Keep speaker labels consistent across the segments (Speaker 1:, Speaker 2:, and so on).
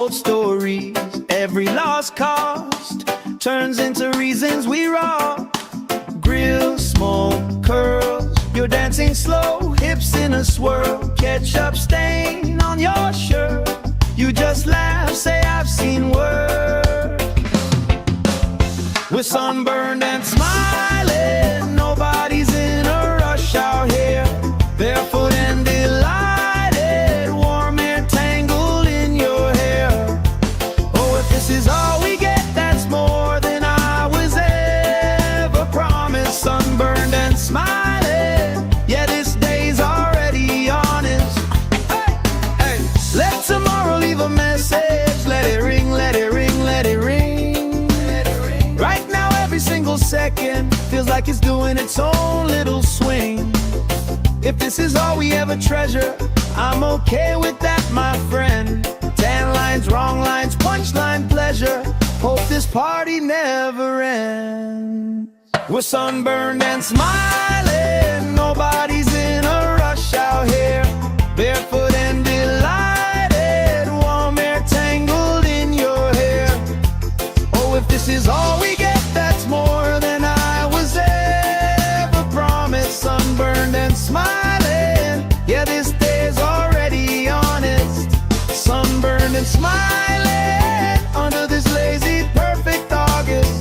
Speaker 1: Old stories, every lost cost turns into reasons we rock. Grill, smoke, curls, you're dancing slow, hips in a swirl, ketchup stain on your shirt. You just laugh, say I've seen work. We're sunburned and smiling, nobody's in a rush out here. Barefoot and delighted, warm air tangled in your hair. Oh, if this is all we get, that's more than I was ever promised. Sunburned and smiling, yeah, this day's already honest. Hey, hey, let tomorrow leave a message. Let it ring, let it ring, let it ring. Right now, every single second feels like it's doing its own little swing. If this is all we ever treasure, I'm okay with that, my friend. 10 lines, wrong lines, punchline pleasure. Hope this party never ends. We're sunburned and smiling, nobody's in a rush out here. Barefoot and delighted, warm air tangled in your hair. Oh, if this is all we get, that's more than I was ever promised. Sunburned and smiling, yeah, this day's already honest. Sunburned and smiling under this lazy, perfect August.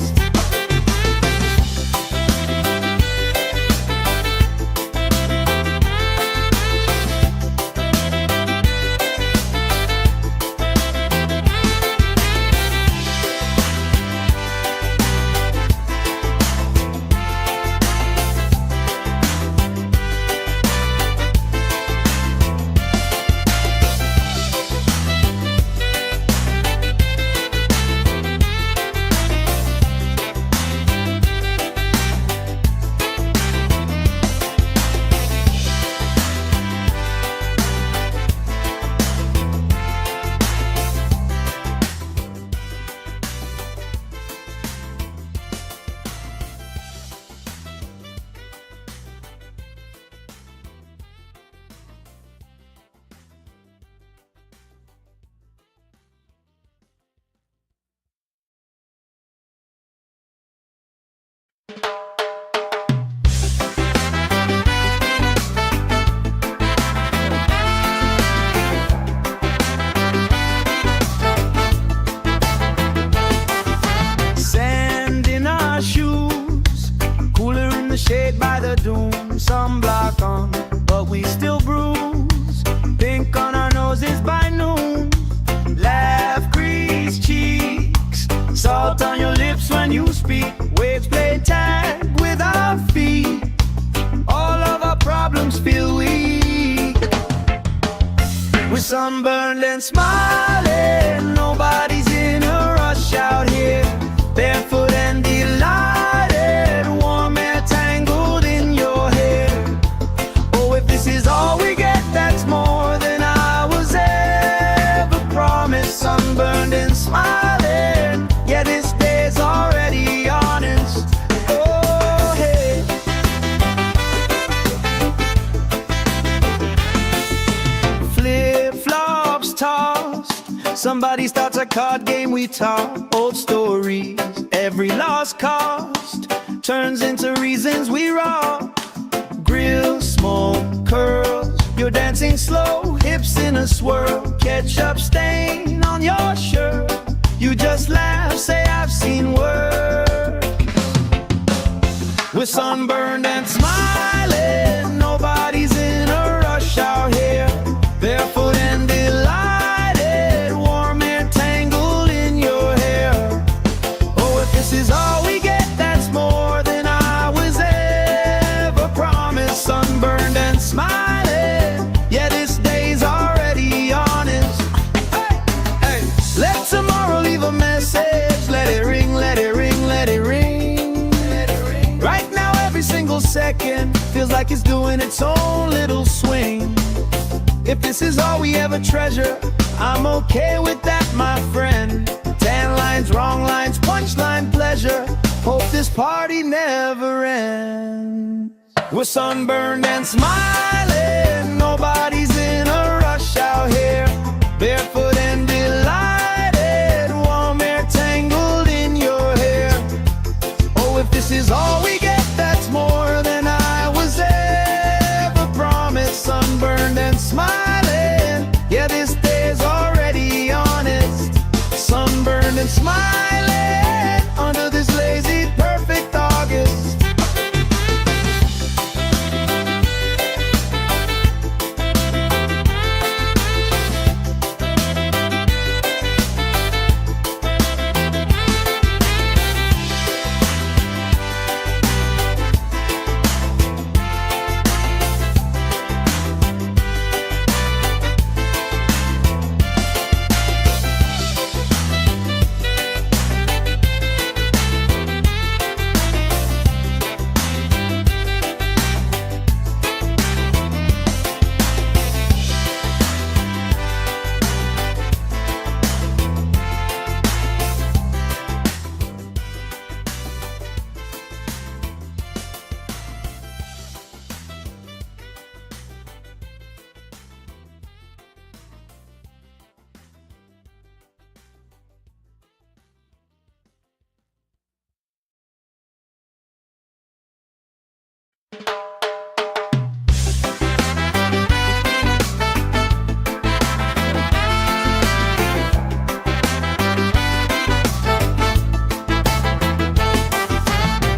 Speaker 1: Sand in our shoes, cooler in the shade by the dune. Sunblock on, but we still bruise. Pink on our noses by noon. Laugh, crease cheeks, salt on your lips when you speak. Waves play tag with our feet. All of our problems feel weak. We're sunburned and smiling, nobody's in a rush out here. Barefoot and delighted, warm air tangled in your hair. Oh, if this is all we get, that's more than I was ever promised. Sunburned and smiling, yeah, this day's already honest. Oh, hey. Flip-flops tossed, somebody starts a card game, we talk. Old stories, every lost cost turns into reasons we rock. Grill, smoke, curls, you're dancing slow, hips in a swirl, ketchup stain on your shirt. You just laugh, say I've seen work. We're sunburned and smiling, nobody's in a rush out here. Barefoot and delighted, warm air tangled in your hair. Oh, if this is all we get, that's more than I was ever promised. Sunburned and smiling, yeah, this day's already honest. Hey, hey, let tomorrow leave a message. Let it ring, let it ring, let it ring. Right now, every single second feels like it's doing its own little swing. If this is all we ever treasure, I'm okay with that, my friend. 10 lines, wrong lines, punchline pleasure. Hope this party never ends. We're sunburned and smiling, nobody's in a rush out here. Barefoot and delighted,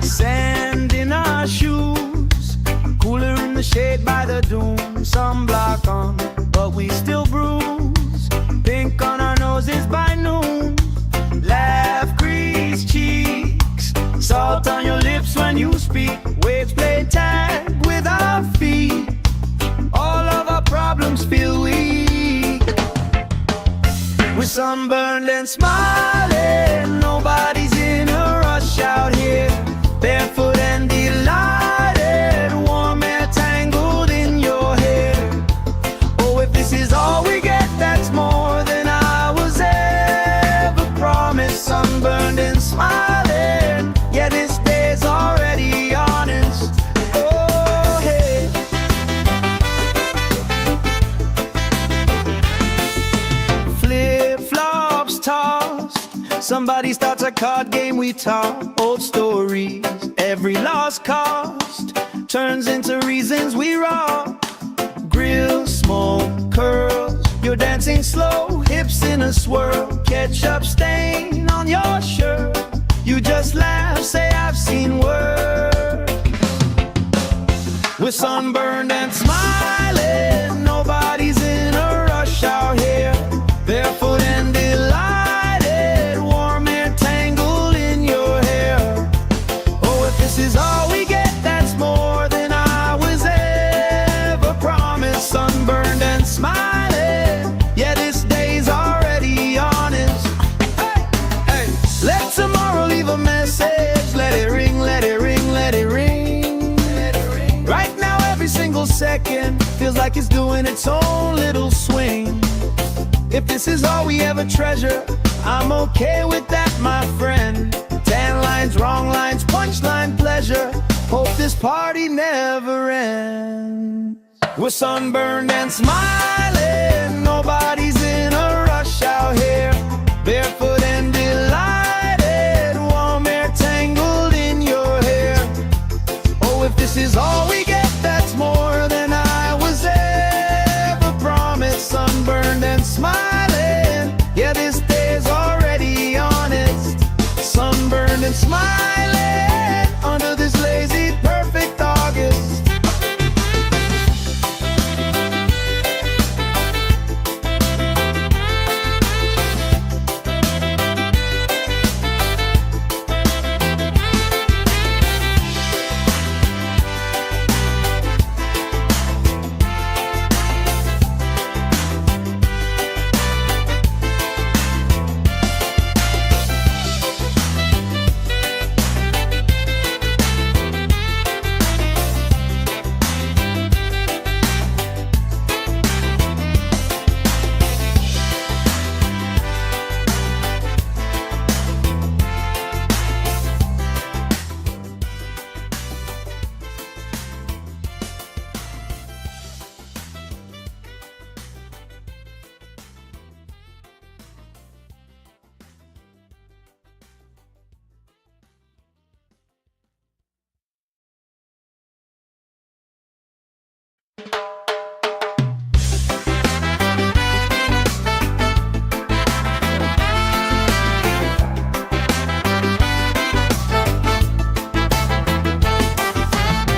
Speaker 1: Sand in our shoes, cooler in the shade by the dune. Sunblock on, but we still bruise. Pink on our noses by noon. Laugh, grease cheeks, salt on your lips when you speak. Waves play tag with our feet. All of our problems feel weak. We're sunburned and smiling. Nobody's in a rush out here. Barefoot and delighted, warm air tangled in your hair. Oh, if this is all we get, that's more than I was ever promised. Sunburned and smiling, yeah, this day's already honest. Oh, hey. Flip-flops tossed, somebody starts a card game we talk. Old stories, every lost cost turns into reasons we rock. Grill, smoke, curls, you're dancing slow, hips in a swirl. Ketchup stain on your shirt, you just laugh, say I've seen work. We're sunburned and smiling, nobody's in a rush out here. Barefoot and delighted, warm air tangled in your hair. Oh, if this is all we get, that's more than I was ever promised. Sunburned and smiling, yeah, this day's already honest. Hey, hey. Let tomorrow leave a message. Let it ring, let it ring, let it ring. Let it ring. Right now, every single second feels like it's doing its own little swing. If this is all we ever treasure, I'm okay with that, my friend. Tan lines, wrong lines, punchline pleasure. Hope this party never ends. We're sunburned and smiling, nobody's in a rush out here. Barefoot and delighted, warm air tangled in your hair. Oh, if this is all we get, that's more than I was ever promised. Sunburned and smiling, yeah, this day's already honest. Sunburned and smiling under this lazy, perfect August.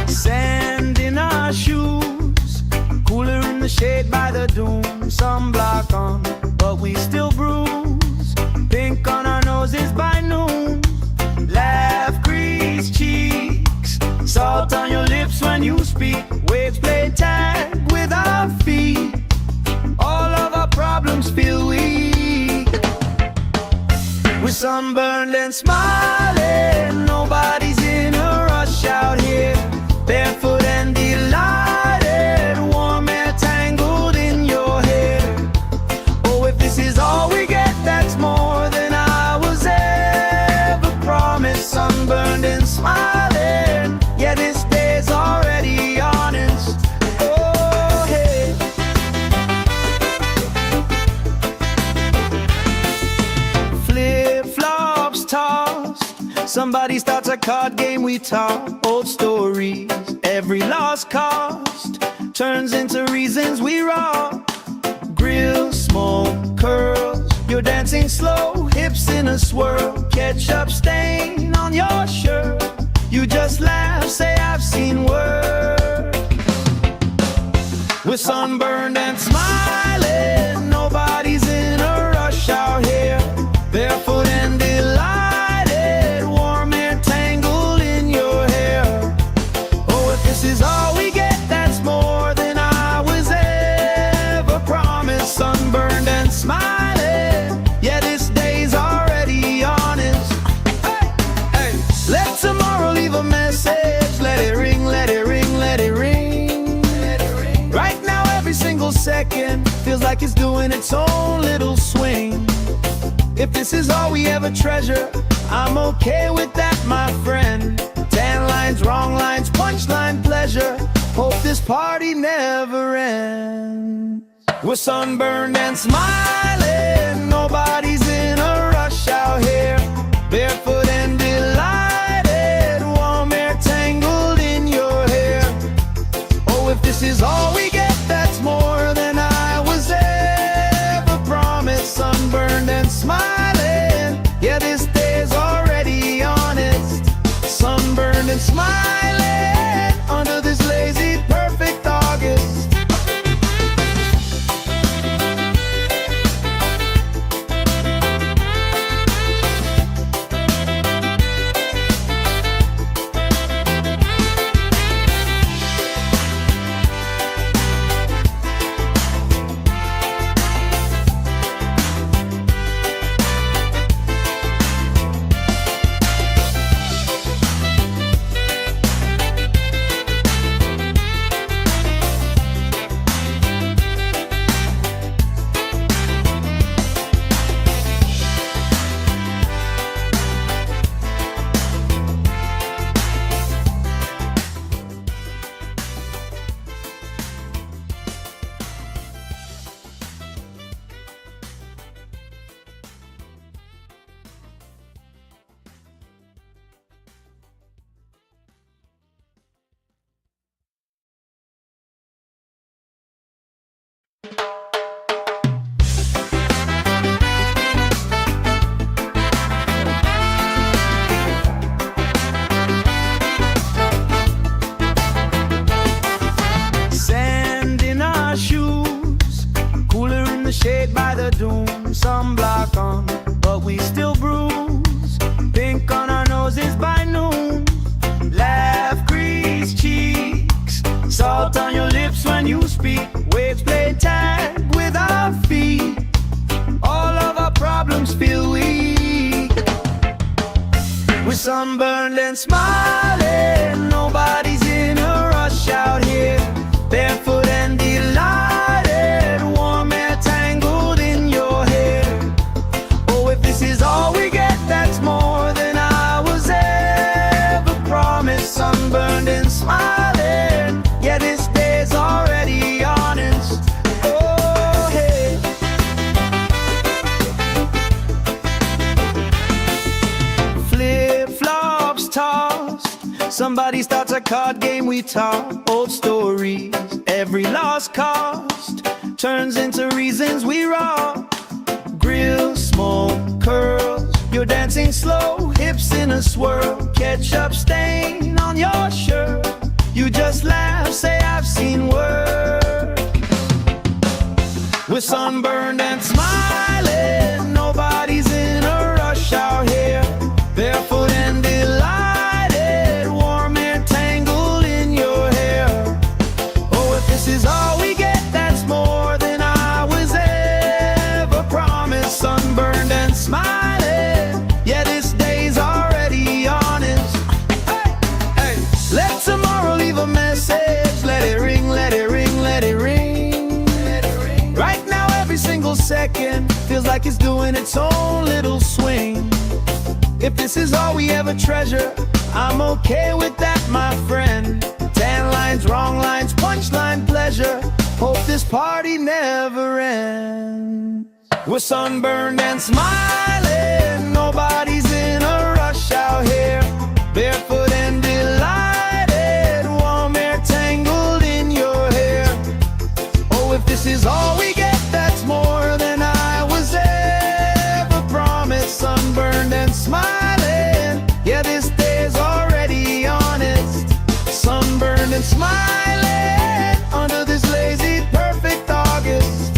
Speaker 1: Sand in our shoes, cooler in the shade by the dune. Sunblock on, but we still bruise. Pink on our noses by noon. Laugh, grease cheeks, salt on your lips when you speak. Waves play tag with our feet. All of our problems feel weak. We're sunburned and smiling, nobody's in a rush out here. Barefoot and delighted, warm air tangled in your hair. Oh, if this is all we get, that's more than I was ever promised. Sunburned and smiling, yeah, this day's already honest. Oh, hey. Flip-flops tossed, Somebody starts a card game, we talk old stories. Every lost cost turns into reasons we rock. Grill, smoke, curls, you're dancing slow, hips in a swirl. Ketchup stain on your shirt, you just laugh, say I've seen worse. We're sunburned and smiling, nobody's in a rush out here. Barefoot and delighted, warm air tangled in your hair. Oh, if this is all we get, that's more than I was ever promised. Sunburned and smiling, yeah, this day's already honest. Hey, hey, let tomorrow leave a message. Let it ring, let it ring, let it ring. Right now every single second feels like it's doing its own little swing. If this is all we ever treasure, I'm okay with that, my friend. Tan lines, wrong lines, punchline pleasure. Hope this party never ends. We're sunburned and smiling, nobody's in a rush out here. Barefoot and delighted, warm air tangled in your hair. Oh, if this is all we get, that's more than I was ever promised. Sunburned and smiling, yeah, this day's already honest. Sunburned and smiling under this lazy, perfect August. Sand in our shoes, cooler in the shade by the dune. Sunblock on, but we still bruise. Pink on our noses by noon. Laugh, grease cheeks, salt on your lips when you speak. Waves play tag with our feet. All of our problems feel weak. We're sunburned and smiling, nobody's in a rush out here. Barefoot and delighted, warm air tangled in your hair. Oh, if this is all we get, that's more than I was ever promised. Sunburned and smiling, yeah, this day's already honest. Oh, hey. Flip-flops tossed, somebody starts a card game, we talk old stories. Every lost cost turns into reasons we rock. Grill, smoke, curls, you're dancing slow, hips in a swirl. Ketchup stain on your shirt, you just laugh, say I've seen worse. We're sunburned and smiling, nobody's in a rush out here. Barefoot and delighted, warm air tangled in your hair. Oh, if this is all we get, that's more than I was ever promised. Sunburned and smiling, yeah, this day's already honest. Hey, hey, let tomorrow leave a message. Let it ring, let it ring, let it ring. Right now every single second feels like it's doing its own little swing. If this is all we ever treasure, I'm okay with that, my friend. Tan lines, wrong lines, punchline pleasure. Hope this party never ends. We're sunburned and smiling, nobody's in a rush out here. and smiling under this lazy, perfect August.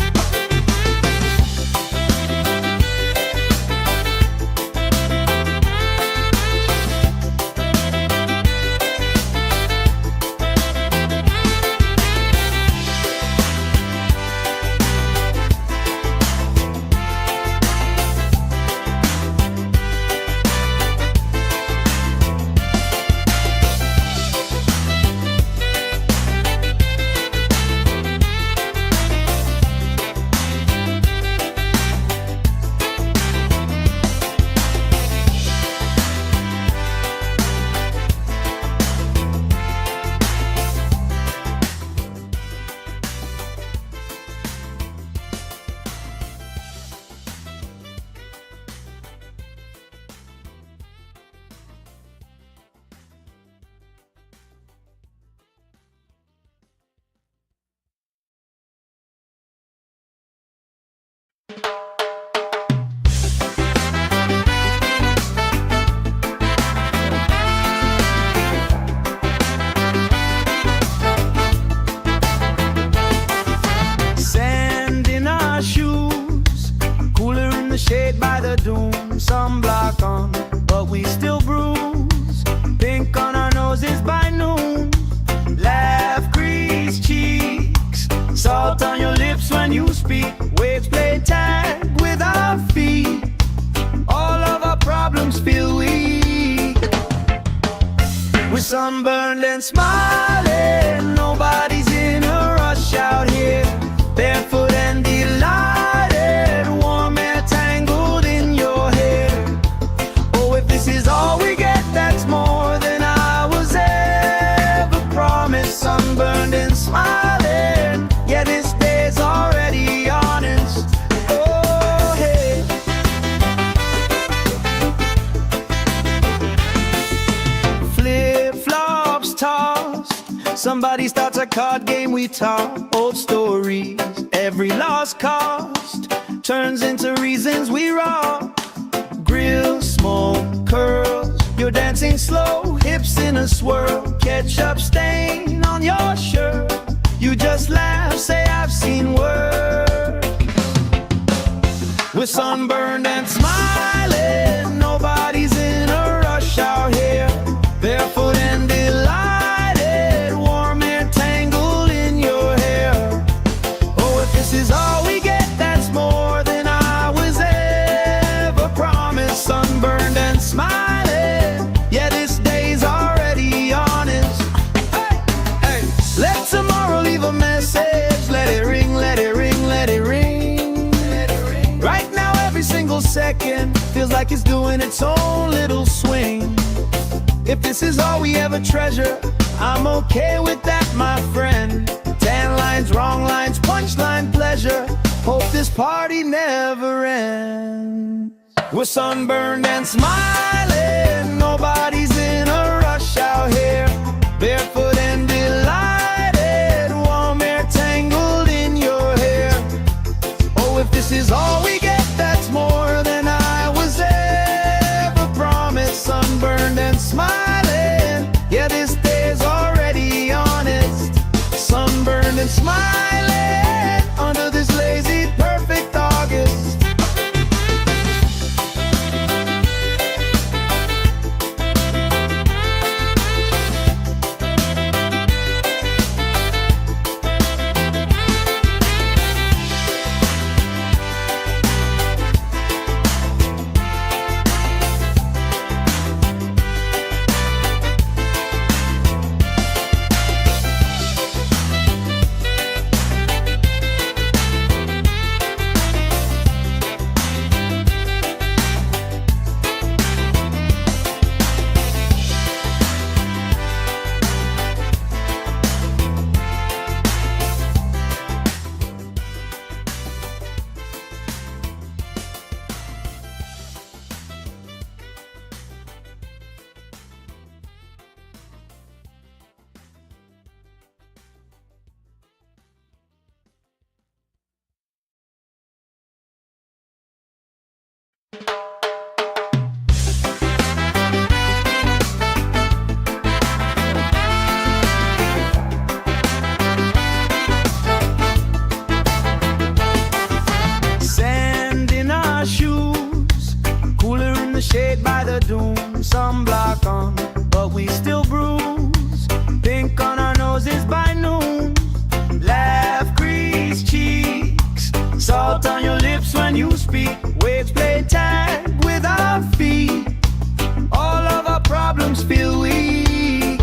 Speaker 1: Sand in our shoes, cooler in the shade by the dune. Sunblock on, but we still bruise. Pink on our noses by noon. Laugh, crease cheeks, salt on your lips when you speak. Waves play tag with our feet. All of our problems feel weak. We're sunburned and smiling. Nobody's in a rush out here. Barefoot and delighted, warm air tangled in your hair. Oh, if this is all we get, that's more than I was ever promised. Sunburned and smiling, yeah, this day's already honest. Oh, hey. Flip-flops tossed, somebody starts a card game, we talk old stories. Every lost cost turns into reasons we rock. Grill, smoke, curls, you're dancing slow, hips in a swirl. Ketchup stain on your shirt, you just laugh, say I've seen work. We're sunburned and smiling, nobody's in a rush out here. Barefoot and delighted, warm air tangled in your hair. Oh, if this is all we get, that's more than I was ever promised. Sunburned and smiling, yeah, this day's already honest. Hey, hey, let tomorrow leave a message. Let it ring, let it ring, let it ring. Right now, every single second feels like it's doing its own little swing. If this is all we ever treasure, I'm okay with that, my friend. Tan lines, wrong lines, punchline pleasure. Hope this party never ends. We're sunburned and smiling, nobody's in a rush out here. Barefoot and delighted, warm air tangled in your hair. Oh, if this is all we get, that's more than I was ever promised. Sunburned and smiling, yeah, this day's already honest. Sunburned and smiling under this lazy, perfect August. shade by the dune, sunblock on, but we still bruise. Pink on our noses by noon. Laugh, crease cheeks, salt on your lips when you speak. Waves play tag with our feet. All of our problems feel weak.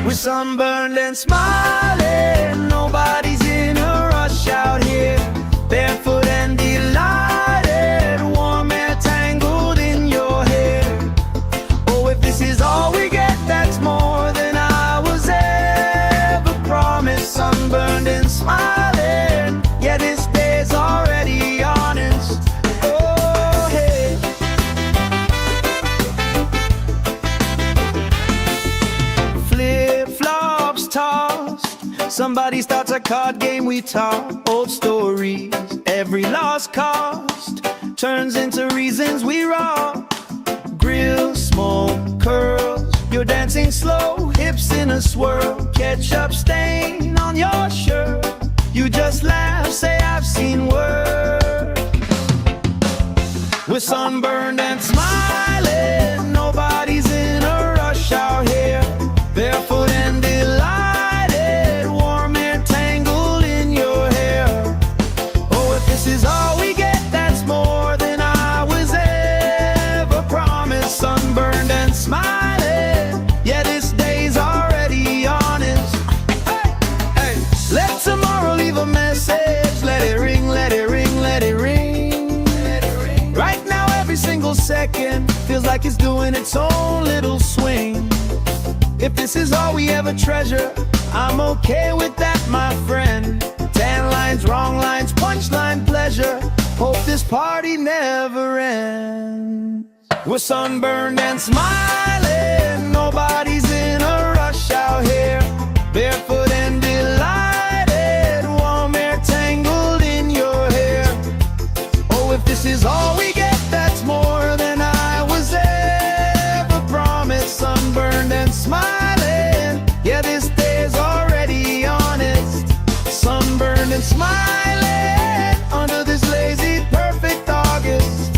Speaker 1: We're sunburned and smiling. Nobody's in a rush out here. Barefoot and delighted, warm air tangled in your hair. Oh, if this is all we get, that's more than I was ever promised. Sunburned and smiling, yeah, this day's already honest. Oh, hey. Flip-flops tossed, somebody starts a card game, we talk old stories. Every lost cost turns into reasons we rock. Grill, smoke, curls, you're dancing slow, hips in a swirl. Ketchup stain on your shirt, you just laugh, say I've seen worse. We're sunburned and smiling. Nobody's in a rush out here. Barefoot and delighted, warm air tangled in your hair. Oh, if this is all we get, that's more than I was ever promised. Sunburned and smiling, yeah, this day's already honest. Hey, hey, let tomorrow leave a message. Let it ring, let it ring, let it ring. Right now, every single second feels like it's doing its own little swing. If this is all we ever treasure, I'm okay with that, my friend. Tan lines, wrong lines, punchline pleasure. Hope this party never ends. We're sunburned and smiling. Nobody's in a rush out here. Barefoot and delighted, warm air tangled in your hair. Oh, if this is all we get, that's more than I was ever promised. Sunburned and smiling, yeah, this day's already honest. Sunburned and smiling under this lazy, perfect August.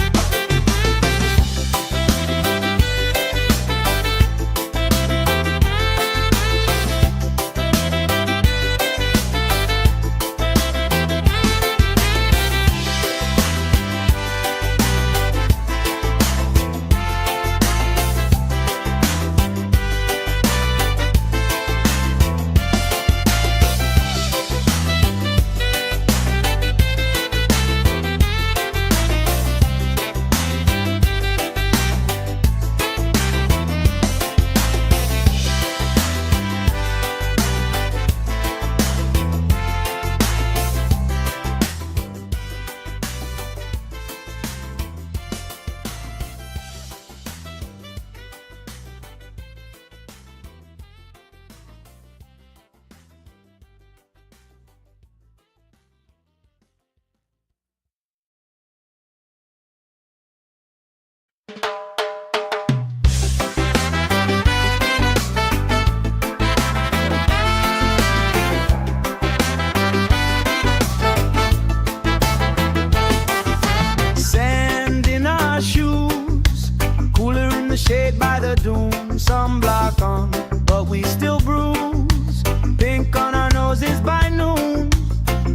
Speaker 1: Sand in our shoes, cooler in the shade by the dune. Sunblock on, but we still bruise. Pink on our noses by noon.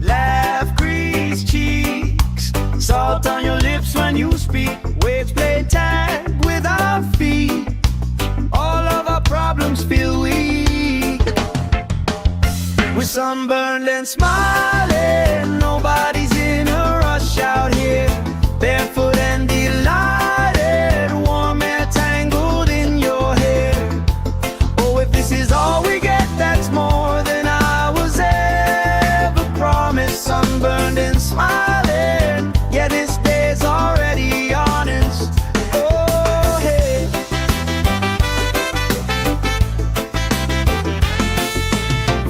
Speaker 1: Laugh, crease cheeks, salt on your lips when you speak. Waves play tag with our feet. All of our problems feel weak. We're sunburned and smiling. Nobody's in a rush out here. Barefoot and delighted, warm air tangled in your hair. Oh, if this is all we get, that's more than I was ever promised. Sunburned and smiling, yeah, this day's already honest. Oh, hey.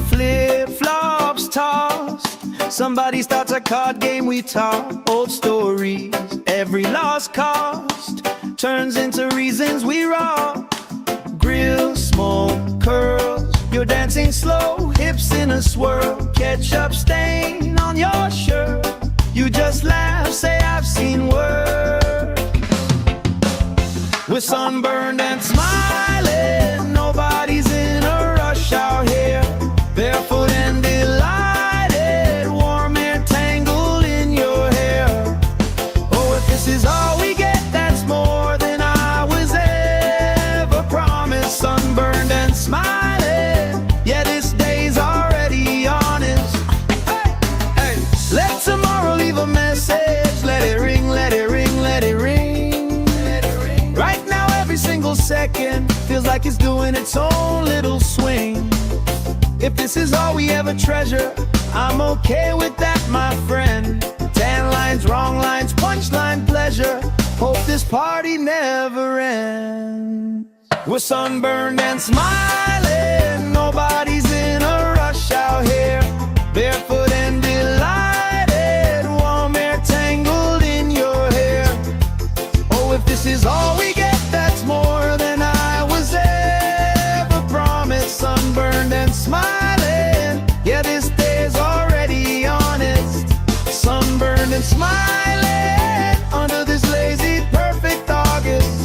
Speaker 1: Flip-flops tossed, somebody starts a card game, we talk old stories. Every lost cost turns into reasons we rock. Grill, smoke, curls, you're dancing slow, hips in a swirl. Ketchup stain on your shirt, you just laugh, say I've seen worse. We're sunburned and smiling, nobody's in a rush out here. Barefoot and delighted, warm air tangled in your hair. Oh, if this is all we get, that's more than I was ever promised. Sunburned and smiling, yeah, this day's already honest. Hey, hey, let tomorrow leave a message. Let it ring, let it ring, let it ring. Right now every single second feels like it's doing its own little swing. If this is all we ever treasure, I'm okay with that, my friend. Tan lines, wrong lines, punchline pleasure. Hope this party never ends. We're sunburned and smiling, nobody's in a rush out here. Barefoot and delighted, warm air tangled in your hair. Oh, if this is all we get, that's more than I was ever promised. Sunburned and smiling, yeah, this day's already honest. Sunburned and smiling under this lazy, perfect August.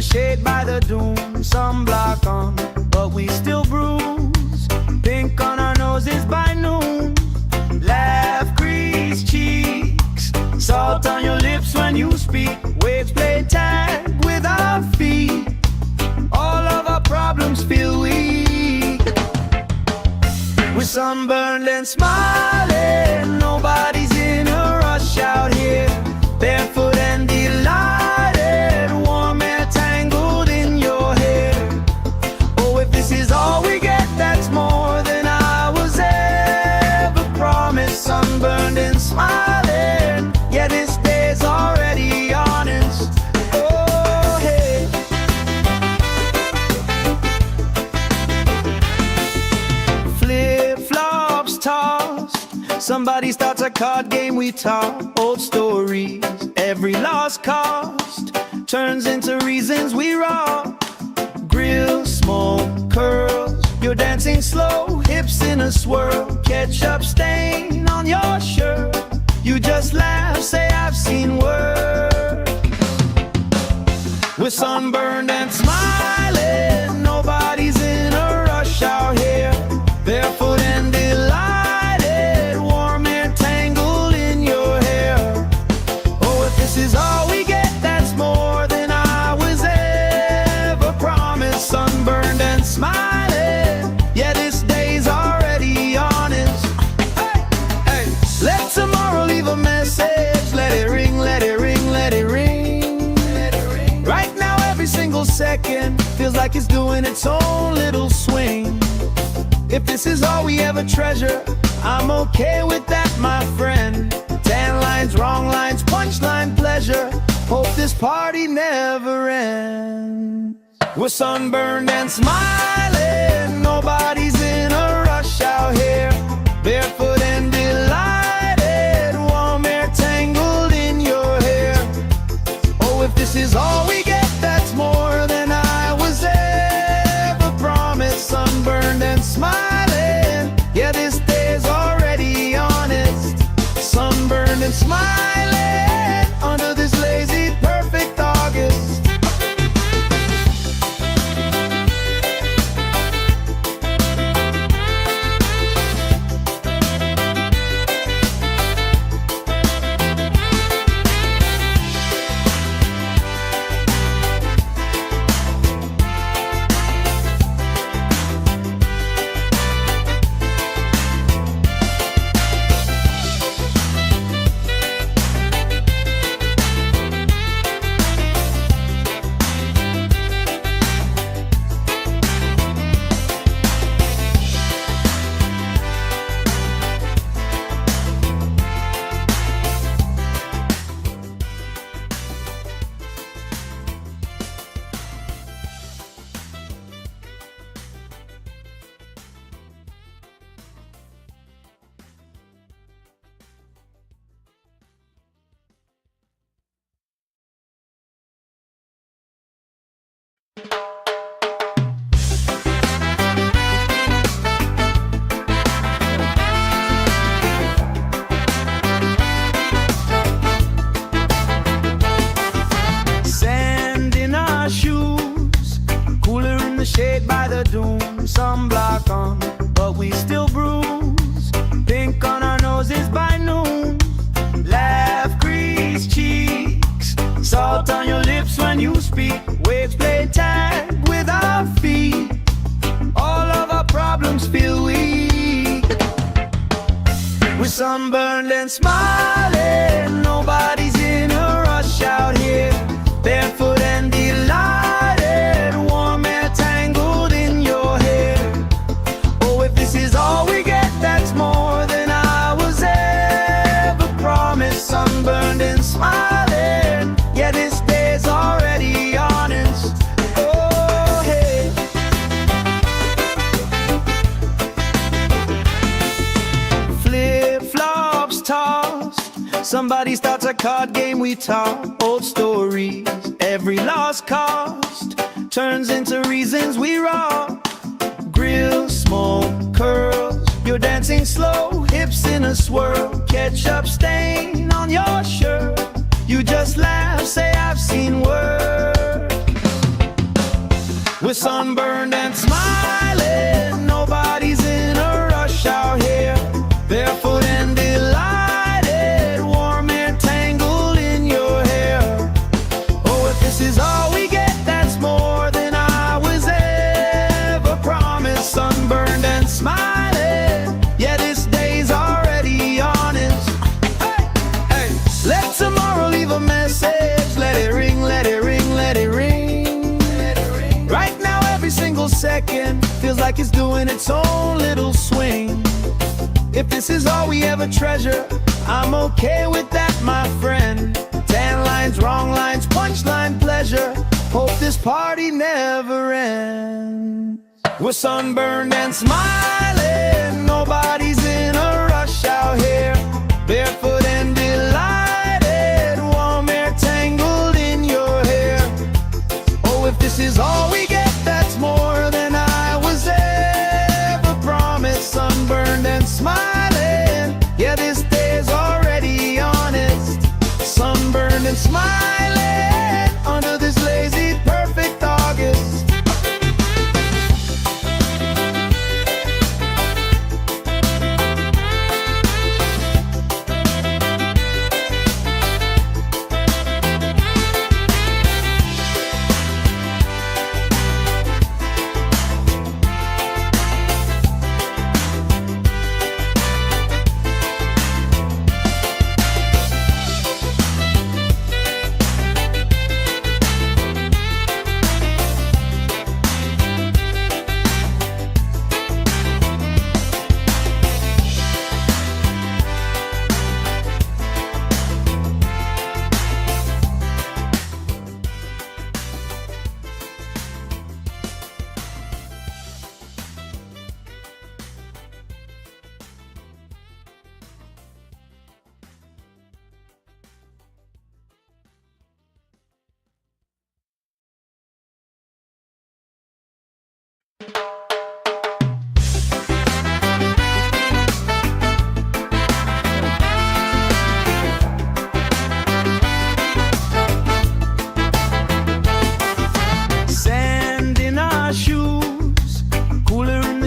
Speaker 1: Shade by the dune, sunblock on, but we still bruise. Pink on our noses by noon. Laugh, grease cheeks, salt on your lips when you speak. Waves play tag with our feet. All of our problems feel weak. We're sunburned and smiling, nobody's in a rush out here. Barefoot and delighted, warm air tangled in your hair. Oh, if this is all we get, that's more than I was ever promised. Sunburned and smiling, yeah, this day's already honest. Oh, hey. Flip-flops tossed, somebody starts a card game, we talk old stories. Every lost cost turns into reasons we rock. Grill, smoke, curls, you're dancing slow, hips in a swirl. Ketchup stain on your shirt, you just laugh, say I've seen worse. We're sunburned and smiling, nobody's in a rush out here. Barefoot and delighted, warm air tangled in your hair. Oh, if this is all we get, that's more than I was ever promised. Sunburned and smiling, yeah, this day's already honest. Hey, hey, let tomorrow leave a message. Let it ring, let it ring, let it ring. Right now every single second feels like it's doing its own little swing. If this is all we ever treasure, I'm okay with that, my friend. Tan lines, wrong lines, punchline pleasure. Hope this party never ends. We're sunburned and smiling, nobody's in a rush out here. Barefoot and delighted, warm air tangled in your hair. Oh, if this is all we get, that's more than I was ever promised. Sunburned and smiling, yeah, this day's already honest. Sunburned and smiling under this lazy, speak. Waves play tag with our feet. All of our problems feel weak. We're sunburned and smiling. Nobody's in a rush out here. Barefoot and delighted. Warm air tangled in your hair. Oh, if this is all we get, that's more than I was ever promised. Sunburned and smiling. Yeah, this day's already honest. Oh, hey. Flip-flops tossed. Somebody starts a card game, we talk old stories. Every lost cost turns into reasons we rock. Grill, smoke, curls. You're dancing slow, hips in a swirl. Ketchup stain on your shirt. You just laugh, say I've seen worse. We're sunburned and smiling. Nobody's in a rush out here. Barefoot and delighted. Warm air tangled in your hair. Oh, if this is all we get, that's more than I was ever promised. Sunburned and smiling. Yeah, this day's already honest. Hey, hey. Let tomorrow leave a message. Let it ring, let it ring, let it ring. Right now, every single second feels like it's doing its own little swing. If this is all we ever treasure, I'm okay with that, my friend. Tan lines, wrong lines, punchline pleasure. Hope this party never ends. We're sunburned and smiling. Nobody's in a rush out here. Barefoot and delighted. Warm air tangled in your hair. Oh, if this is all we get, that's more than I was ever promised. Sunburned and smiling. Yeah, this day's already honest. Sunburned and smiling under this lazy, perfect August.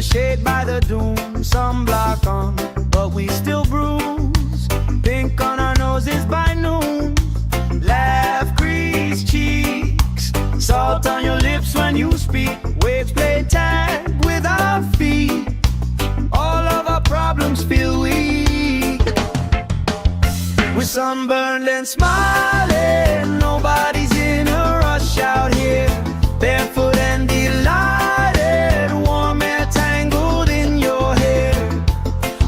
Speaker 1: Shade by the doom, sunblock on, but we still bruise. Pink on our noses by noon. Laugh, crease cheeks. Salt on your lips when you speak. Waves play tag with our feet. All of our problems feel weak. We're sunburned and smiling. Nobody's in a rush out here. Barefoot and delighted. Warm air tangled in your hair.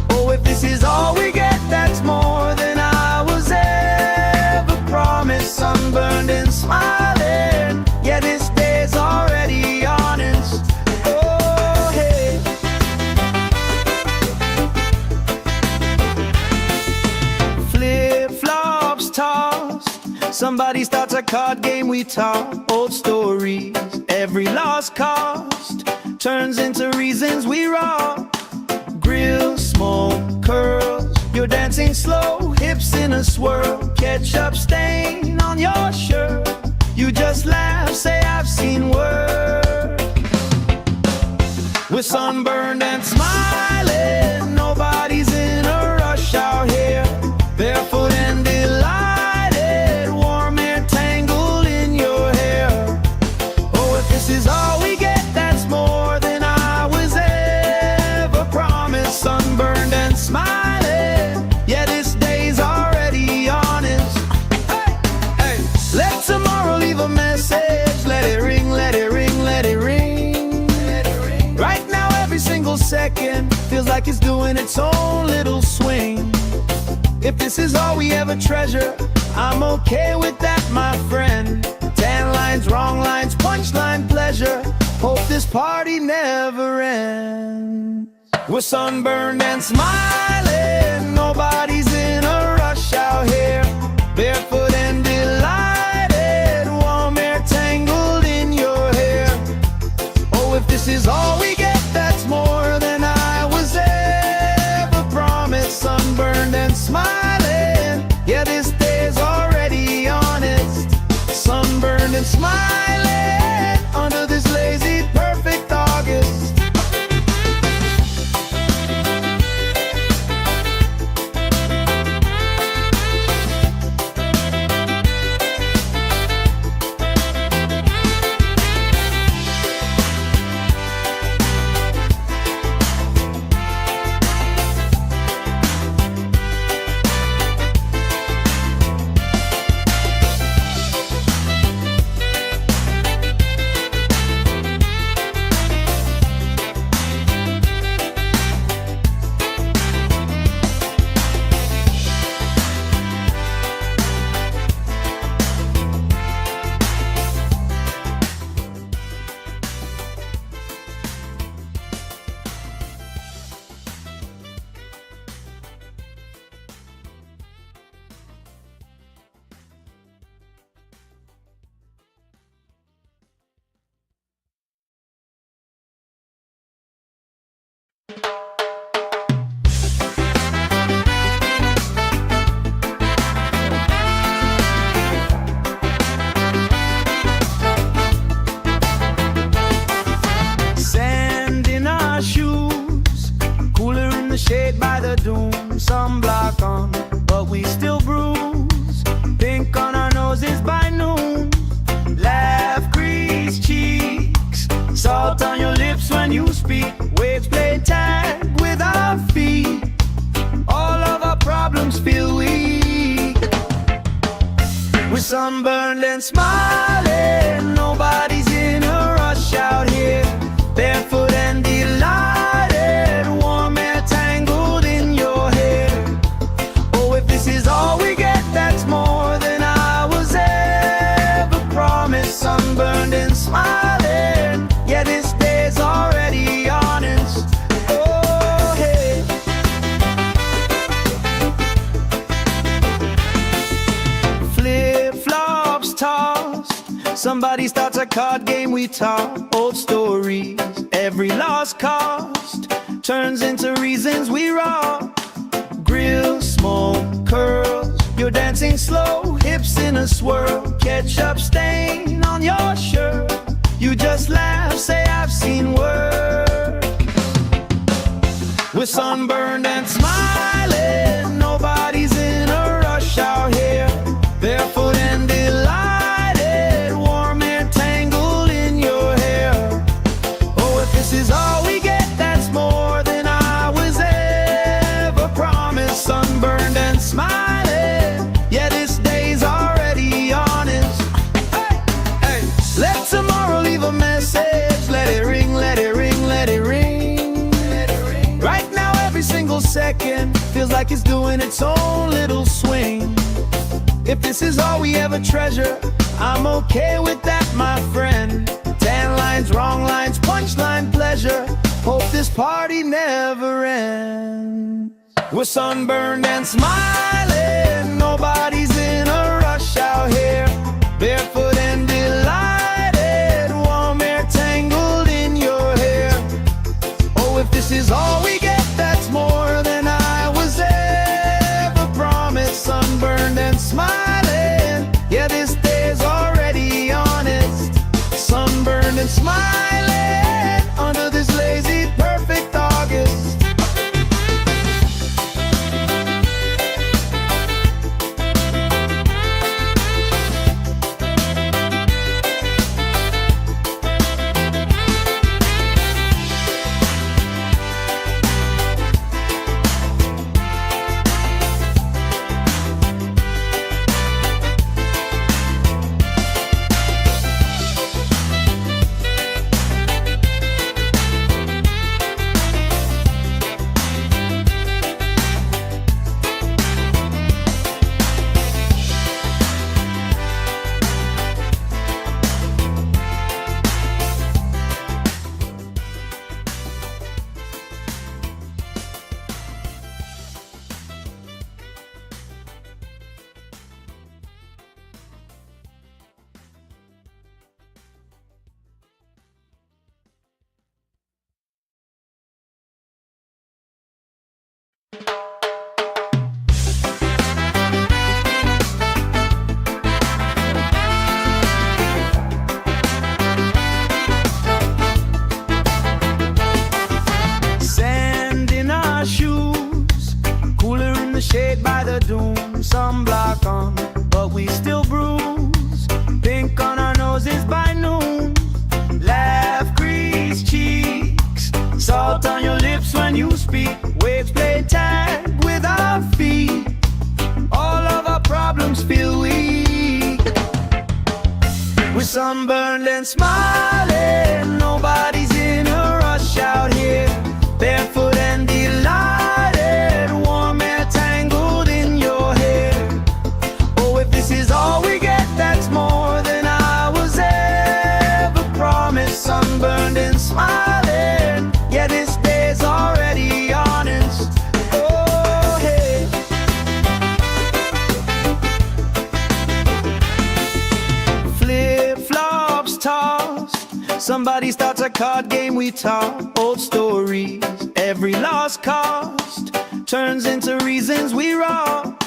Speaker 1: Oh, if this is all we get, that's more than I was ever promised. Sunburned and smiling. Yeah, this day's already honest. Oh, hey. Flip-flops tossed. Somebody starts a card game, we talk old stories. Every lost cost turns into reasons we rock. Grill, smoke, curls. You're dancing slow, hips in a swirl. Ketchup stain on your shirt. You just laugh, say I've seen worse. We're sunburned and smiling. Nobody's in a rush out here. Barefoot and delighted. Warm air tangled in your hair. it's doing its own little swing. If this is all we ever treasure, I'm okay with that, my friend. Tan lines, wrong lines, punchline pleasure. Hope this party never ends. We're sunburned and smiling, nobody's in a rush out here. Barefoot and delighted, warm air tangled in your hair. Oh, if this is all we get, that's more than I was ever promised. Sunburned and smiling, yeah, this day's already honest. Sunburned and smiling under this lazy, perfect August. Shade by the doom, sunblock on, but we still bruise. Pink on our noses by noon. Laugh, grease cheeks, salt on your lips when you speak. Waves play tag with our feet. All of our problems feel weak. We're sunburned and smiling, nobody's in a rush out here. Barefoot and delighted, warm air tangled in your hair. Oh, if this is all we get, that's more than I was ever promised. Sunburned and smiling, yeah, this day's already honest. Oh, hey. Flip-flops tossed, somebody starts a card game, we talk old stories. Every lost cost turns into reasons we rock. Grill, smoke, curls, you're dancing slow, hips in a swirl. Ketchup stain on your shirt, you just laugh, say I've seen work. We're sunburned and smiling, nobody's in a rush out here. Barefoot and delighted, warm air tangled in your hair. Oh, if this is all we get, that's more than I was ever promised. Sunburned and smiling, yeah, this day's already honest. Hey, hey, let tomorrow leave a message. Let it ring, let it ring, let it ring, let it ring. Right now, every single second feels like it's doing its own little swing. If this is all we ever treasure, I'm okay with that, my friend. Tan lines, wrong lines, punchline pleasure. Hope this party never ends. We're sunburned and smiling, nobody's in a rush out here. Barefoot and delighted, warm air tangled in your hair. Oh, if this is all we get, that's more than I was ever promised. Sunburned and smiling, yeah, this day's already honest. Sunburned and smiling under this lazy, perfect August. We're sunburned and smiling, nobody's in a rush out here. Barefoot and delighted, warm air tangled in your hair. Oh, if this is all we get, that's more than I was ever promised. Sunburned and smiling, yeah, this day's already honest. Oh, hey. Flip-flops tossed, somebody starts a card game, we talk old stories. Every lost cost turns into reasons we rock.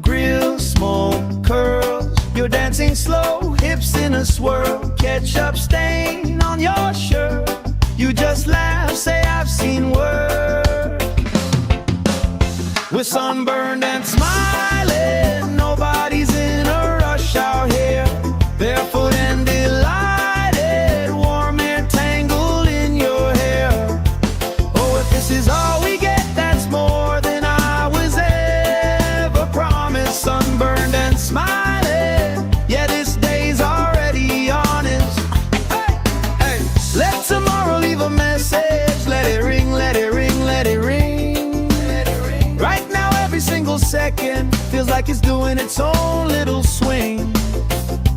Speaker 1: Grill, smoke, curls, you're dancing slow, hips in a swirl. Ketchup stain on your shirt, you just laugh, say I've seen worse. We're sunburned and smiling, nobody's in a rush out here. Barefoot and delighted, warm air tangled in your hair. Oh, if this is all we get, that's more than I was ever promised. Sunburned and smiling, yeah, this day's already honest. Hey, hey. Let tomorrow leave a message, let it ring, let it ring, let it ring. Right now every single second feels like it's doing its own little swing.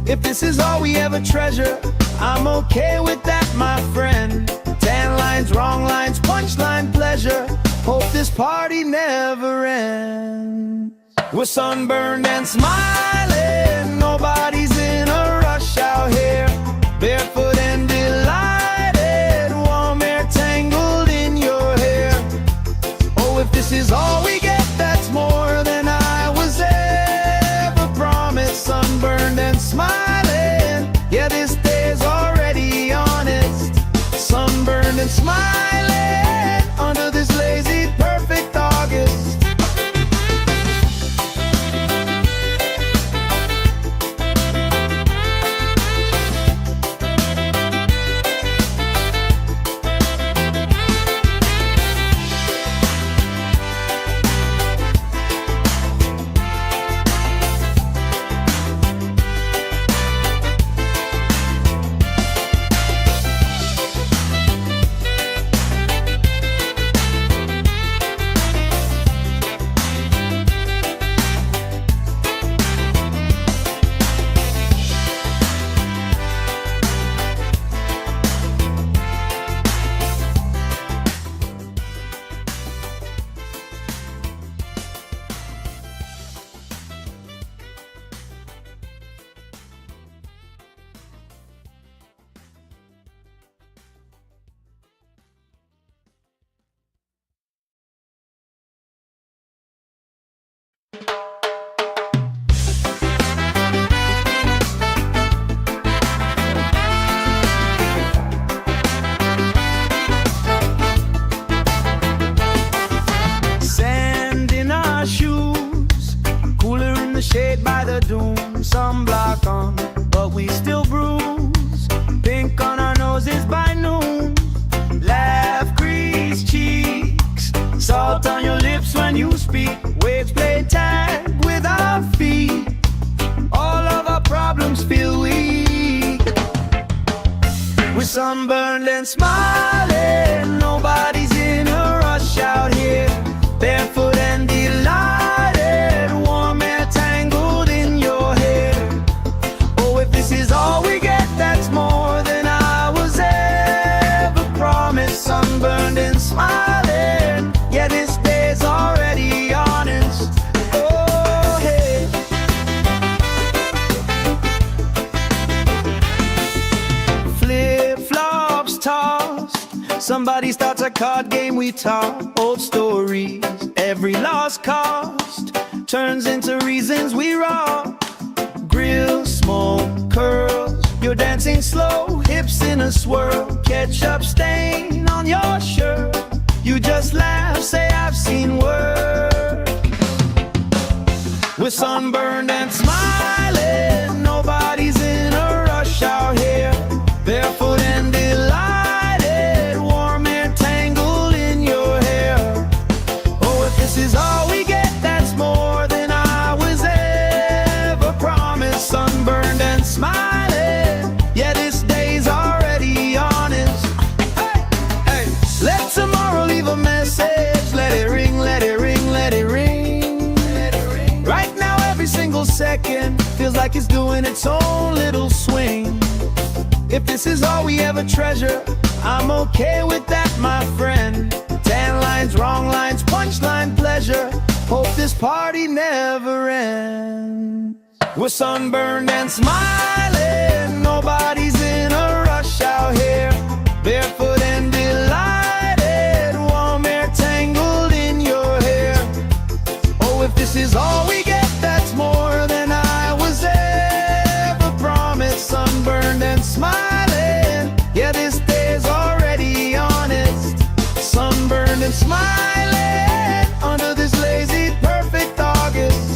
Speaker 1: If this is all we ever treasure, I'm okay with that, my friend. 10 lines, wrong lines, punchline pleasure. Hope this party never ends. We're sunburned and smiling, nobody's in a rush out here. Barefoot and delighted, warm air tangled in your hair. Oh, if this is all we get, that's more than I was ever promised. Sunburned and smiling, yeah, this day's already honest. Sunburned and smiling under this lazy perfect August. Shade by the dune, sunblock on, but we still bruise. Pink on our noses by noon. Laugh, grease cheeks, salt on your lips when you speak. Waves play tag with our feet. All of our problems feel weak. We're sunburned and smiling, nobody's in a rush out here. Barefoot and delighted, warm air tangled in your hair. Oh, if this is all we get, that's more than I was ever promised. Sunburned and smiling, yeah, this day's already honest. Oh, hey. Flip-flops tossed, somebody starts a card game, we talk old stories. Every lost cost turns into reasons we rock. Grill, smoke, curls, you're dancing slow, hips in a swirl. Ketchup stain on your shirt, you just laugh, say I've seen worse. We're sunburned and smiling, nobody's in a rush out here. Barefoot and delighted, warm air tangled in your hair. Oh, if this is all we get, that's more than I was ever promised. Sunburned and smiling, like it's doing its own little swing. If this is all we ever treasure, I'm okay with that, my friend. Tan lines, wrong lines, punchline pleasure. Hope this party never ends. We're sunburned and smiling, nobody's in a rush out here. Barefoot and delighted, warm air tangled in your hair. Oh, if this is all we get, that's more than I was ever promised. Sunburned and smiling, yeah, this day's already honest. Sunburned and smiling under this lazy, perfect August.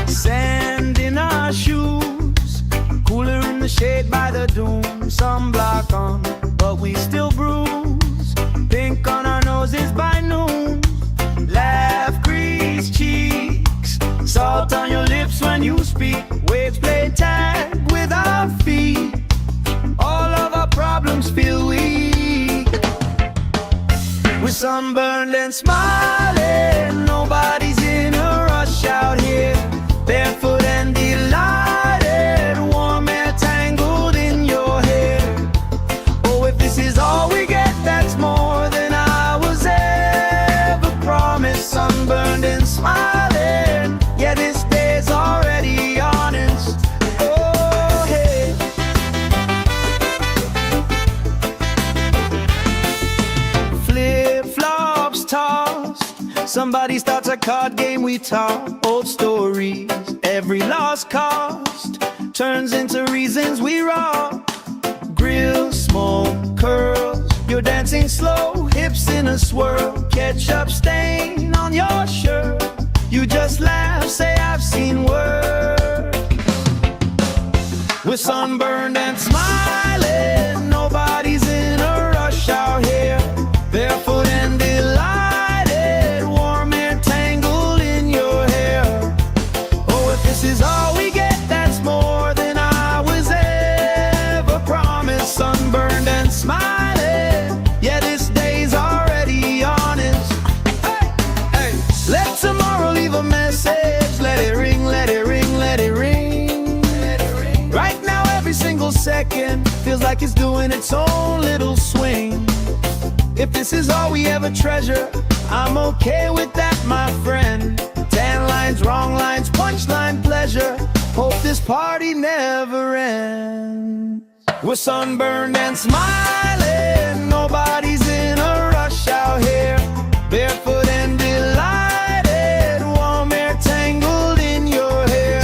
Speaker 1: Sand in our shoes, cooler in the shade by the dune. Sunblock on, but we still bruise. Pink on our noses by noon. Laugh, grease cheeks, salt on your lips when you speak. Waves play tag with our feet. All of our problems feel weak. We're sunburned and smiling, nobody's in a rush out here. Barefoot and delighted, warm air tangled in your hair. Oh, if this is all we get, that's more than I was ever promised. Sunburned and smiling, yeah, this day's already honest. Oh, hey. Flip-flops tossed, somebody starts a card game, we talk old stories. Every lost cost turns into reasons we rock. Grill, smoke, curls, you're dancing slow, hips in a swirl. Ketchup stain on your shirt, you just laugh, say I've seen worse. We're sunburned and smiling, nobody's in a rush out here. Barefoot and delighted, warm air tangled in your hair. Oh, if this is all we get, that's more than I was ever promised. Sunburned and smiling, yeah, this day's already honest. Hey, hey, let tomorrow leave a message. Let it ring, let it ring, let it ring. Let it ring. Right now, every single second feels like it's doing its own little swing. If this is all we ever treasure, I'm okay with that, my friend. Tan lines, wrong lines, punchline pleasure. Hope this party never ends. We're sunburned and smiling, nobody's in a rush out here. Barefoot and delighted, warm air tangled in your hair.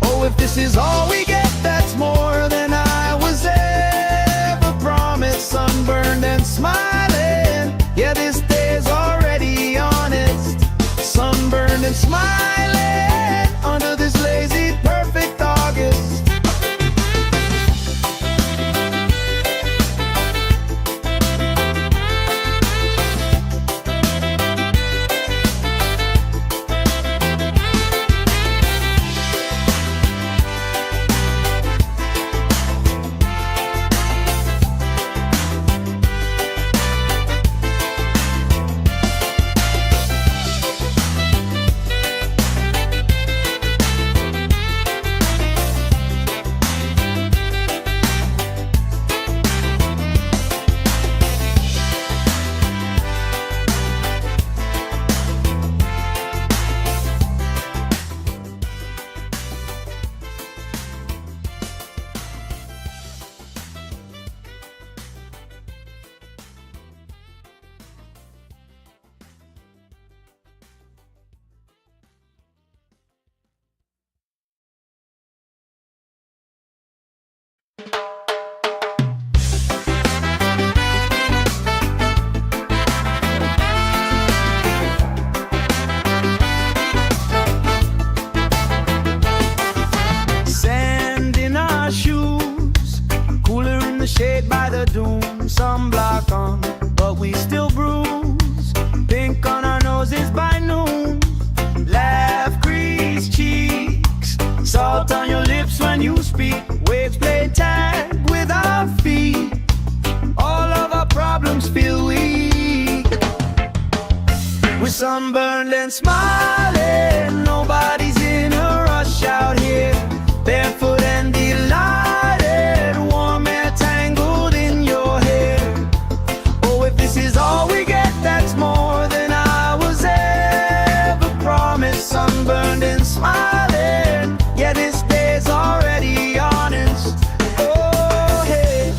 Speaker 1: Oh, if this is all we get, that's more than I was ever promised. Sunburned and smiling, yeah, this day's already honest. Sunburned and smiling under this lazy, perfect August. shade by the dune, sunblock on, but we still bruise. Pink on our noses by noon. Laugh, crease cheeks, salt on your lips when you speak. Waves play tag with our feet. All of our problems feel weak. We're sunburned and smiling. Nobody's in a rush out here. Barefoot and delighted, warm air tangled in your hair. Oh, if this is all we get, that's more than I was ever promised. Sunburned and smiling, yeah, this day's already honest. Oh, hey.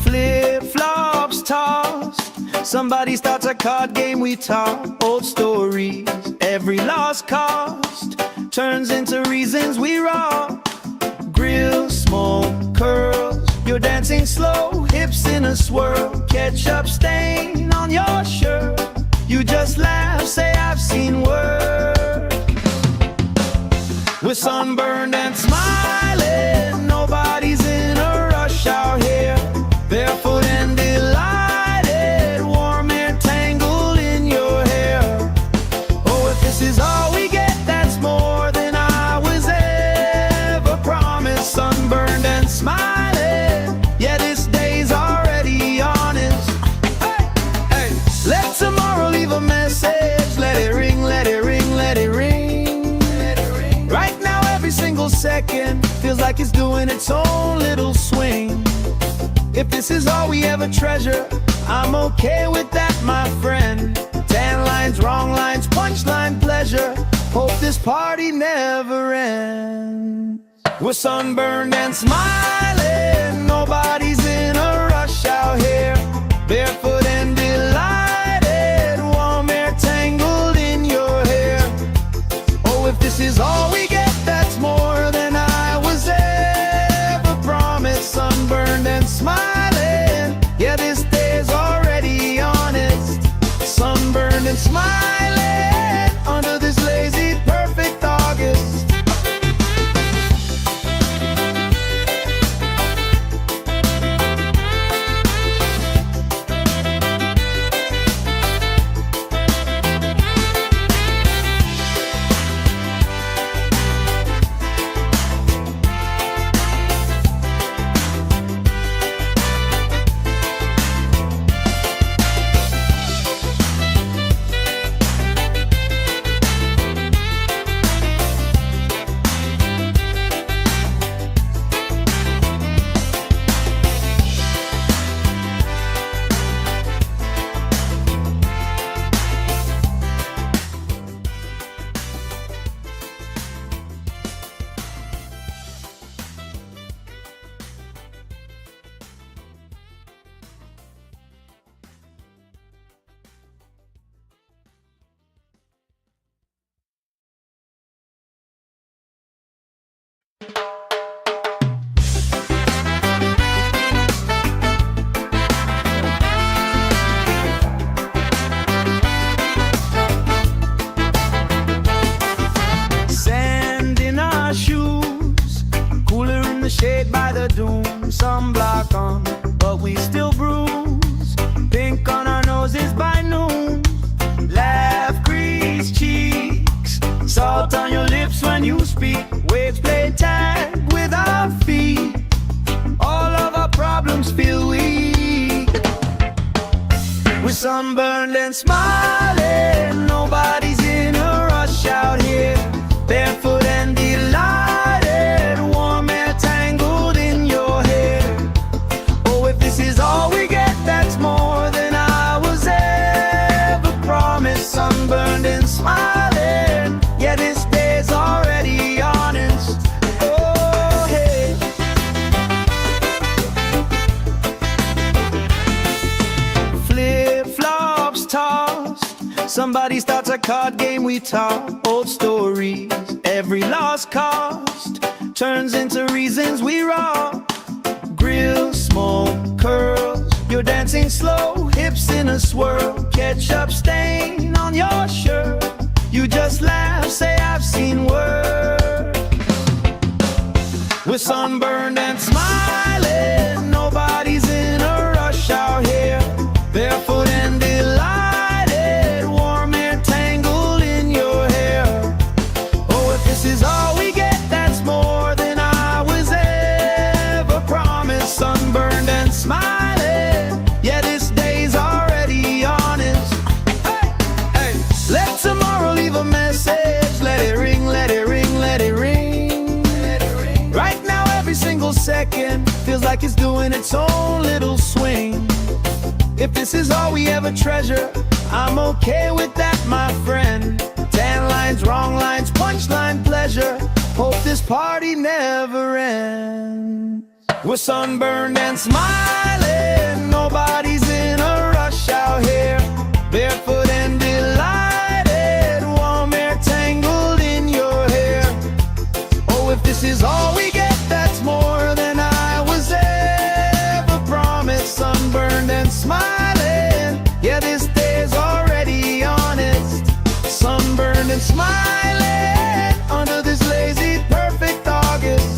Speaker 1: Flip-flops tossed, somebody starts a card game, we talk old stories. Every lost cost turns into reasons we rock. Grill, smoke, curls, you're dancing slow, hips in a swirl. Ketchup stain on your shirt, you just laugh, say I've seen worse. We're sunburned and smiling, nobody's in a rush out here. Barefoot and delighted, warm air tangled in your hair. Oh, if this is all we get, that's more than I was ever promised. Sunburned and smiling, yeah, this day's already honest. Hey, hey, let tomorrow leave a message. Let it ring, let it ring, let it ring. Let it ring. Right now, every single second feels like it's doing its own little swing. If this is all we ever treasure, I'm okay with that, my friend. Tan lines, wrong lines, punchline pleasure. Hope this party never ends. We're sunburned and smiling, nobody's in a rush out here. Barefoot and delighted, warm air tangled in your hair. Oh, if this is all we get, that's more than I was ever promised. Sunburned and smiling, yeah, this day's already honest. Sunburned and smiling under this lazy, perfect August. Shade by the dune, sunblock on, but we still bruise. Pink on our noses by noon. Laugh, crease cheeks, salt on your lips when you speak. Waves play tag with our feet. All of our problems feel weak. We're sunburned and smiling, nobody's in a rush out here. Barefoot and delighted, warm air tangled in your hair. Oh, if this is all we get, that's more than I was ever promised. Sunburned and smiling, yeah, this day's already honest. Oh, hey. Flip-flops tossed, somebody starts a card game, we talk old stories. Every lost cost turns into reasons we rock. Grill, smoke, curls, you're dancing slow, hips in a swirl. Ketchup stain on your shirt, you just laugh, say I've seen worse. We're sunburned and smiling, nobody's in a rush out here. Barefoot and delighted, warm air tangled in your hair. Oh, if this is all we get, that's more than I was ever promised. Sunburned and smiling, yeah, this day's already honest. Hey, hey, let tomorrow leave a message. Let it ring, let it ring, let it ring. Right now every single second feels like it's doing its own little swing. If this is all we ever treasure, I'm okay with that, my friend. Tan lines, wrong lines, punchline pleasure. Hope this party never ends. We're sunburned and smiling, nobody's in a rush out here. Barefoot and delighted, warm air tangled in your hair. Oh, if this is all we get, that's more than I was ever promised. Sunburned and smiling, yeah, this day's already honest. Sunburned and smiling under this lazy, perfect August.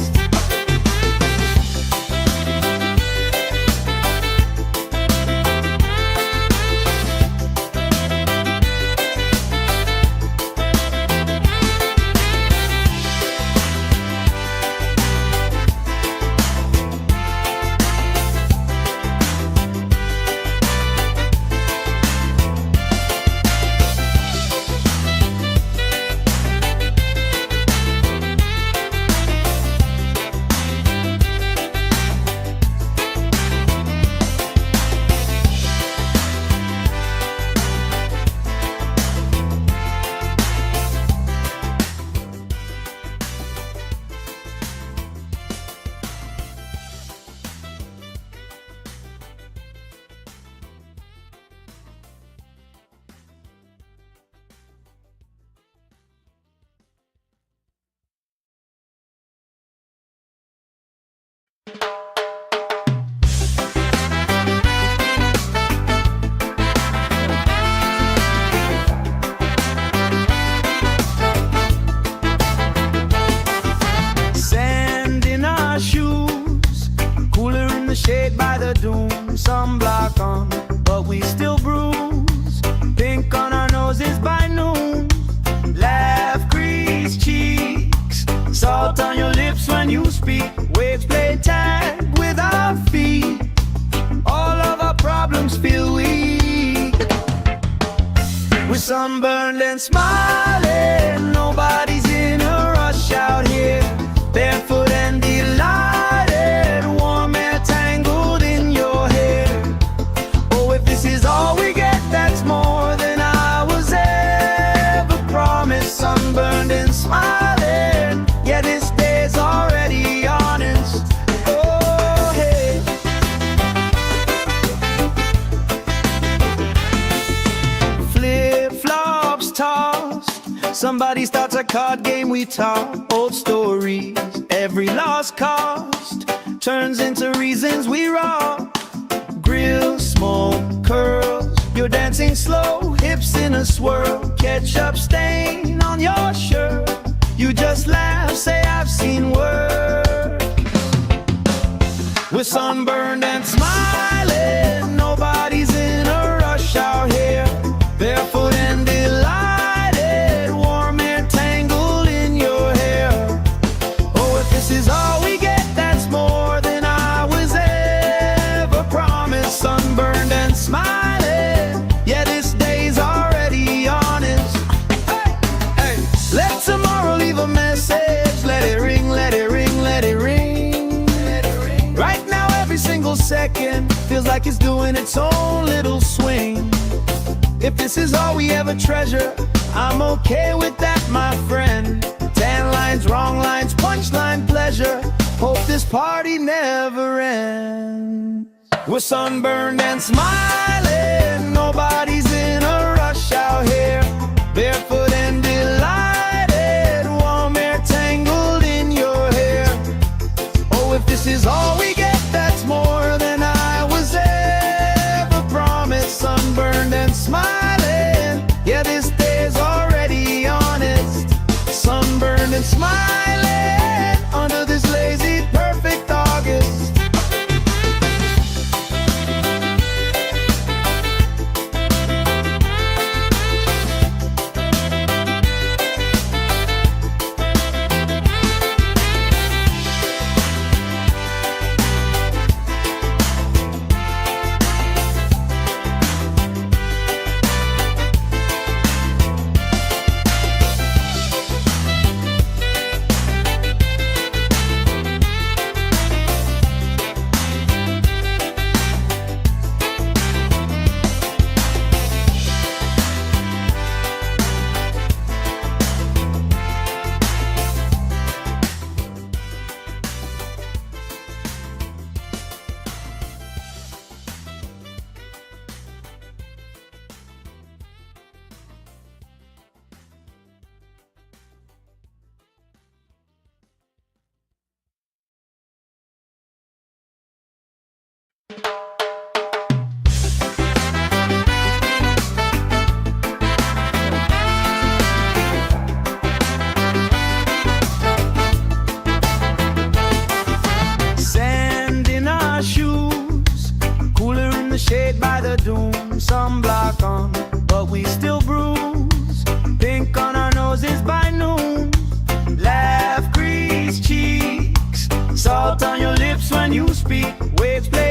Speaker 1: Sand in our shoes, cooler in the shade by the dune. Sunblock on, but we still bruise. Pink on our noses by noon. Laugh, crease cheeks, salt on your lips when you speak. Waves play tag with our feet. All of our problems feel weak. We're sunburned and smiling, nobody's in a rush out here. Barefoot and delighted, warm air tangled in your hair. Oh, if this is all we get, that's more than I was ever promised. Sunburned and smiling, yeah, this day's already honest. Oh, hey. Flip-flops tossed, somebody starts a card game, we talk old stories. Every lost cost turns into reasons we rock. Grill, smoke, curls, you're dancing slow, hips in a swirl. Ketchup stain on your shirt, you just laugh, say I've seen worse. We're sunburned and smiling, nobody's in a rush out here. Barefoot and delighted, warm air tangled in your hair. Oh, if this is all we get, that's more than I was ever promised. Sunburned and smiling, yeah, this day's already honest. Hey, hey, let tomorrow leave a message. Let it ring, let it ring, let it ring. Right now every single second feels like it's doing its own little swing. If this is all we ever treasure, I'm okay with that, my friend. Tan lines, wrong lines, punchline pleasure. Hope this party never ends. We're sunburned and smiling, nobody's in a rush out here. Barefoot and delighted, warm air tangled in your hair. Oh, if this is all we get, that's more than I was ever promised. Sunburned and smiling, yeah, this day's already honest. Sunburned and smiling under this lazy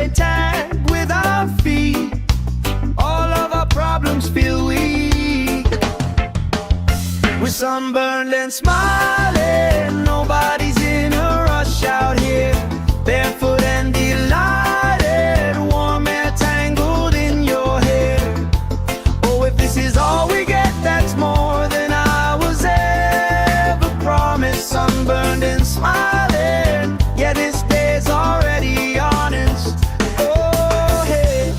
Speaker 1: play tag with our feet. All of our problems feel weak. We're sunburned and smiling. Nobody's in a rush out here. Barefoot and delighted. Warm air tangled in your hair. Oh, if this is all we get, that's more than I was ever promised. Sunburned and smiling. Yeah, this day's already honest. Oh, hey.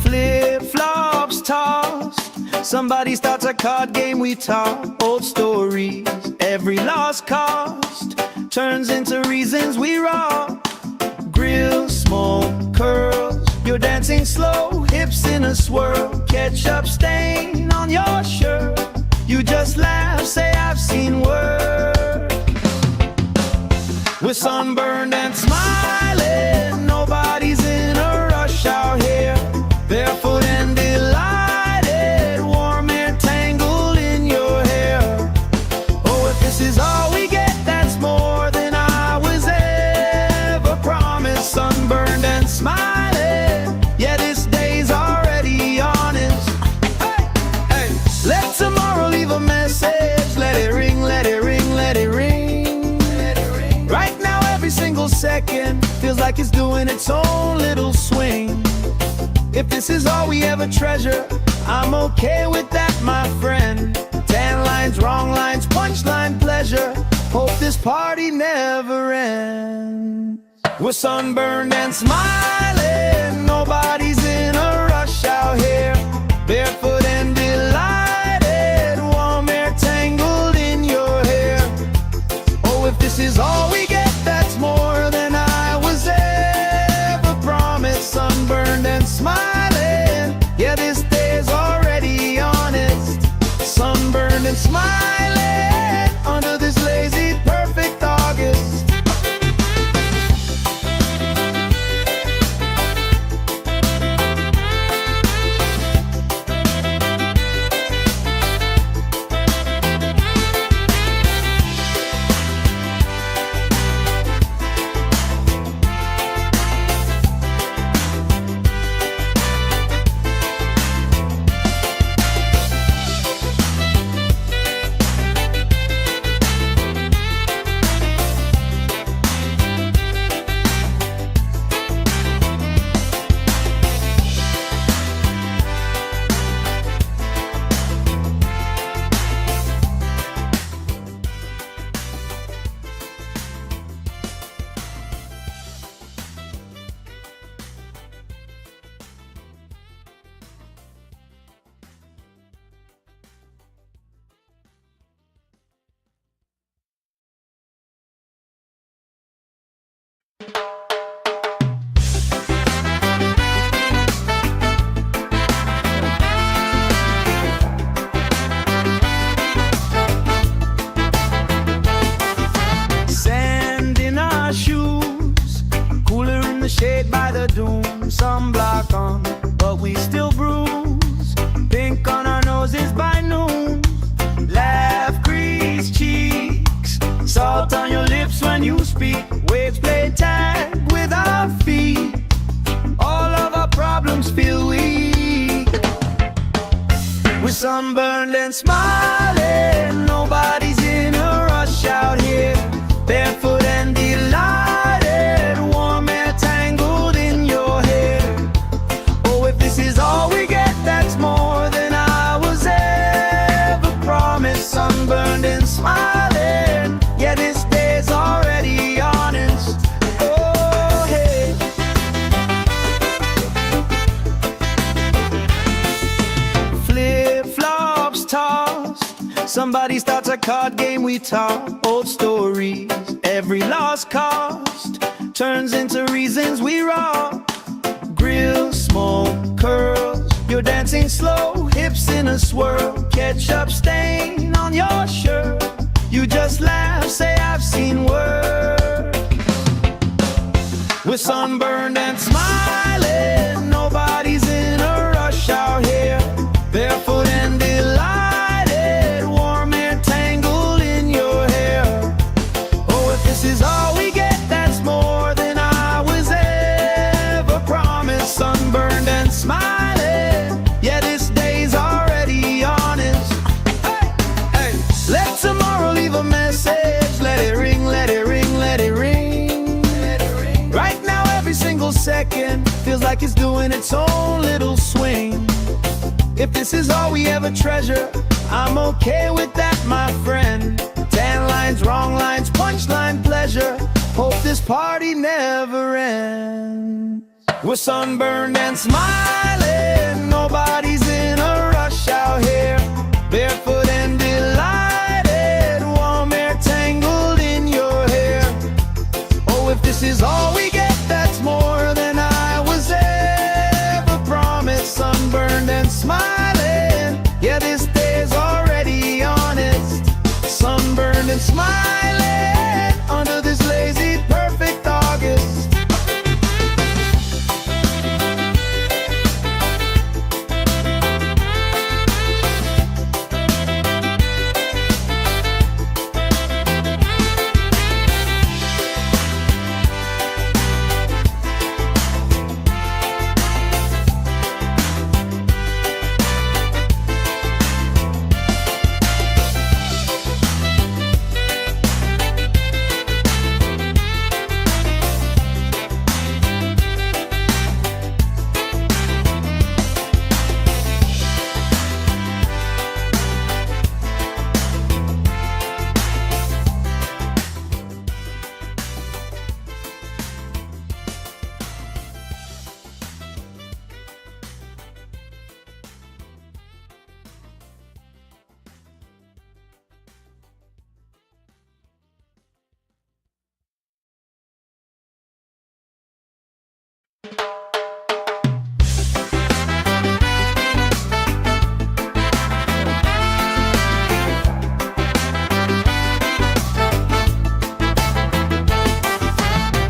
Speaker 1: Flip-flops tossed. Somebody starts a card game, we talk old stories. Every lost cost turns into reasons we rock. Grill, smoke, curls. You're dancing slow, hips in a swirl. Ketchup stain on your shirt. You just laugh, say I've seen worse. We're sunburned and smiling. Nobody's in a rush out here. Barefoot and delighted. Warm air tangled in your hair. Oh, if this is all we get, that's more than I was ever promised. Sunburned and smiling. Yeah, this day's already honest. Hey, hey. Let tomorrow leave a message. Let it ring, let it ring, let it ring. Let it ring. Right now, every single second feels like it's doing its own little swing. If this is all we ever treasure, I'm okay with that, my friend. 10 lines, wrong lines, punchline pleasure. Hope this party never ends. We're sunburned and smiling. Nobody's in a rush out here. Barefoot and delighted. Warm air tangled in your hair. Oh, if this is all we get, that's more than I was ever promised. Sunburned and smiling. Yeah, this day's already honest. Sunburned and smiling under this lazy, perfect August. Shade by the doom, sunblock on, but we still bruise. Pink on our noses by noon. Laugh, crease cheeks. Salt on your lips when you speak. Waves play tag with our feet. All of our problems feel weak. We're sunburned and smiling. Nobody's in a rush out here. Barefoot and delighted. Warm air tangled in your hair. Oh, if this is all we get, that's more than I was ever promised. Sunburned and smiling. Yeah, this day's already honest. Oh, hey. Flip-flops tossed. Somebody starts a card game, we talk old stories. Every lost cost turns into reasons we rock. Grill, smoke, curls. You're dancing slow, hips in a swirl. Ketchup stain on your shirt. You just laugh, say I've seen worse. We're sunburned and smiling. Nobody's in a rush out here. Barefoot and delighted. Warm air tangled in your hair. Oh, if like it's doing its own little swing. If this is all we ever treasure, I'm okay with that, my friend. Tan lines, wrong lines, punchline pleasure. Hope this party never ends. We're sunburned and smiling, nobody's in a rush out here. Barefoot and delighted, warm air tangled in your hair. Oh, if this is all we get, that's more than I was ever promised. Sunburned and smiling, yeah, this day's already honest. Sunburned and smiling under this lazy, perfect August.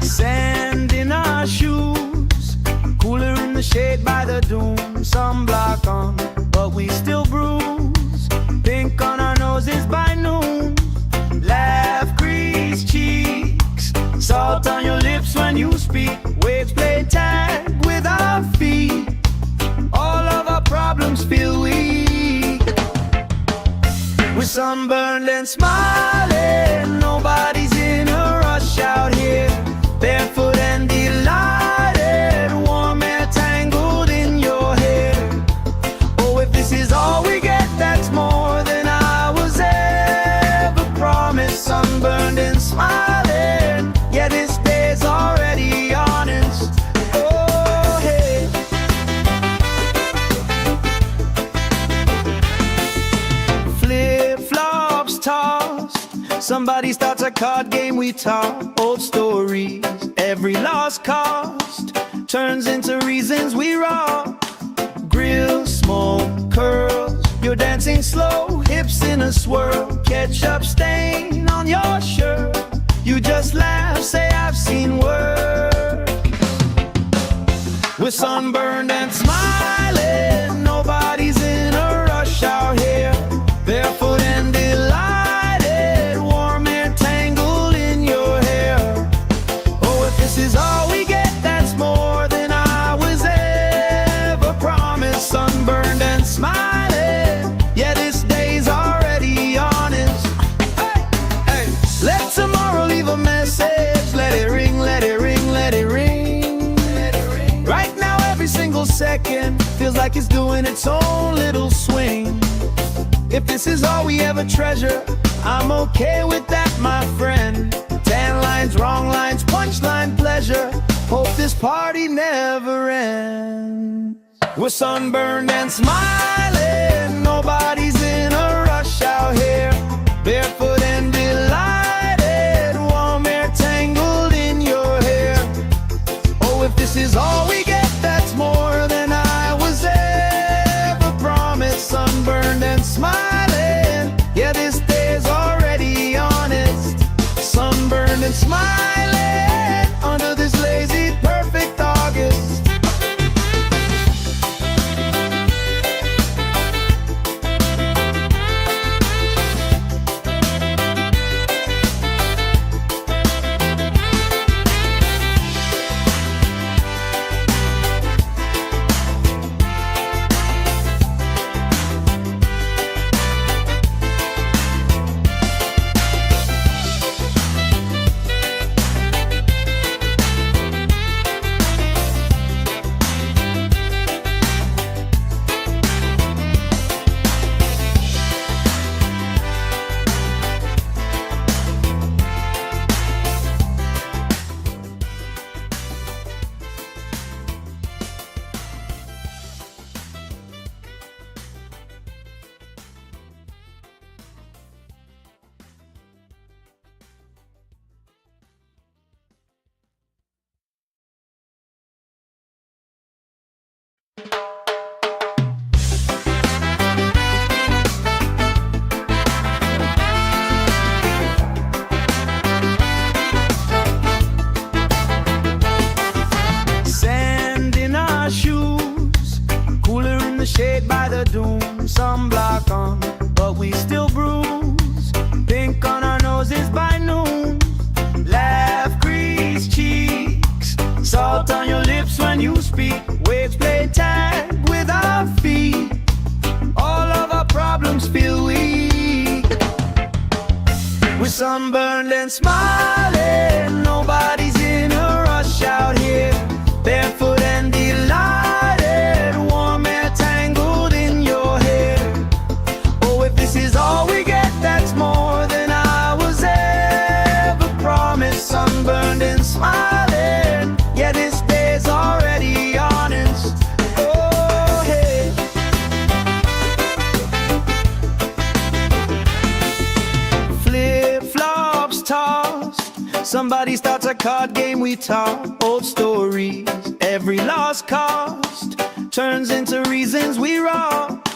Speaker 1: Sand in our shoes, cooler in the shade by the dune. Sunblock on, but we still bruise. Pink on our noses by noon. Laugh, crease cheeks, salt on your lips when you speak. Waves play tag with our feet. All of our problems feel weak. We're sunburned and smiling, nobody's in a rush out here. Barefoot and delighted, warm air tangled in your hair. Oh, if this is all we get, that's more than I was ever promised. Sunburned and smiling, yeah, this day's already honest. Oh, hey. Flip-flops tossed, somebody starts a card game, we talk old stories. Every lost cost turns into reasons we rock. Grill, smoke, curls, you're dancing slow, hips in a swirl. Ketchup stain on your shirt, you just laugh, say I've seen worse. We're sunburned and smiling, nobody's in a rush out here. Barefoot and delighted, warm air tangled in your hair. Oh, if this is all we get, that's more than I was ever promised. Sunburned and smiling, yeah, this day's already honest. Hey, hey, let tomorrow leave a message. Let it ring, let it ring, let it ring. Right now, every single second feels like it's doing its own little swing. If this is all we ever treasure, I'm okay with that, my friend. Tan lines, wrong lines, punchline pleasure. Hope this party never ends. We're sunburned and smiling, nobody's in a rush out here. Barefoot and delighted, warm air tangled in your hair. Oh, if this is all we get, that's more than I was ever promised. Sunburned and smiling, yeah, this day's already honest. Sunburned and smiling under this lazy, perfect August. problems feel weak. We're sunburned and smiling, nobody's in a rush out here. Barefoot and delighted, warm air tangled in your hair. Oh, if this is all we get, that's more than I was ever promised. Sunburned and smiling, yeah, this day's already honest. Oh, hey. Flip-flops tossed, somebody starts a card game, we talk old stories. Every lost cost turns into reasons we rock.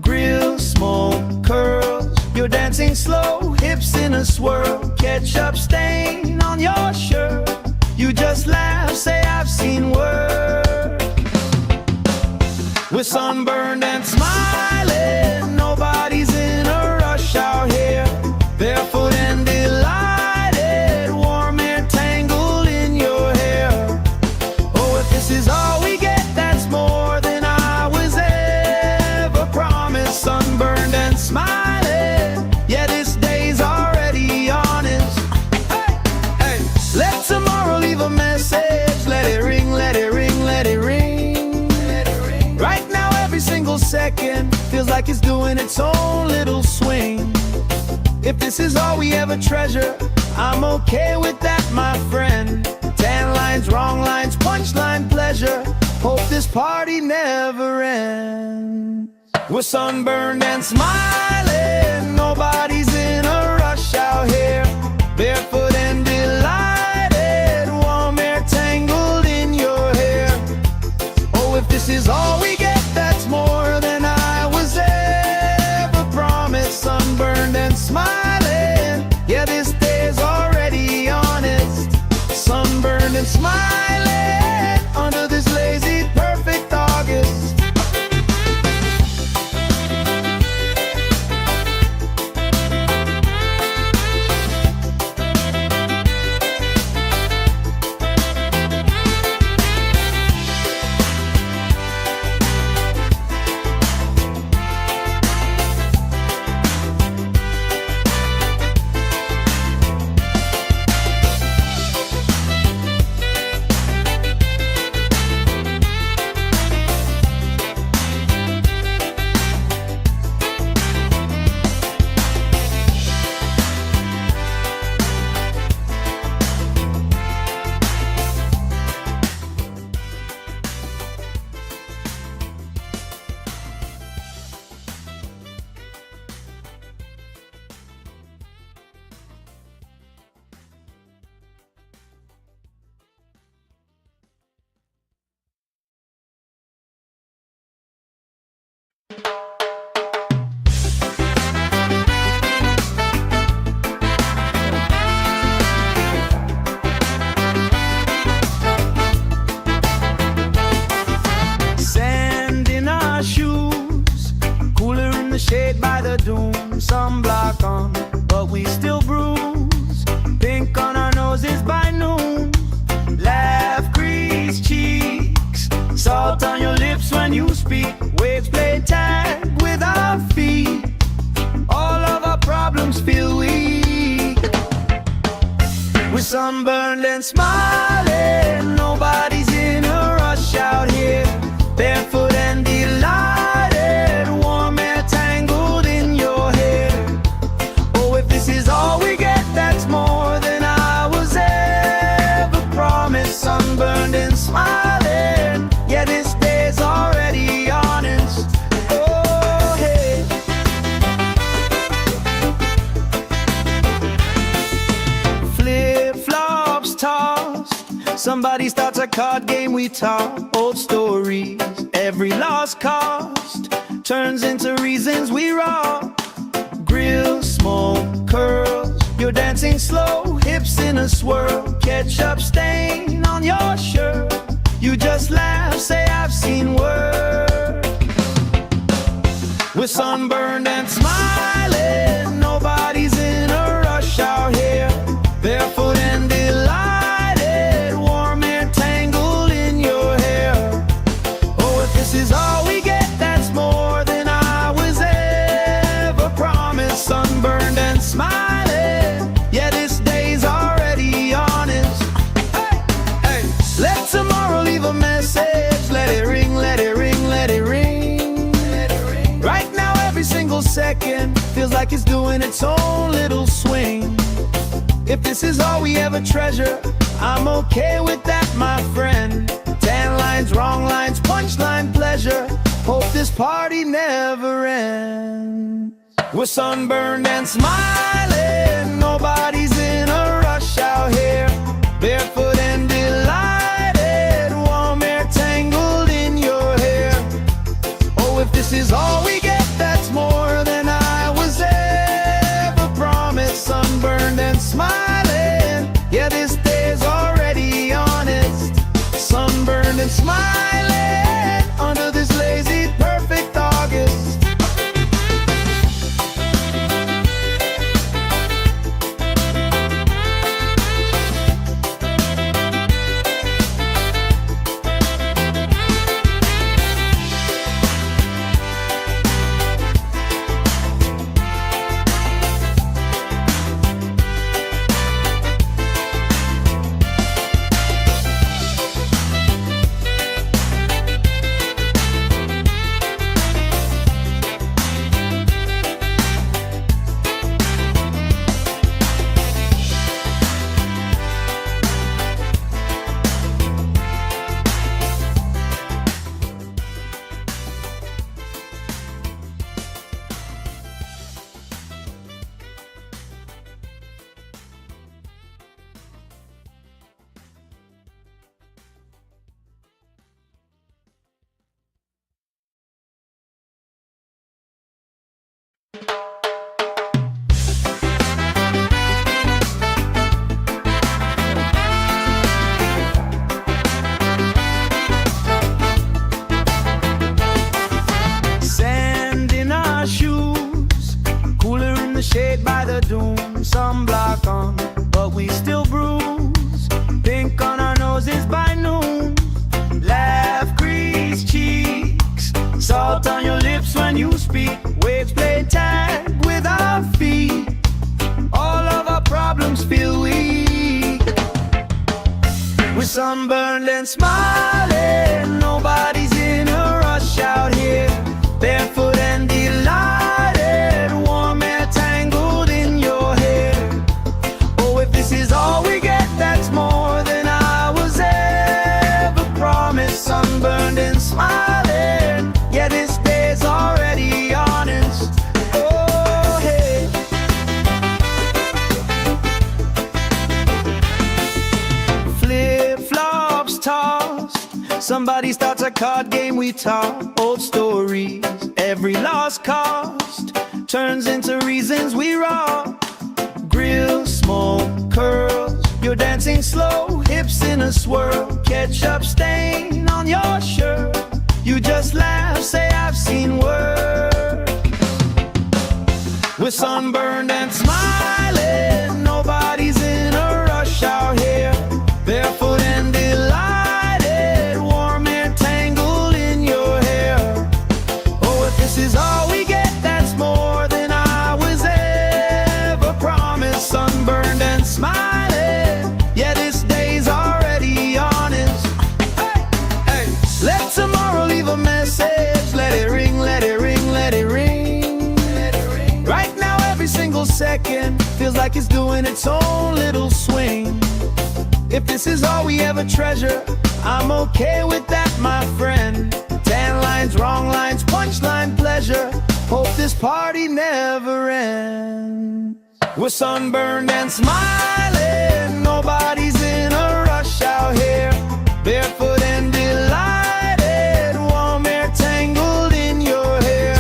Speaker 1: Grill, smoke, curls, you're dancing slow, hips in a swirl. Ketchup stain on your shirt, you just laugh, say I've seen worse. We're sunburned and smiling, nobody's in a rush out here. Barefoot and delighted, warm air tangled in your hair. Oh, if this is all we get, that's more than I was ever promised. Sunburned and smiling, yeah, this day's already honest. Hey, hey, let tomorrow leave a message. Let it ring, let it ring, let it ring. Right now every single second feels like it's doing its own little swing. If this is all we ever treasure, I'm okay with that, my friend. 10 lines, wrong lines, punchline pleasure. Hope this party never ends. We're sunburned and smiling, nobody's in a rush out here. Barefoot and delighted, warm air tangled in your hair. Oh, if this is all we get, that's more than I was ever promised. Sunburned and smiling, yeah, this day's already honest. Sunburned and smiling under this lazy perfect August. Shade by the dune, sunblock on, but we still bruise. Pink on our noses by noon. Laugh, grease cheeks, salt on your lips when you speak. Waves play tag with our feet. All of our problems feel weak. We're sunburned and smiling, nobody's in a rush out here. Barefoot and delighted, warm air tangled in your hair. Oh, if this is all we get, that's more than I was ever promised. Sunburned and smiling, yeah, this day's already honest. Oh, hey. Flip-flops tossed, somebody starts a card game, we talk old stories. Every lost cost turns into reasons we rock. Grill, smoke, curls, you're dancing slow, hips in a swirl. Ketchup stain on your shirt, you just laugh, say I've seen worse. We're sunburned and smiling, nobody's in a rush out here. Barefoot and delighted, warm air tangled in your hair. Oh, if this is all we get, that's more than I was ever single second feels like it's doing its own little swing. If this is all we ever treasure, I'm okay with that, my friend. Tan lines, wrong lines, punchline pleasure. Hope this party never ends. We're sunburned and smiling, nobody's in a rush out here. Barefoot and delighted, warm air tangled in your hair. Oh, if this is all we get, that's more than I was ever promised. Sunburned and smiling, yeah, this day's already honest. Sunburned and smiling under this lazy, perfect August. Sand in our shoes, cooler in the shade by the dune. Sunblock on, but we still bruise. Pink on our noses by noon. Laugh, crease cheeks, salt on your lips when you speak. Waves play tag with our feet. All of our problems feel weak. We're sunburned and smiling, nobody's in a rush out here. Barefoot and delighted, warm air tangled in your hair. Oh, if this is all we get, that's more than I was ever promised. Sunburned and smiling, yeah, this day's already honest. Oh, hey. Flip-flops tossed, somebody starts a card game, we talk old stories. Every lost cost turns into reasons we rock. Grill, smoke, curls, you're dancing slow, hips in a swirl. Ketchup stain on your shirt, you just laugh, say I've seen worse. We're sunburned and smiling, nobody's in a rush out here. Barefoot and delighted, warm air tangled in your hair. Oh, if this is all we get, that's more than I was ever promised. Sunburned and smiling, yeah, this day's already honest. Hey, hey, let tomorrow leave a message. Let it ring, let it ring, let it ring. Right now, every single second feels like it's doing its own little swing. If this is all we ever treasure, I'm okay with that, my friend. Tan lines, wrong lines, punchline pleasure. Hope this party never ends. We're sunburned and smiling, nobody's in a rush out here. Barefoot and delighted, warm air tangled in your hair.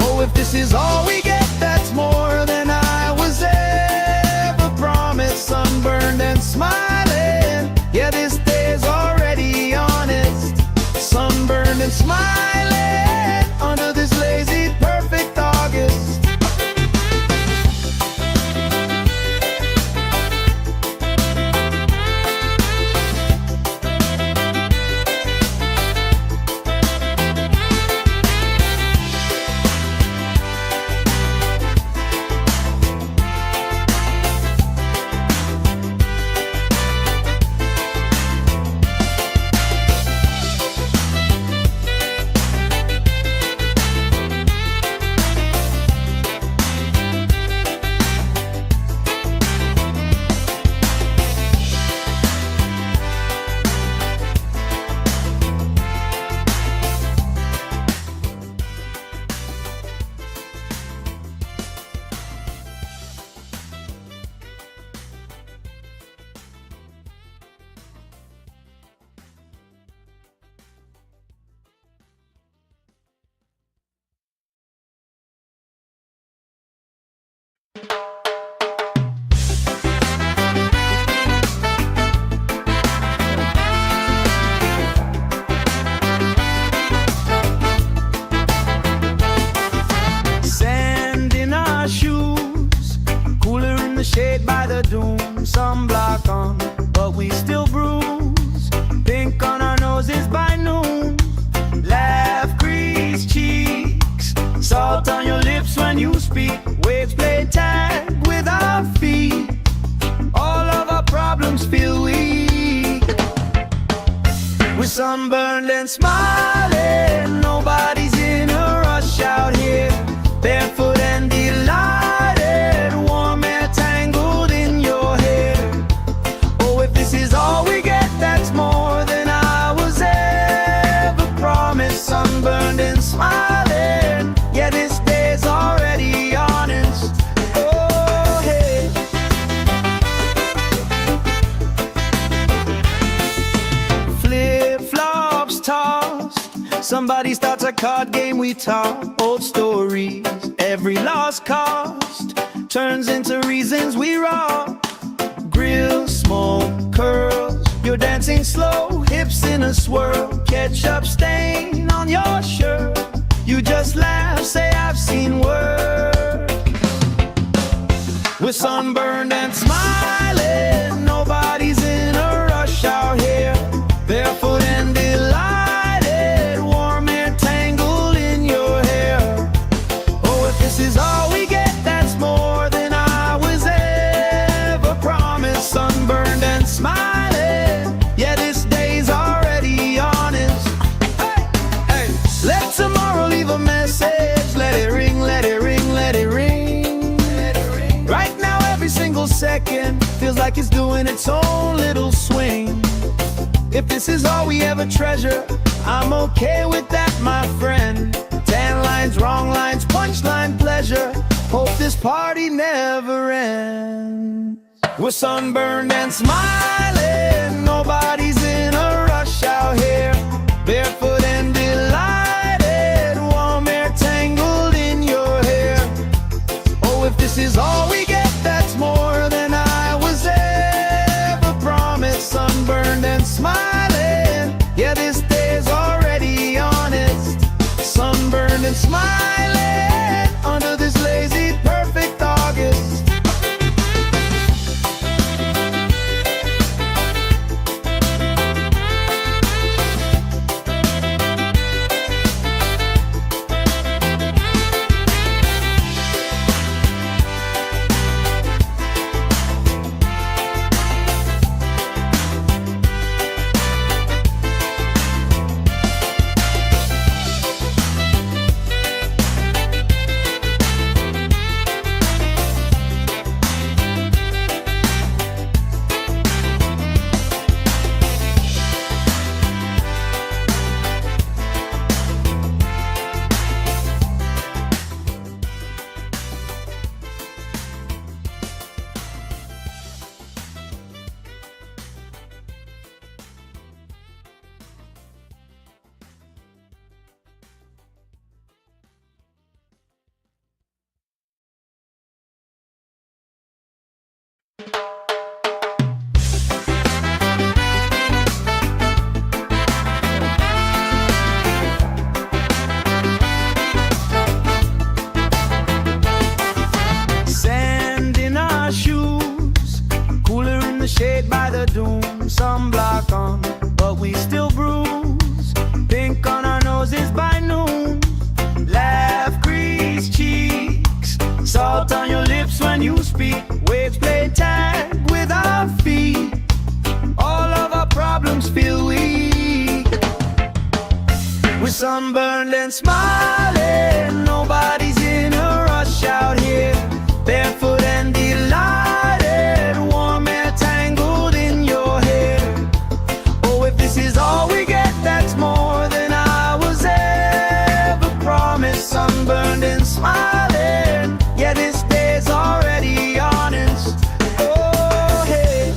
Speaker 1: Oh, if this is all we get, that's more than I was ever promised. Sunburned and smiling, yeah, this day's already honest. Sunburned and smiling under this lazy, perfect August. on your lips when you speak. Waves play tag with our feet. All of our problems feel weak. We're sunburned and smiling. Nobody's in a rush out here. Barefoot and delighted. Warm air tangled in your hair. Oh, if this is all we get, that's more than I was ever promised. Sunburned and smiling. Yeah, this day's already honest. Oh, hey. Flip-flops tossed. Somebody starts a card game, we talk old stories. Every lost cost turns into reasons we rock. Grill, smoke, curls. You're dancing slow, hips in a swirl. Ketchup stain on your shirt. You just laugh, say I've seen worse. We're sunburned and smiling. Nobody's in a rush out here. Barefoot and delighted. Warm air tangled in your hair. Oh, if this is all we get, that's more than I was ever promised. Sunburned and smiling. Yeah, this day's already honest. Hey, hey. Let tomorrow leave a message. Let it ring, let it ring, let it ring. Right now every single second feels like it's doing its own little swing. If this is all we ever treasure, I'm okay with that, my friend. 10 lines, wrong lines, punchline pleasure. Hope this party never ends. We're sunburned and smiling. Nobody's in a rush out here. Barefoot and delighted. Warm air tangled in your hair. Oh, if this is all we get, that's more than I was ever promised. Sunburned and smiling. Yeah, this day's already honest. Sunburned and smiling under this lazy, perfect August. Shade by the doom, sunblock on, but we still bruise. Pink on our noses by noon. Laugh, grease cheeks. Salt on your lips when you speak. Waves play tag with our feet. All of our problems feel weak. We're sunburned and smiling. Nobody's in a rush out here. Barefoot and delighted. Warm air tangled in your hair. Oh, if this is all we get, that's more than I was ever promised. Sunburned and smiling. Yeah, this day's already honest. Oh, hey.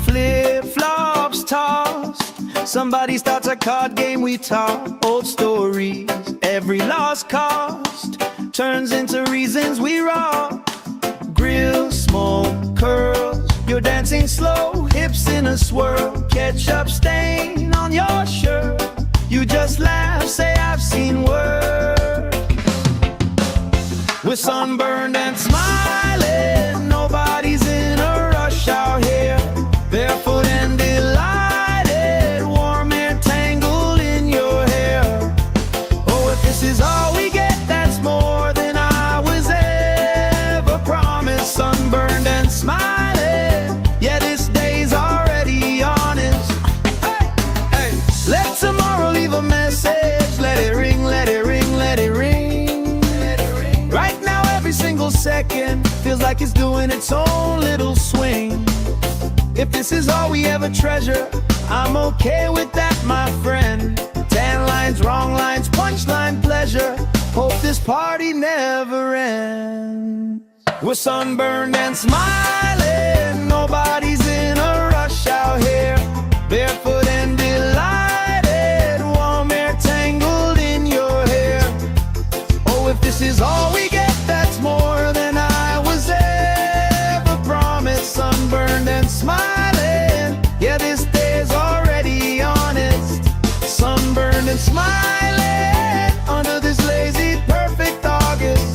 Speaker 1: Flip-flops tossed. Somebody starts a card game, we talk old stories. Every lost cost turns into reasons we rock. Grill, smoke, curls. You're dancing slow, hips in a swirl. Ketchup stain on your shirt. You just laugh, say I've seen worse. We're sunburned and smiling. Nobody's in a rush out here. Barefoot and delighted. Warm air tangled in like it's doing its own little swing. If this is all we ever treasure, I'm okay with that, my friend. Tan lines, wrong lines, punchline pleasure. Hope this party never ends. We're sunburned and smiling, nobody's in a rush out here. Barefoot and delighted, warm air tangled in your hair. Oh, if this is all we get, that's more than I was ever promised. Sunburned and smiling, yeah, this day's already honest. Sunburned and smiling, under this lazy, perfect August.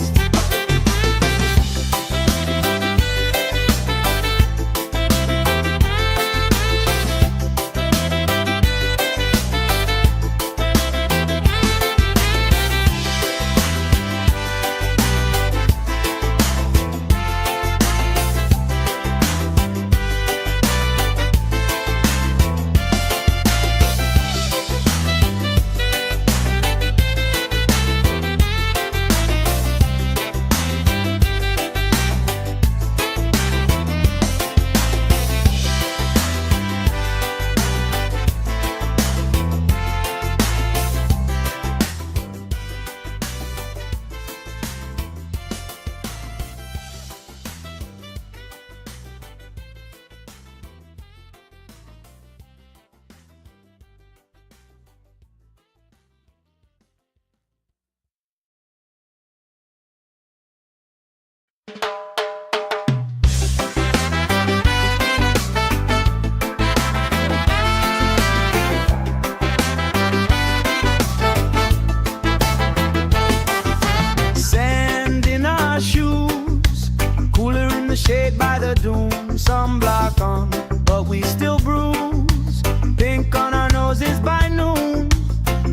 Speaker 1: Sand in our shoes, cooler in the shade by the dune. Sunblock on, but we still bruise. Pink on our noses by noon.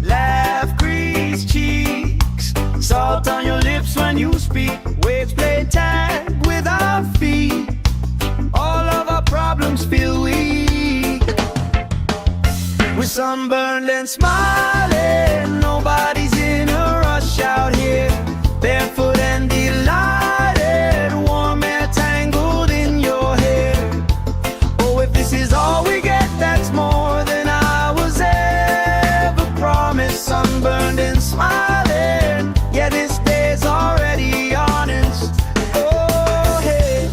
Speaker 1: Laugh, crease cheeks, salt on your lips when you speak. Waves play tag with our feet. All of our problems feel weak. We're sunburned and smiling, nobody's in a rush out here. Barefoot and delighted, warm air tangled in your hair. Oh, if this is all we get, that's more than I was ever promised. Sunburned and smiling, yeah, this day's already honest. Oh, hey.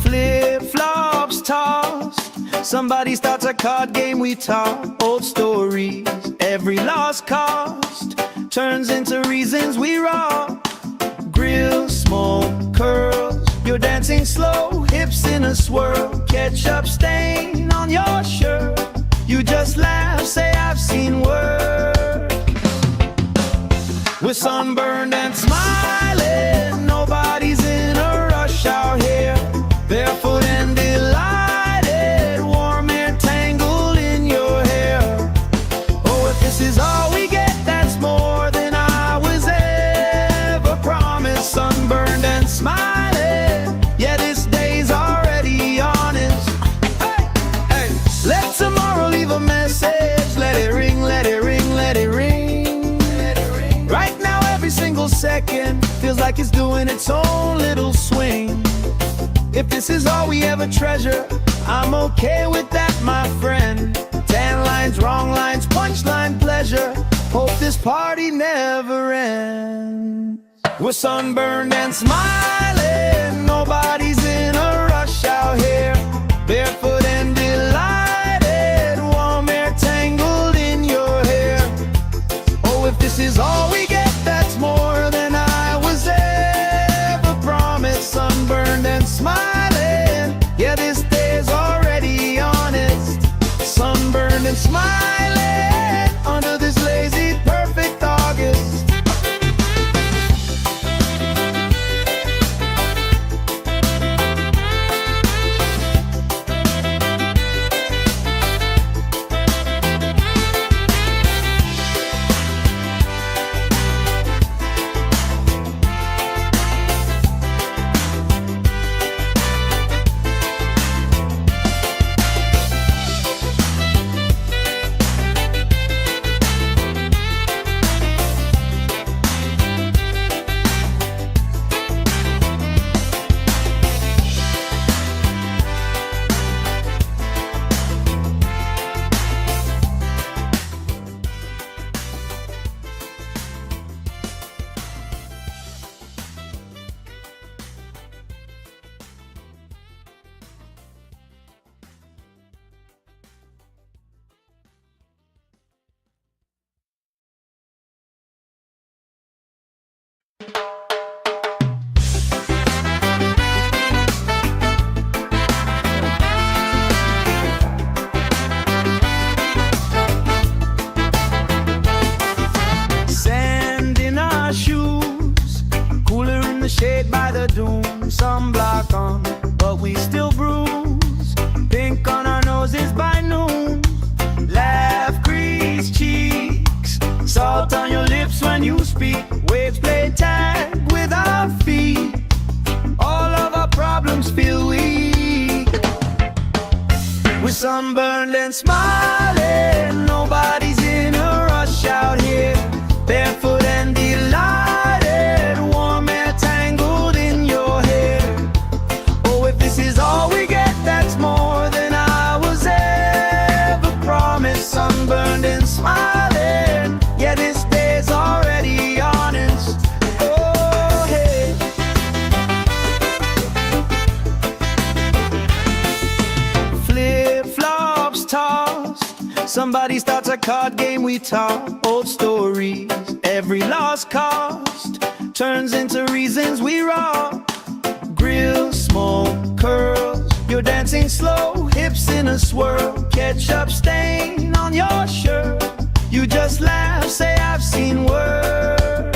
Speaker 1: Flip-flops tossed, somebody starts a card game, we talk old stories. Every lost cost turns into reasons we rock. Grill, smoke, curls, you're dancing slow, hips in a swirl. Ketchup stain on your shirt, you just laugh, say I've seen worse. We're sunburned and smiling, nobody's in a rush out here. Barefoot and delighted, warm air tangled in your hair. Oh, if this is all we get, that's more than I was ever promised. Sunburned and smiling, yeah, this day's already honest. Hey, hey, let tomorrow leave a message. Let it ring, let it ring, let it ring. Right now, every single second feels like it's doing its own little swing. If this is all we ever treasure, I'm okay with that, my friend. Tan lines, wrong lines, punchline pleasure. Hope this party never ends. We're sunburned and smiling, nobody's in a rush out here. Barefoot and delighted, warm air tangled in your hair. Oh, if this is all we get, that's more than I was ever promised. Sunburned and smiling, yeah, this day's already honest. Sunburned and smiling, under this lazy, perfect August. We're sunburned and smiling, nobody's in a rush out here. Barefoot and delighted, warm air tangled in your hair. Oh, if this is all we get, that's more than I was ever promised. Sunburned and smiling, yeah, this day's already honest. Oh, hey. Flip-flops tossed, somebody starts a card game, we talk old stories. Every lost cost turns into reasons we rock. Grill, smoke, curls, you're dancing slow, hips in a swirl. Ketchup stain on your shirt, you just laugh, say I've seen worse.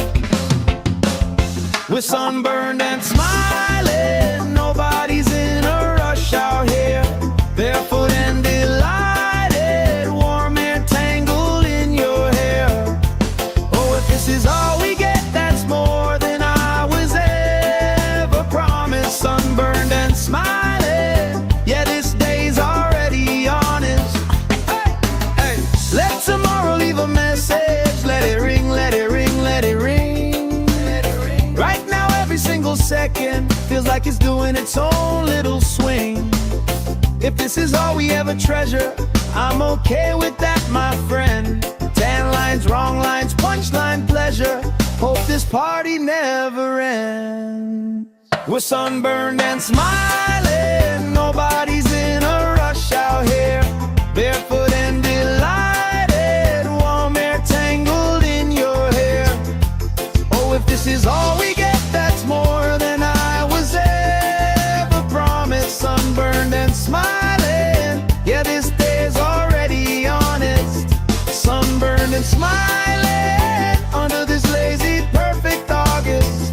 Speaker 1: We're sunburned and smiling, nobody's in a rush out here. Barefoot and delighted, warm air tangled in your hair. Oh, if this is all we get, that's more than I was ever promised. Sunburned and smiling, yeah, this day's already honest. Hey, hey. Let tomorrow leave a message, let it ring, let it ring, let it ring. Right now every single second feels like it's doing its own little swing. If this is all we ever treasure, I'm okay with that, my friend. 10 lines, wrong lines, punchline pleasure. Hope this party never ends. We're sunburned and smiling, nobody's in a rush out here. Barefoot and delighted, warm air tangled in your hair. Oh, if this is all we get, that's more than I was ever promised. Sunburned and smiling, yeah, this day's already honest. Sunburned and smiling under this lazy perfect August.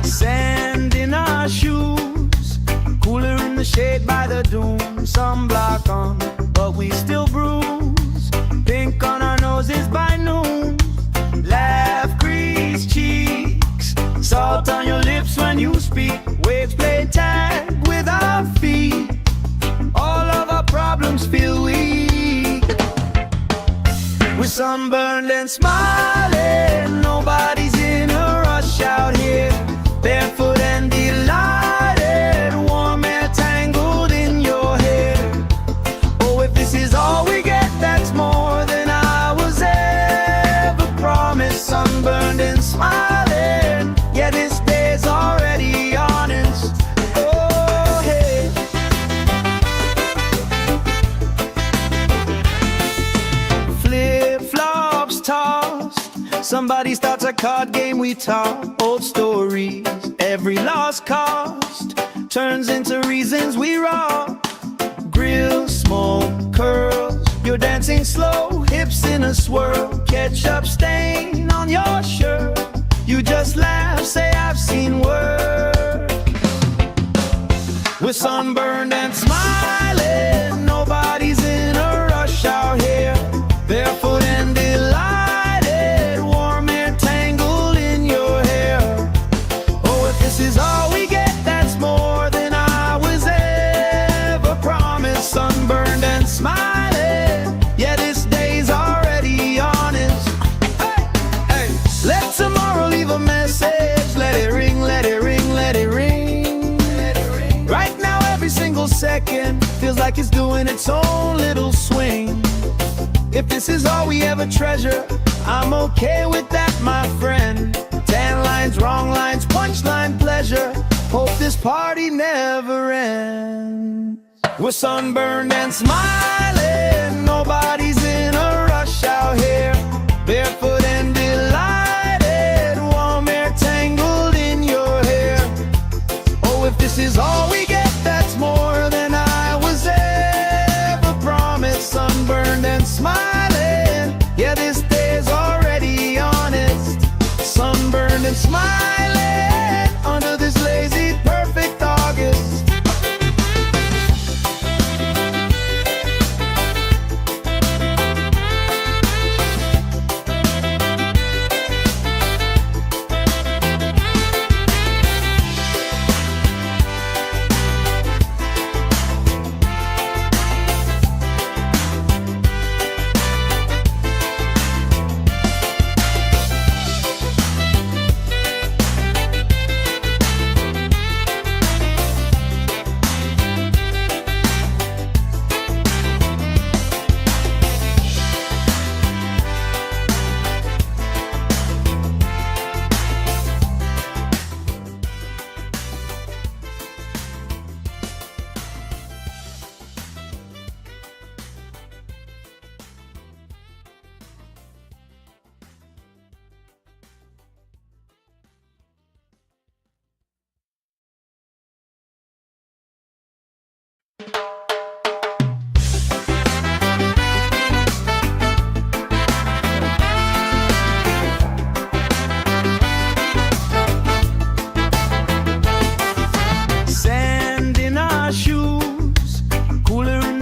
Speaker 1: Sand in our shoes, cooler in the shade by the dune. Sunblock on, but we still bruise. Pink on our noses by noon. Laugh, grease cheeks, salt on your lips when you speak. Waves play tag with our feet. All of our problems feel weak. We're sunburned and smiling, nobody's in a rush out here. Barefoot and delighted, warm air tangled in your hair. Oh, if this is all we get, that's more than I was ever promised. Sunburned and smiling, yeah, this day's already honest. Oh, hey. Flip-flops tossed, somebody starts a card game, we talk old stories. Every lost cost turns into reasons we rock. Grill, smoke, curls, you're dancing slow, hips in a swirl. Ketchup stain on your shirt, you just laugh, say I've seen worse. We're sunburned and smiling, nobody's in a rush out here. Barefoot and delighted, warm air tangled in your hair. Oh, if this is all we get, that's more than I was ever promised. Sunburned and smiling, like it's doing its own little swing. If this is all we ever treasure, I'm okay with that, my friend. Tan lines, wrong lines, punchline pleasure. Hope this party never ends. We're sunburned and smiling, nobody's in a rush out here. Barefoot and delighted, warm air tangled in your hair. Oh, if this is all we get, that's more than I was ever promised. Sunburned and smiling, yeah, this day's already honest. Sunburned and smiling under this lazy, perfect August.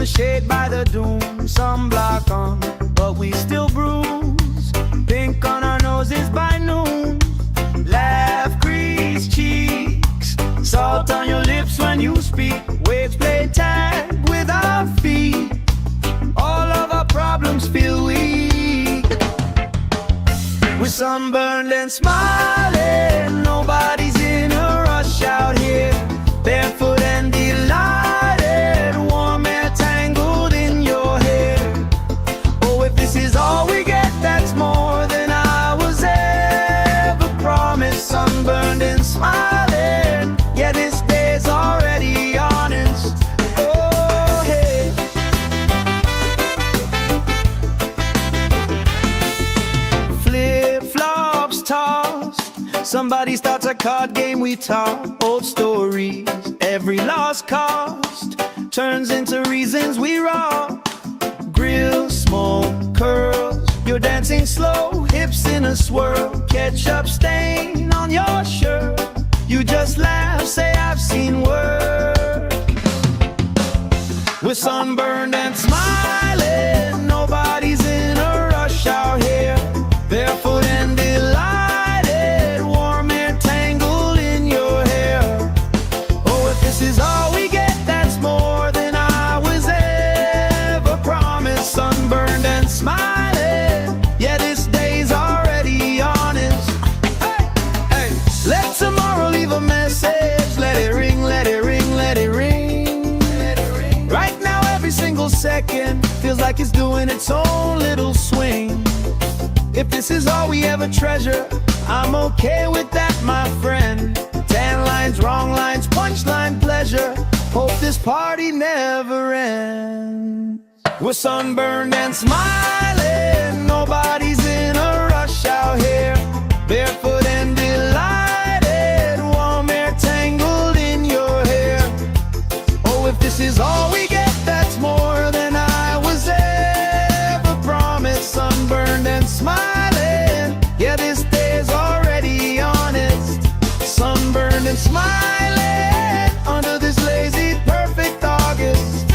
Speaker 1: Shade by the dune, sunblock on, but we still bruise. Pink on our noses by noon. Laugh, crease cheeks, salt on your lips when you speak. Waves play tag with our feet. All of our problems feel weak. We're sunburned and smiling, nobody's in a rush out here. Barefoot and delighted, warm air tangled in your hair. Oh, if this is all we get, that's more than I was ever promised. Sunburned and smiling, yeah, this day's already honest. Oh, hey. Flip-flops tossed, somebody starts a card game, we talk old stories. Every lost cost turns into reasons we rock. Grill, smoke, curls, you're dancing slow, hips in a swirl. Ketchup stain on your shirt, you just laugh, say I've seen worse. We're sunburned and smiling, nobody's in a rush out here. Barefoot and delighted, warm air tangled in your hair. Oh, if this is all we get, that's more than I was ever promised. Sunburned and smiling, yeah, this day's already honest. Hey, hey, let tomorrow leave a message. Let it ring, let it ring, let it ring. Let it ring. Right now, every single second feels like it's doing its own little swing. If this is all we ever treasure, I'm okay with that, my friend. Tan lines, wrong lines, punchline pleasure. Hope this party never ends. We're sunburned and smiling, nobody's in a rush out here. Barefoot and delighted, warm air tangled in your hair. Oh, if this is all we get, that's more than I was ever promised. Sunburned and smiling, yeah, this day's already honest. Sunburned and smiling under this lazy, perfect August.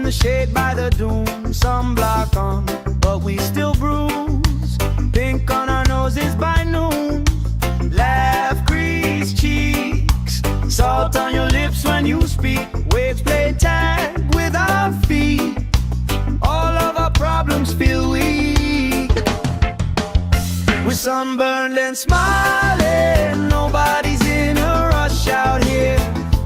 Speaker 1: the shade by the dune, sunblock on, but we still bruise. Pink on our noses by noon. Laugh, grease cheeks, salt on your lips when you speak. Waves play tag with our feet. All of our problems feel weak. We're sunburned and smiling. Nobody's in a rush out here.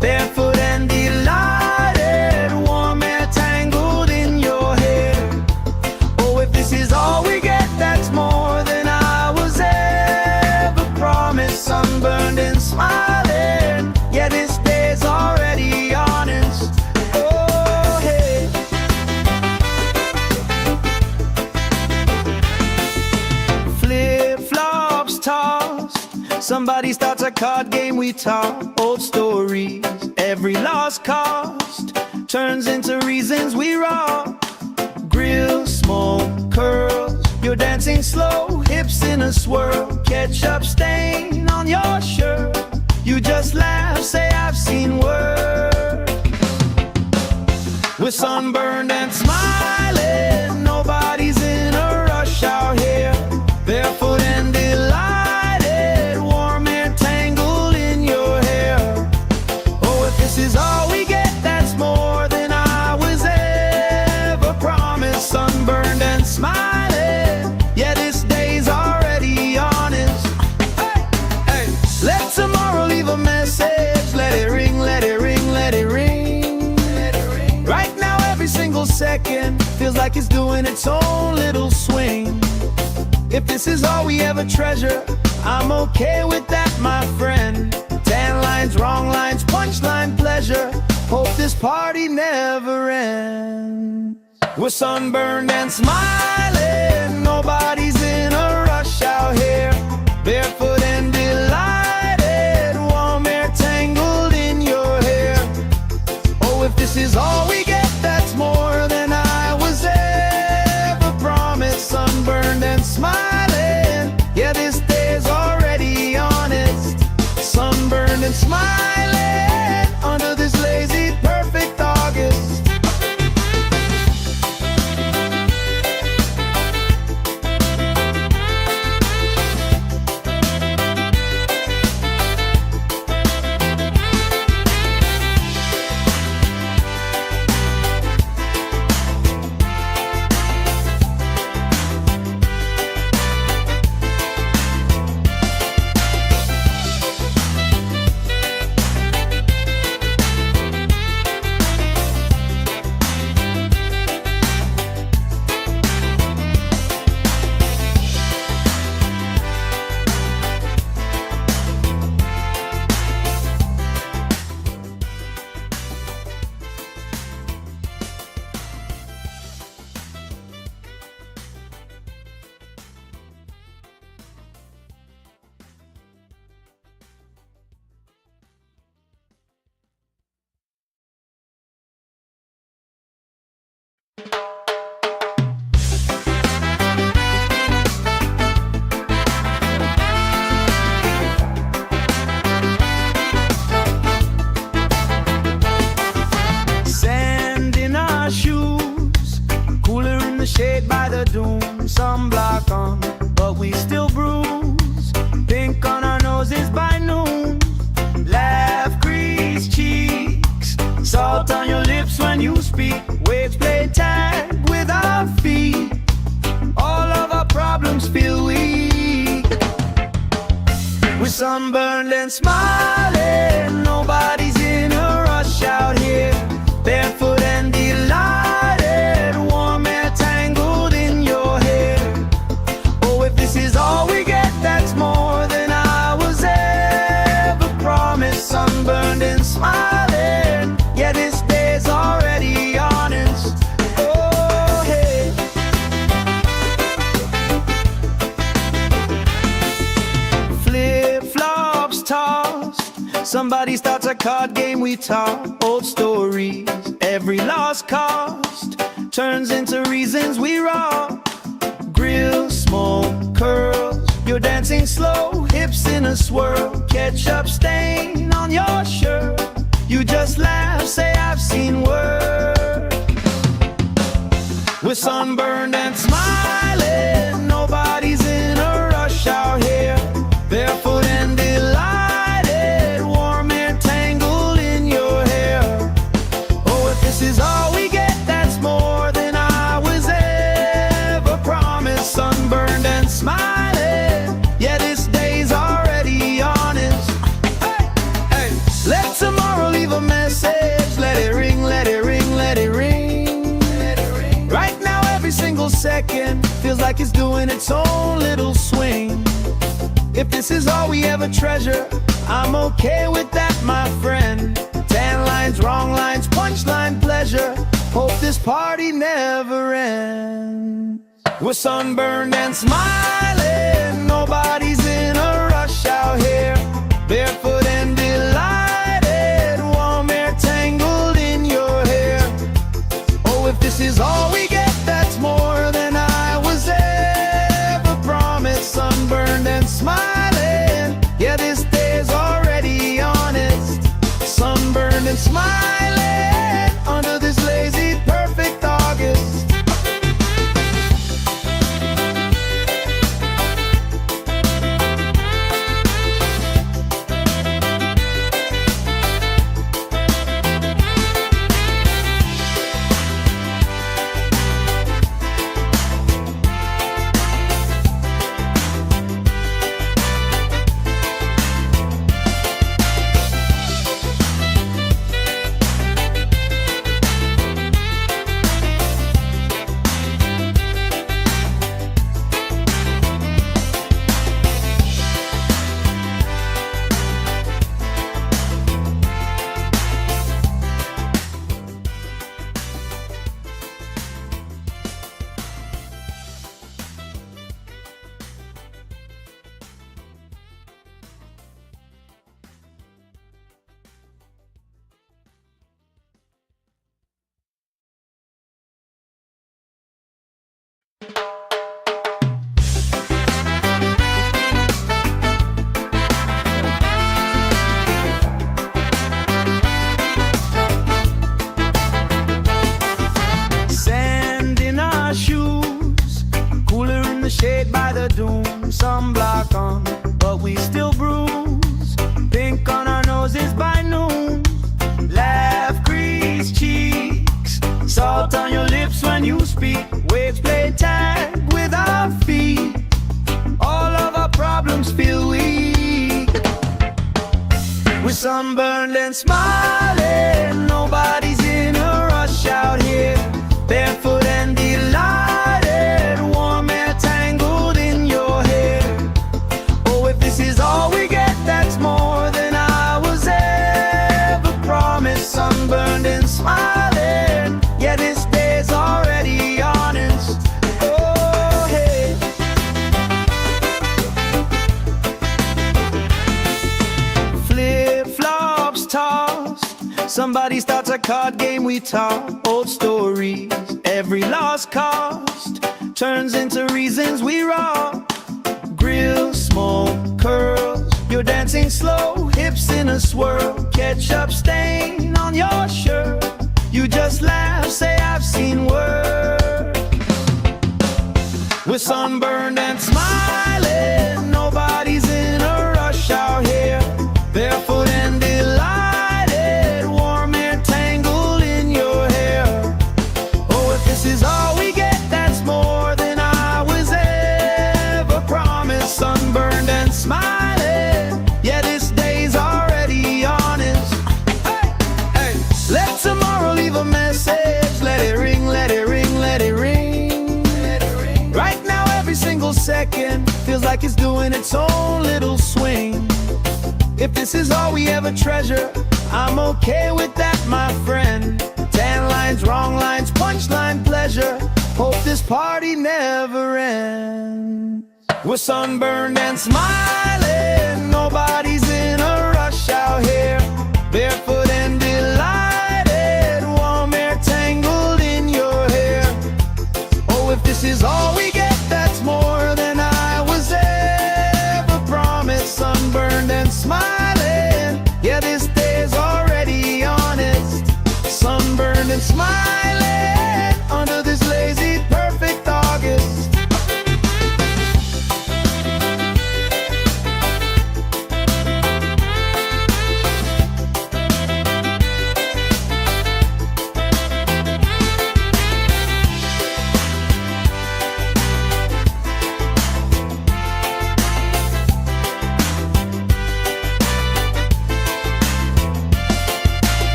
Speaker 1: Barefoot and delighted, warm air tangled in your hair. Oh, if this is all we get, that's more than I was ever promised. Sunburned and smiling, yeah, this day's already honest. Oh, hey. Flip-flops tossed, somebody starts a card game, we talk old stories. Every lost cost turns into reasons we rock. Grill, smoke, curls, you're dancing slow, hips in a swirl. Ketchup stain on your shirt, you just laugh, say I've seen work. We're sunburned and smiling, nobody's in a rush out here. Barefoot and delighted, warm air tangled in your hair. Oh, if this is all we get, that's more than I was ever promised. Sunburned and smiling, yeah, this day's already honest. Hey, hey. Let tomorrow leave a message. Let it ring, let it ring, let it ring. Let it ring. Right now, every single second feels like it's doing its own little swing. If this is all we ever treasure, I'm okay with that, my friend. Tan lines, wrong lines, punchline pleasure. Hope this party never ends. We're sunburned and smiling, nobody's in a rush out here. Barefoot and delighted, warm air tangled in your hair. Oh, if this is all we get, that's more than I was ever promised. Sunburned and smiling, yeah, this day's already honest. Sunburned and smiling under this lazy, perfect August. Sand in our shoes, cooler in the shade by the dune. Sunblock on, but we still bruise. Pink on our noses by noon. Laugh, grease cheeks, salt on your lips when you speak. Waves play tag with our feet. All of our problems feel weak. We're sunburned and smiling, nobody's in a rush out here. Barefoot and delighted, warm air tangled in your hair. Oh, if this is all we get, that's more than I was ever promised. Sunburned and smiling, yeah, this day's already honest. Oh, hey. Flip-flops tossed, somebody starts a card game, we talk old stories. Every lost cost turns into reasons we rock. Grill, smoke, curls, you're dancing slow, hips in a swirl. Ketchup stain on your shirt, you just laugh, say I've seen work. We're sunburned and smiling, nobody's in a rush out here. Barefoot and delighted, warm air tangled in your hair. Oh, if this is all we get, that's more than I was ever promised. Sunburned and smiling, yeah, this day's already honest. Hey, hey, let tomorrow leave a message. Let it ring, let it ring, let it ring. Right now every single second feels like it's doing its own little swing. If this is all we ever treasure, I'm okay with that, my friend. Tan lines, wrong lines, punchline pleasure. Hope this party never ends. We're sunburned and smiling, nobody's in a rush out here. Barefoot and delighted, warm air tangled in your hair. Oh, if this is all we get, that's more than I was ever promised. Sunburned and smiling, yeah, this day's already honest. Sunburned and smiling, under this lazy, perfect August. Sand in our shoes, cooler in the shade by the dune. Sunblock on, but we still bruise. Pink on our noses by noon. Laugh, crease cheeks, salt on your lips when you speak. Waves play tag with our feet. All of our problems feel weak. We're sunburned and smiling, nobody's in a rush out here. Barefoot and delighted, warm air tangled in your hair. Oh, if this is all we get, that's more than I was ever promised. Sunburned and smiling, yeah, this day's already honest. Oh, hey. Flip-flops tossed, somebody starts a card game, we talk old stories. Every lost cost turns into reasons we rock. Grill, smoke, curls, you're dancing slow, hips in a swirl. Ketchup stain on your shirt, you just laugh, say I've seen worse. We're sunburned and smiling, nobody's in a rush out here. Barefoot and delighted, warm air tangled in your hair. Oh, if this is all we get, that's more than I was ever promised. Sunburned and smiling, yeah, this day's already honest. Hey, hey, let tomorrow leave a message. Let it ring, let it ring, let it ring. Right now every single second feels like it's doing its own little swing. If this is all we ever treasure, I'm okay with that, my friend. Tan lines, wrong lines, punchline pleasure. Hope this party never ends. We're sunburned and smiling, nobody's in a rush out here. Barefoot and delighted, warm air tangled in your hair. Oh, if this is all we get, that's more than I was ever promised. Sunburned and smiling, yeah, this day's already honest. Sunburned and smiling, under this lazy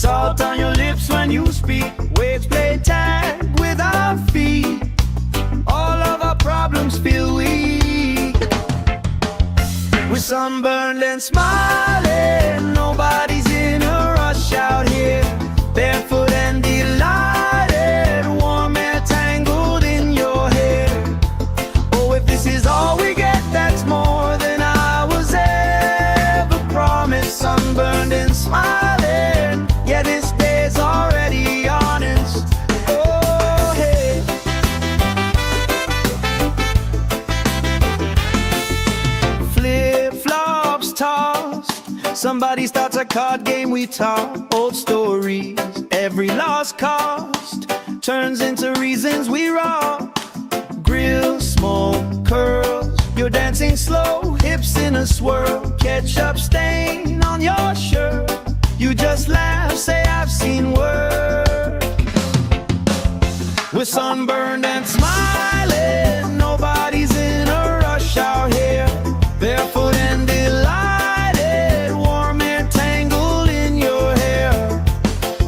Speaker 1: Salt on your lips when you speak. Waves play tag with our feet. All of our problems feel weak. We're sunburned and smiling. Nobody's in a rush out here. Barefoot and delighted. Warm air tangled in your hair. Oh, if this is all we get, that's more than I was ever promised. Sunburned and smiling. Yeah, this day's already honest. Oh, hey. Flip-flops tossed. Somebody starts a card game, we talk old stories. Every lost cost turns into reasons we rock. Grill, smoke, curls. You're dancing slow, hips in a swirl. Ketchup stain on your shirt. You just laugh, say I've seen worse. We're sunburned and smiling. Nobody's in a rush out here. Barefoot and delighted. Warm air tangled in your hair.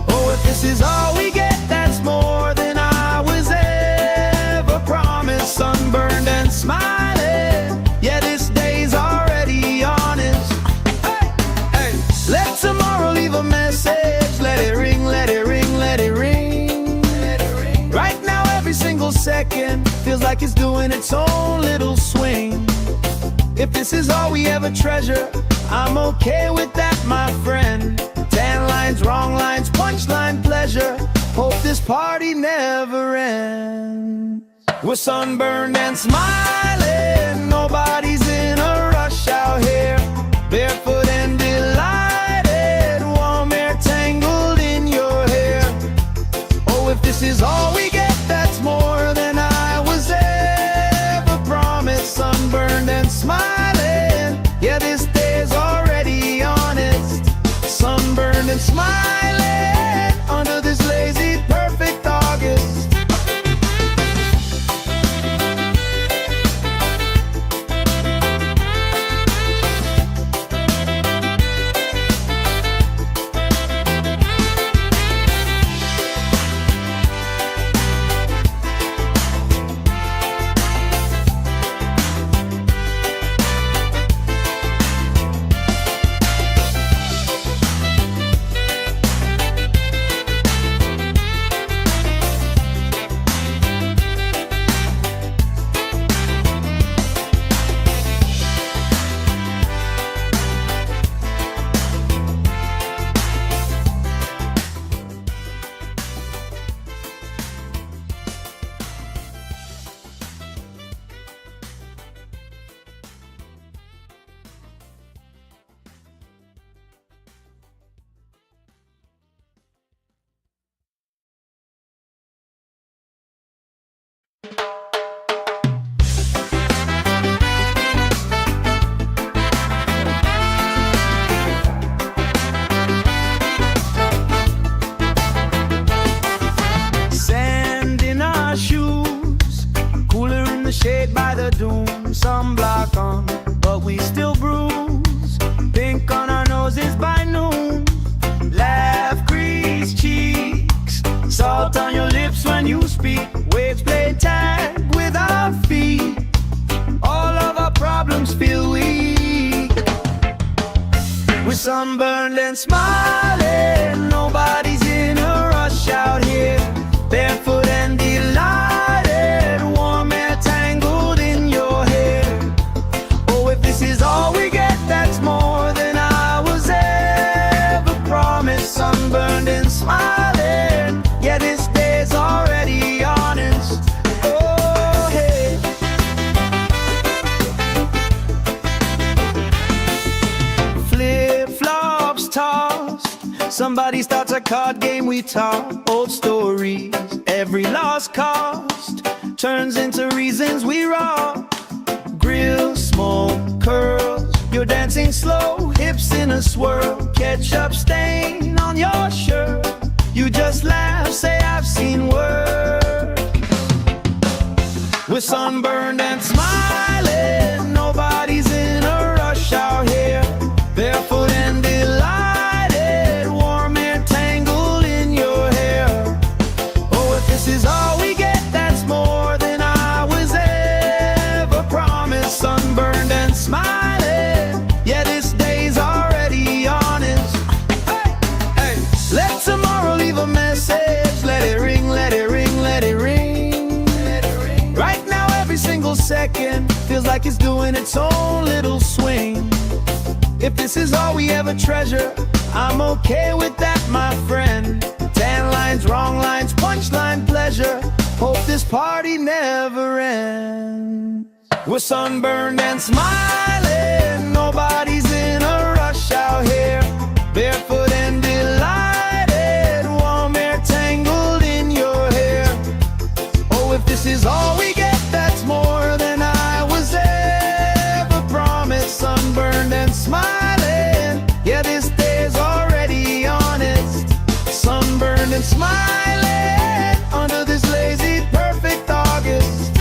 Speaker 1: Oh, if this is all we get, that's more than I was ever promised. Sunburned and smiling. Yeah, this day's already honest. Hey, hey. Let tomorrow leave a message. Let it ring, let it ring, let it ring. Let it ring. Right now, every single second feels like it's doing its own little swing. If this is all we ever treasure, I'm okay with that, my friend. Tan lines, wrong lines, punchline pleasure. Hope this party never ends. We're sunburned and smiling. Nobody's in a rush out here. Barefoot and delighted. Warm air tangled in your hair. Oh, if this is all we get, that's more than I was ever promised. Sunburned and smiling. Yeah, this day's already honest. Sunburned and smiling under this lazy, perfect August. Sand in our shoes, cooler in the shade by the dune. Sunblock on, but we still bruise. Pink on our noses by noon. Laugh, grease cheeks. Salt on your lips when you speak. Waves play tag with our feet. All of our problems feel weak. We're sunburned and smiling. Nobody's in a rush out here. Barefoot and delighted. Warm air tangled in your hair. Oh, if this is all we get, that's more than I was ever promised. Sunburned and smiling. Yeah, this day's already honest. Oh, hey. Flip-flops tossed. Somebody starts a card game, we talk old stories. Every lost cost turns into reasons we rock. Grill, smoke, curls. You're dancing slow, hips in a swirl. Ketchup stain on your shirt. You just laugh, say I've seen worse. We're sunburned and smiling. Nobody's in a rush out here. Barefoot and delighted. Warm air tangled like it's doing its own little swing. If this is all we ever treasure, I'm okay with that, my friend. Tan lines, wrong lines, punchline pleasure. Hope this party never ends. We're sunburned and smiling, nobody's in a rush out here. Barefoot and delighted, warm air tangled in your hair. Oh, if this is all we get, that's more than I was ever promised. Sunburned and smiling, yeah, this day's already honest. Sunburned and smiling, under this lazy, perfect August.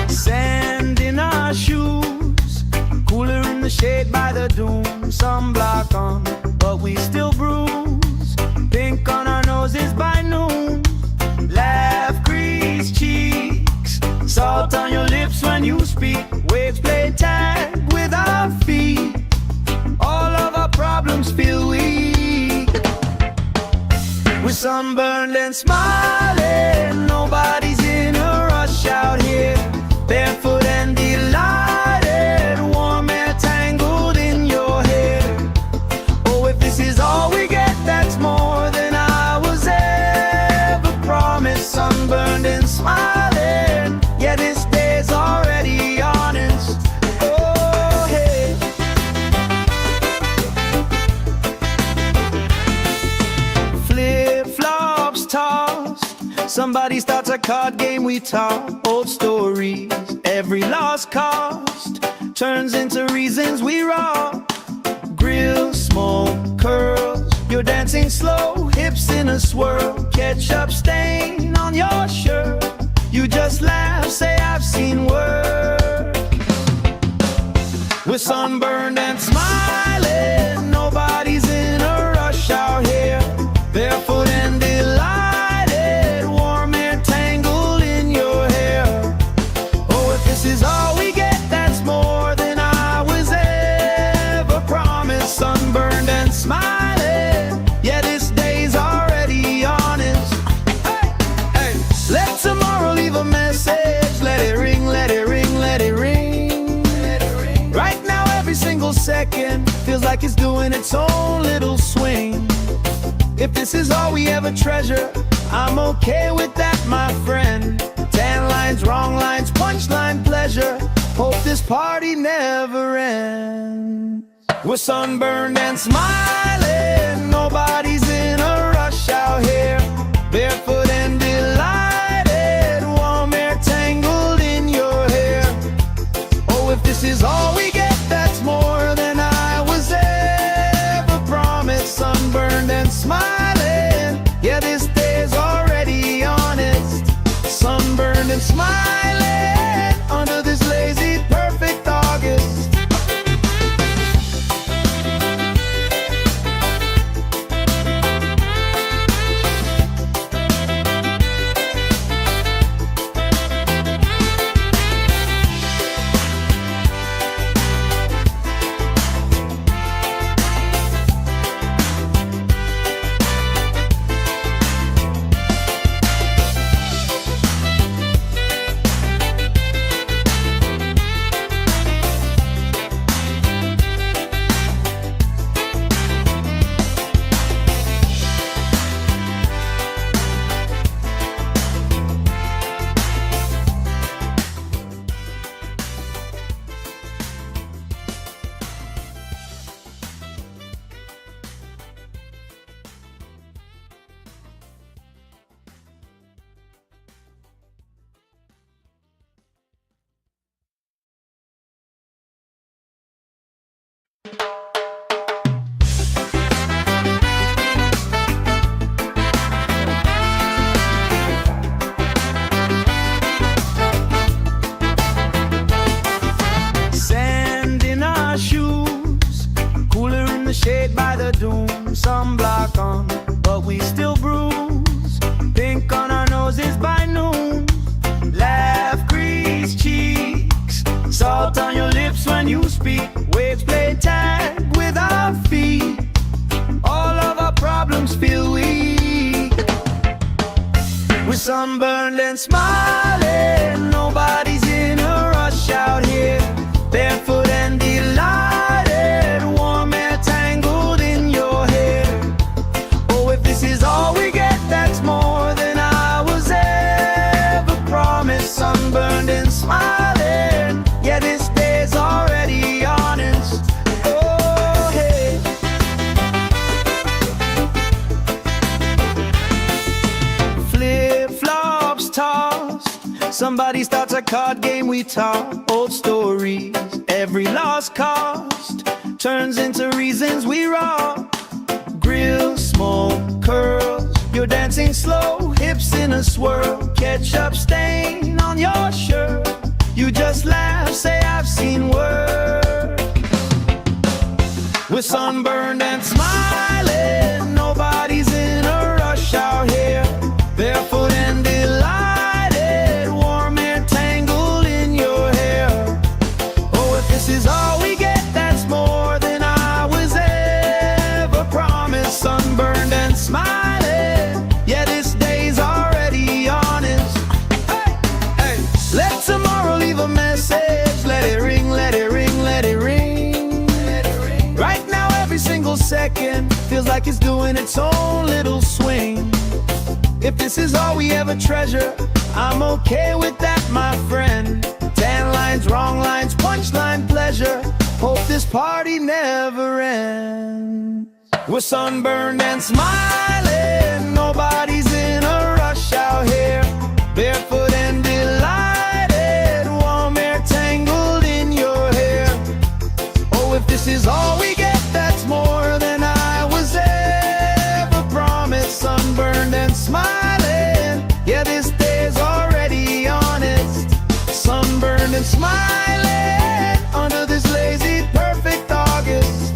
Speaker 1: Sand in our shoes, cooler in the shade by the dune. Sunblock on, but we still bruise. Pink on our noses by noon. Laugh, grease cheeks, salt on your lips when you speak. Waves play tag with our feet. All of our problems feel weak. We're sunburned and smiling, nobody's in a rush out here. Barefoot and delighted, warm air tangled in your hair. Oh, if this is all we get, that's more than I was ever promised. Sunburned and smiling, yeah, this day's already honest. Oh, hey. Flip-flops tossed, somebody starts a card game we talk. Old stories, every lost cost turns into reasons we rock. Grill, smoke, curls, you're dancing slow, hips in a swirl. Ketchup stain on your shirt, you just laugh, say I've seen worse. We're sunburned and smiling, nobody's in a rush out here. Barefoot and delighted, warm air tangled in your hair. Oh, if this is all we get, that's more than I was ever promised. Sunburned and smiling, yeah, this day's already honest. Hey, hey, let tomorrow leave a message. Let it ring, let it ring, let it ring. Right now, every single second feels like it's doing its own little swing. If this is all we ever treasure, I'm okay with that, my friend. Tan lines, wrong lines, punchline pleasure. Hope this party never ends. We're sunburned and smiling, nobody's in a rush out here. Barefoot and delighted, warm air tangled in your hair. Oh, if this is all we get, that's more than I was ever promised. Sunburned and smiling, yeah, this day's already honest. Sunburned and smiling, under this lazy, perfect August. sunburned and smiling. Nobody's in a rush out here. Barefoot and delighted, warm air tangled in your hair. Oh, if this is all we get, that's more than I was ever promised. Sunburned and smiling, yeah, this day's already honest. Oh, hey. Flip-flops tossed, somebody starts a card game, we talk old stories. Every lost cost turns into reasons we rock. Grill, smoke, curls, you're dancing slow, hips in a swirl. Ketchup stain on your shirt, you just laugh, say I've seen worse. We're sunburned and smiling, nobody's in a rush out here. Barefoot and delighted, warm air tangled in your hair. Oh, if this is all we get, that's more than I was ever promised. Sunburned and smiling, yeah, this day's already honest. Hey, hey. Let tomorrow leave a message. Let it ring, let it ring, let it ring, let it ring. Right now every single second feels like it's doing its own little swing. If this is all we ever treasure, I'm okay with that, my friend. 10 lines, wrong lines, punchline pleasure. Hope this party never ends. We're sunburned and smiling, nobody's in a rush out here. Barefoot and delighted, warm air tangled in your hair. Oh, if this is all we get, that's more than I was ever promised. Sunburned and smiling, yeah, this day's already honest. Sunburned and smiling under this lazy perfect August.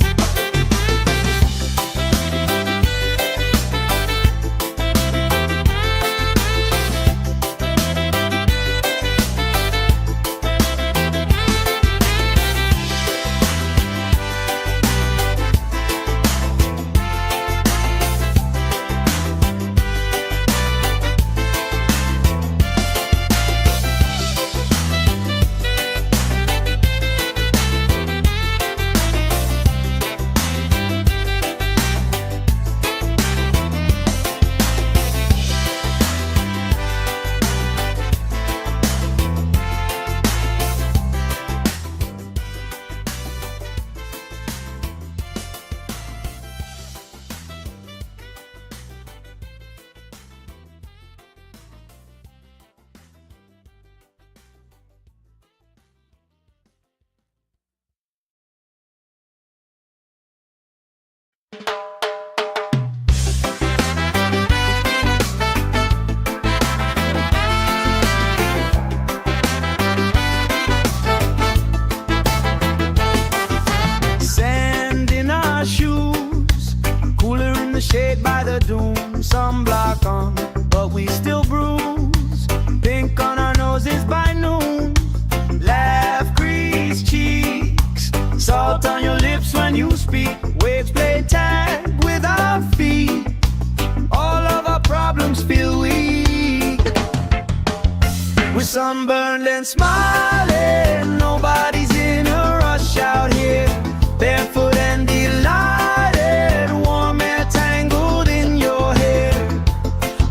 Speaker 1: Sand in our shoes, cooler in the shade by the dune. Sunblock on, but we still bruise. Pink on our noses by noon. Laugh, grease cheeks, salt on your lips when you speak. Waves play tag with our feet. All of our problems feel weak. We're sunburned and smiling, nobody's in a rush out here. Barefoot and delighted, warm air tangled in your hair.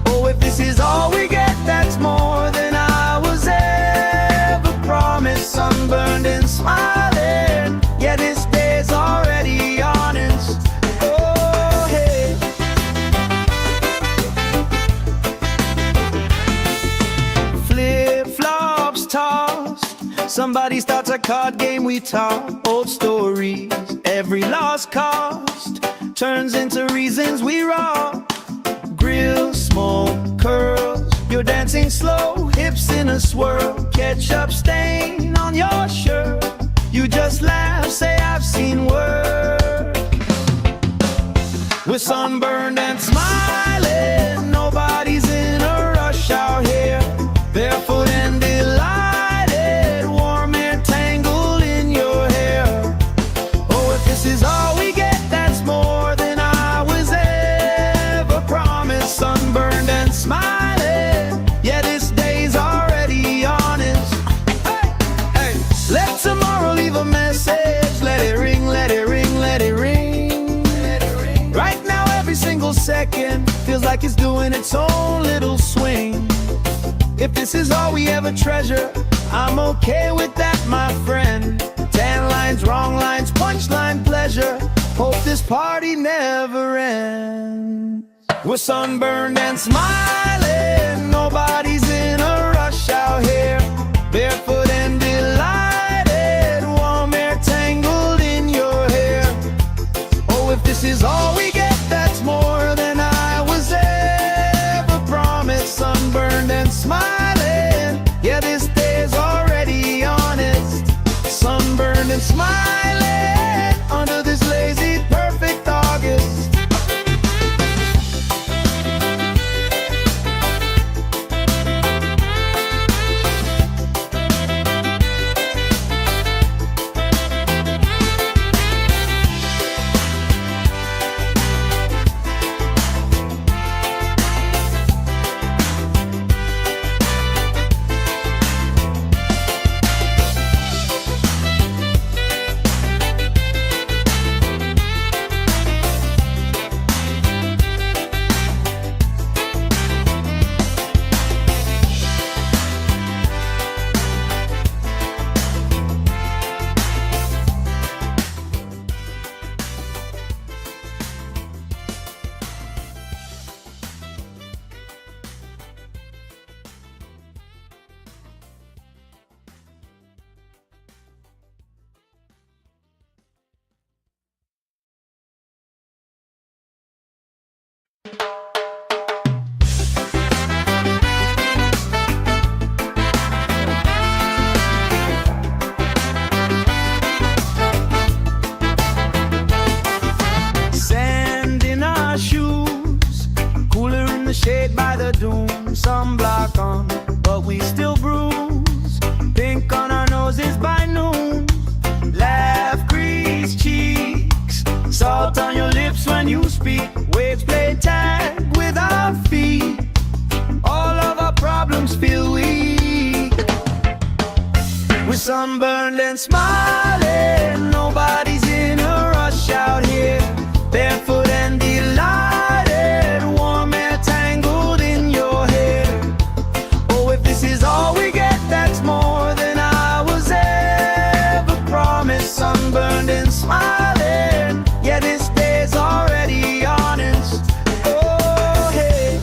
Speaker 1: Oh, if this is all we get, that's more than I was ever promised. Sunburned and smiling, yeah, this day's already honest. Oh, hey. Flip-flops tossed, somebody starts a card game, we talk old stories. Every lost cost turns into reasons we rock. Grill, smoke, curls, you're dancing slow, hips in a swirl. Ketchup stain on your shirt, you just laugh, say I've seen worse. We're sunburned and smiling, nobody's in a rush out here. Barefoot and delighted, warm air tangled in your hair. Oh, if this is all we get, that's more than I was ever promised. Sunburned and smiling, yeah. its own little swing. If this is all we ever treasure, I'm okay with that, my friend. Tan lines, wrong lines, punchline pleasure. Hope this party never ends. We're sunburned and smiling, nobody's in a rush out here. Barefoot and delighted, warm air tangled in your hair. Oh, if this is all we get, that's more than I was ever promised. Sunburned and smiling, yeah, this day's already honest. Sunburned and smiling, under this lazy, perfect August. Shade by the dune, sunblock on, but we still bruise. Pink on our noses by noon. Laugh, grease cheeks, salt on your lips when you speak. Waves play tag with our feet. All of our problems feel weak. We're sunburned and smiling, nobody's in a rush out here. Barefoot and delighted, warm air tangled in your hair. Oh, if this is all we get, that's more than I was ever promised. Sunburned and smiling, yeah, this day's already honest. Oh, hey.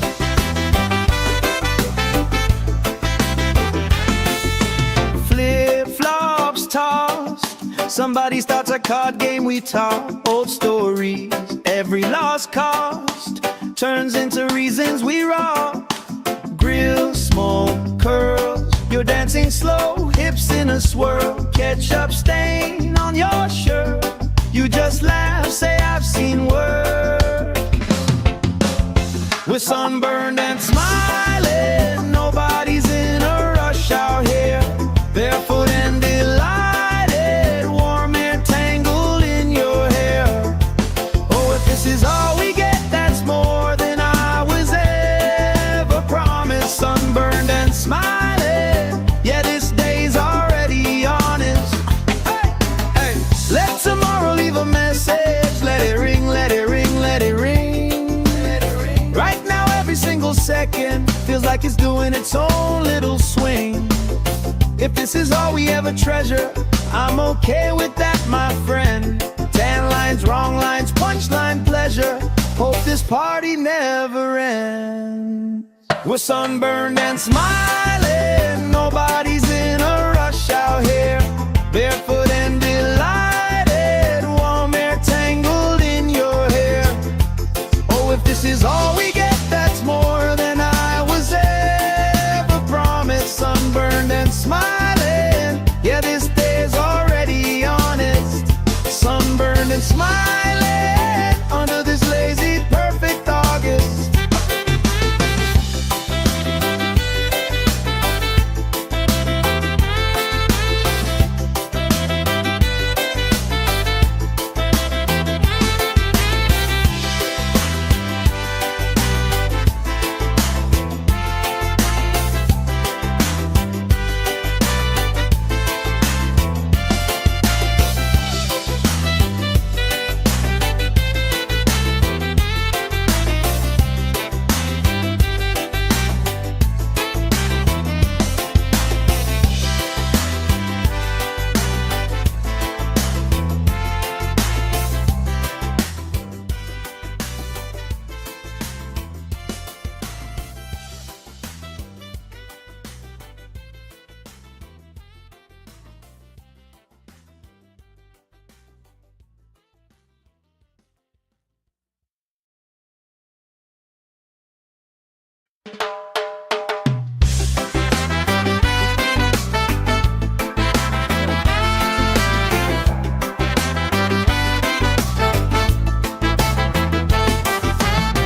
Speaker 1: Flip-flops tossed, somebody starts a card game we talk. Old stories, every lost cost turns into reasons we rock. Grill, smoke, curls, you're dancing slow, hips in a swirl. Ketchup stain on your shirt, you just laugh, say I've seen worse. We're sunburned and smiling, nobody's in a rush out here. Barefoot and delighted, warm air tangled in your hair. Oh, if this is all we get, that's more than I was ever promised. Sunburned and smiling, yeah, this day's already honest. Hey, hey, let tomorrow leave a message. Let it ring, let it ring, let it ring. Let it ring. Right now, every single second feels like it's doing its own little swing. If this is all we ever treasure, I'm okay with that, my friend. Tan lines, wrong lines, punchline pleasure. Hope this party never ends. We're sunburned and smiling, nobody's in a rush out here. Barefoot and delighted, warm air tangled in your hair. Oh, if this is all we get, that's more than I was ever promised. Sunburned and smiling, yeah, this day's already honest. Sunburned and smiling, under this lazy, perfect August.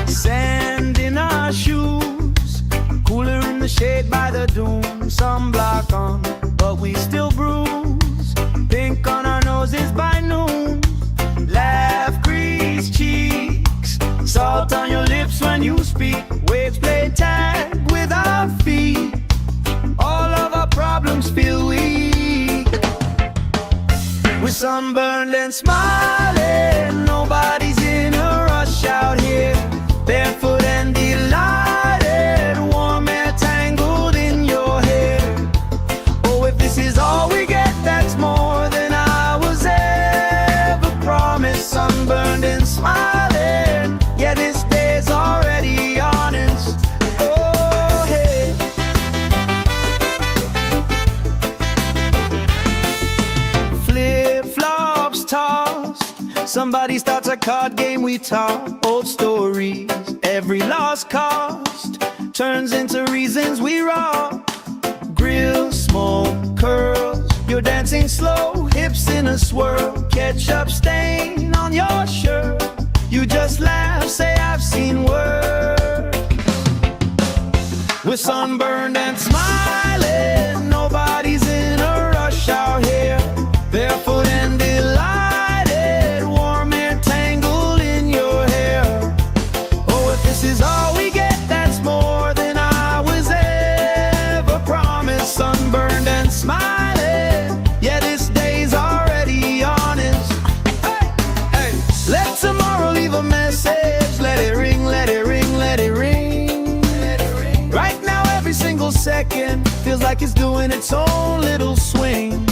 Speaker 1: Sand in our shoes, cooler in the shade by the dune. Sunblock on, but we still bruise. Pink on our noses by noon. Laugh, grease cheeks, salt on your lips when you speak. Waves play tag with our feet. All of our problems feel weak. We're sunburned and smiling. Nobody's in a rush out here. Barefoot and delighted, warm air tangled in your hair. Oh, if this is all we get, that's more than I was ever promised. Sunburned and smiling, yeah, this day's already honest. Oh, hey. Flip-flops tossed, somebody starts a card game, we talk old stories. Every lost cost turns into reasons we rock. Grill, smoke, curls, you're dancing slow, hips in a swirl. Ketchup stain on your shirt, you just laugh, say I've seen worse. We're sunburned and smiling, nobody's in a rush out here. Barefoot and delighted, warm air tangled in your hair. Oh, if this is all we get, that's more than I was ever promised. Sunburned and smiling, yeah, this day's already honest. Hey, hey, let tomorrow leave a message. Let it ring, let it ring, let it ring. Right now, every single second feels like it's doing its own little swing.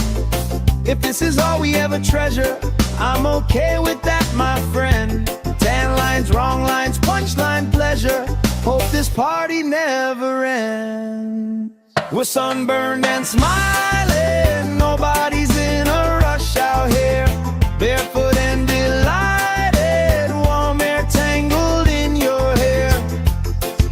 Speaker 1: If this is all we ever treasure, I'm okay with that, my friend. Tan lines, wrong lines, punchline pleasure. Hope this party never ends. We're sunburned and smiling, nobody's in a rush out here. Barefoot and delighted, warm air tangled in your hair.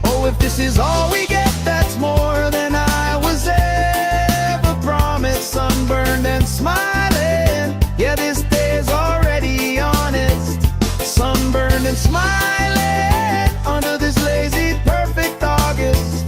Speaker 1: Oh, if this is all we get, that's more than I was ever promised. Sunburned and smiling, yeah, this day's already honest. Sunburned and smiling under this lazy, perfect August.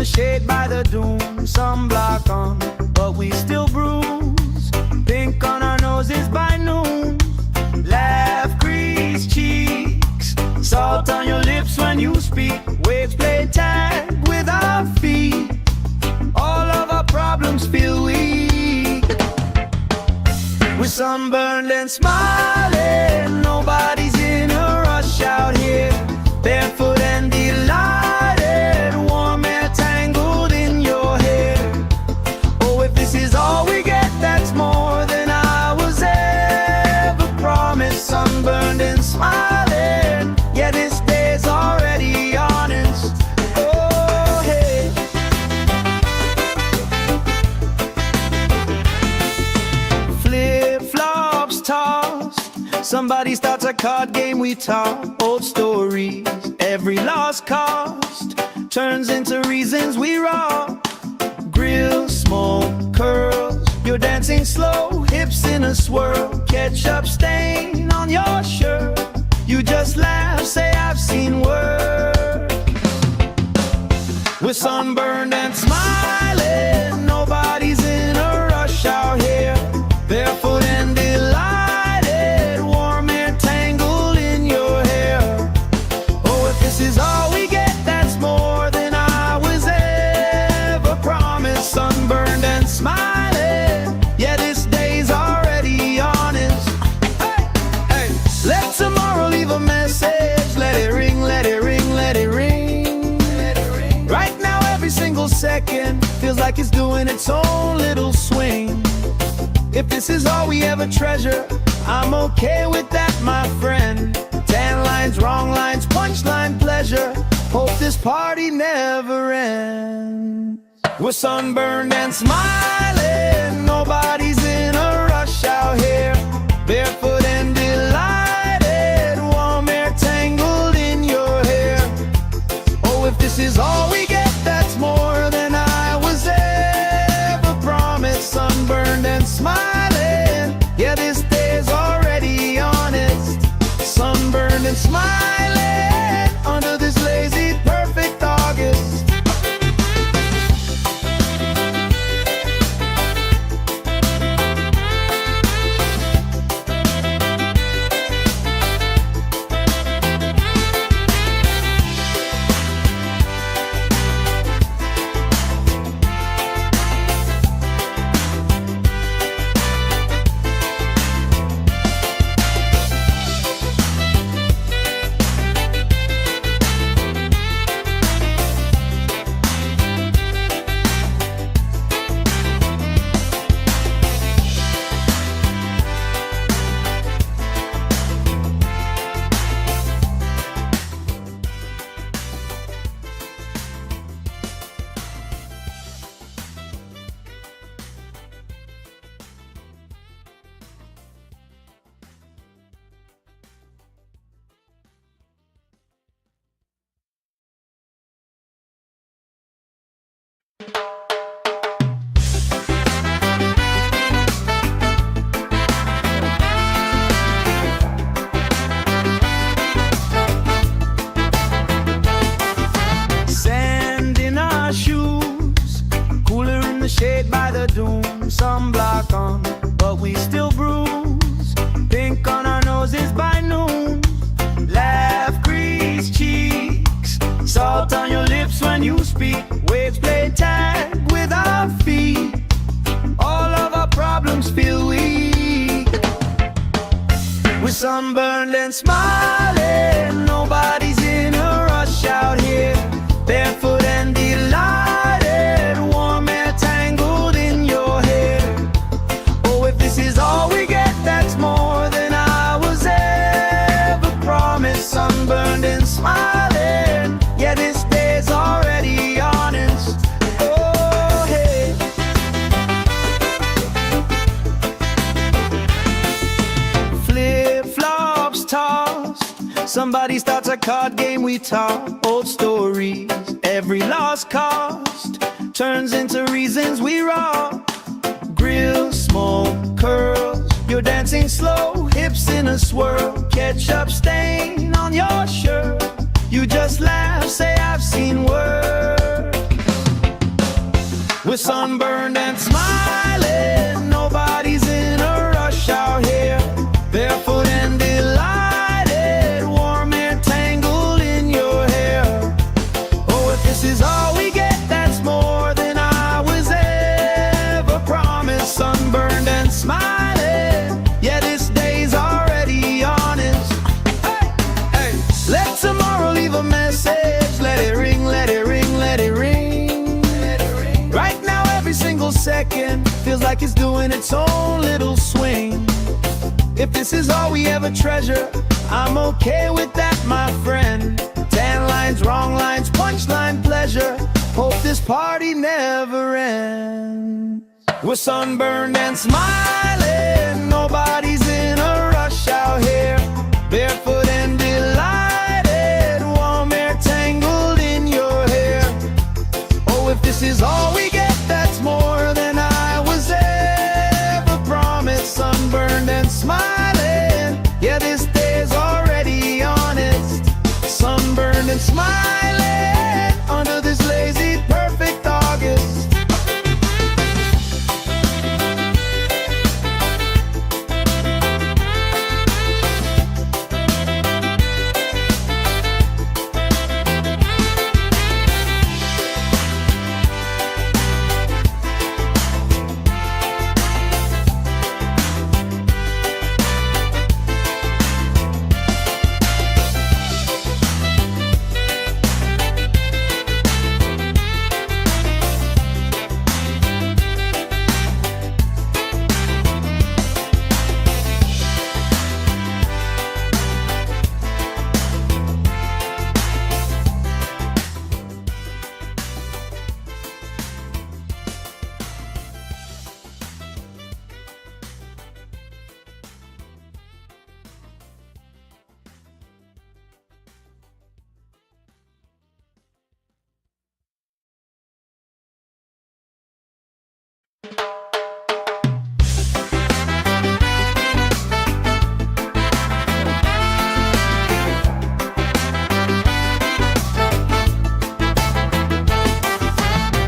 Speaker 1: Shade by the dune, sunblock on, but we still bruise. Pink on our noses by noon. Laugh, grease cheeks, salt on your lips when you speak. Waves play tag with our feet. All of our problems feel weak. We're sunburned and smiling, nobody's in a rush out here. Barefoot and delighted, warm air tangled in your hair. Oh, if this is all we get, that's more than I was ever promised. Sunburned and smiling, yeah, this day's already honest. Oh, hey. Flip-flops tossed, somebody starts a card game, we talk old stories. Every every lost cost turns into reasons we rock. Grill, smoke, curls, you're dancing slow, hips in a swirl. Ketchup stain on your shirt, you just laugh, say I've seen worse. We're sunburned and smiling, nobody's in a rush out here. Barefoot and delighted, warm air tangled in your hair. Oh, if this is all we get, that's more than I was ever promised. Sunburned and smiling, yeah, this day's already honest. Hey, hey, let tomorrow leave a message. Let it ring, let it ring, let it ring. Right now every single second feels like it's doing its own little swing. If this is all we ever treasure, I'm okay with that, my friend. Tan lines, wrong lines, punchline pleasure. Hope this party never ends. We're sunburned and smiling, nobody's in a rush out here. Barefoot and delighted, warm air tangled in your hair. Oh, if this is all we get, that's more than I was ever promised. Sunburned and smiling, yeah, this day's already honest. Sunburned and smiling under this lazy, perfect August. Shade by the dune, sunblock on, but we still bruise. Pink on our noses by noon. Laugh, crease cheeks, salt on your lips when you speak. Waves play tag with our feet. All of our problems feel weak. We're sunburned and smiling, nobody's in a rush out here. Barefoot and delighted, warm air tangled in your hair. Oh, if this is all we get, that's more than I was ever promised. Sunburned and smiling, yeah, this day's already honest. Oh, hey. Flip-flops tossed, somebody starts a card game, we talk old stories. Every lost cost turns into reasons we rock. Grill, smoke, curls, you're dancing slow, hips in a swirl. Ketchup stain on your shirt, you just laugh, say I've seen worse. We're sunburned and smiling, nobody's in a rush out here. Barefoot and delighted, warm air tangled in your hair. Oh, if this is all we get, that's more than I was ever promised. Sunburned and smiling, yeah, this day's already honest. Hey, hey, let tomorrow leave a message. Let it ring, let it ring, let it ring. Right now every single second feels like it's doing its own little swing. If this is all we ever treasure, I'm okay with that, my friend. Tan lines, wrong lines, punchline pleasure. Hope this party never ends. We're sunburned and smiling, nobody's in a rush out here. Barefoot and delighted, warm air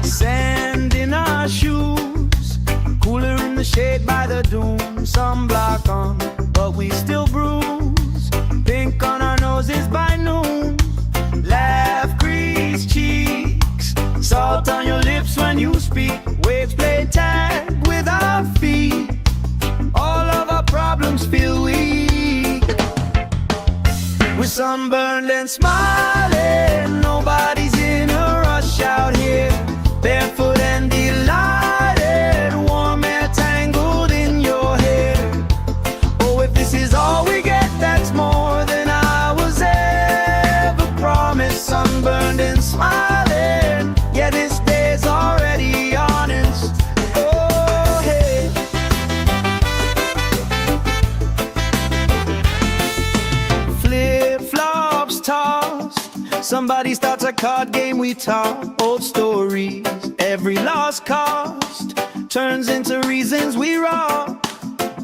Speaker 1: Sand in our shoes, cooler in the shade by the dune. Sunblock on, but we still bruise. Pink on our noses by noon. Laugh, grease cheeks, salt on your lips when you speak. Waves play tag with our feet. All of our problems feel weak. We're sunburned and smiling. Nobody's in a rush out here. Barefoot and delighted. Warm air tangled in your hair. Oh, if this is all we get, that's more than I was ever promised. Sunburned and smiling. Yeah, this day's already honest. Oh, hey. Flip-flops tossed. Somebody starts a card game, we talk old stories. Every lost cost turns into reasons we rock.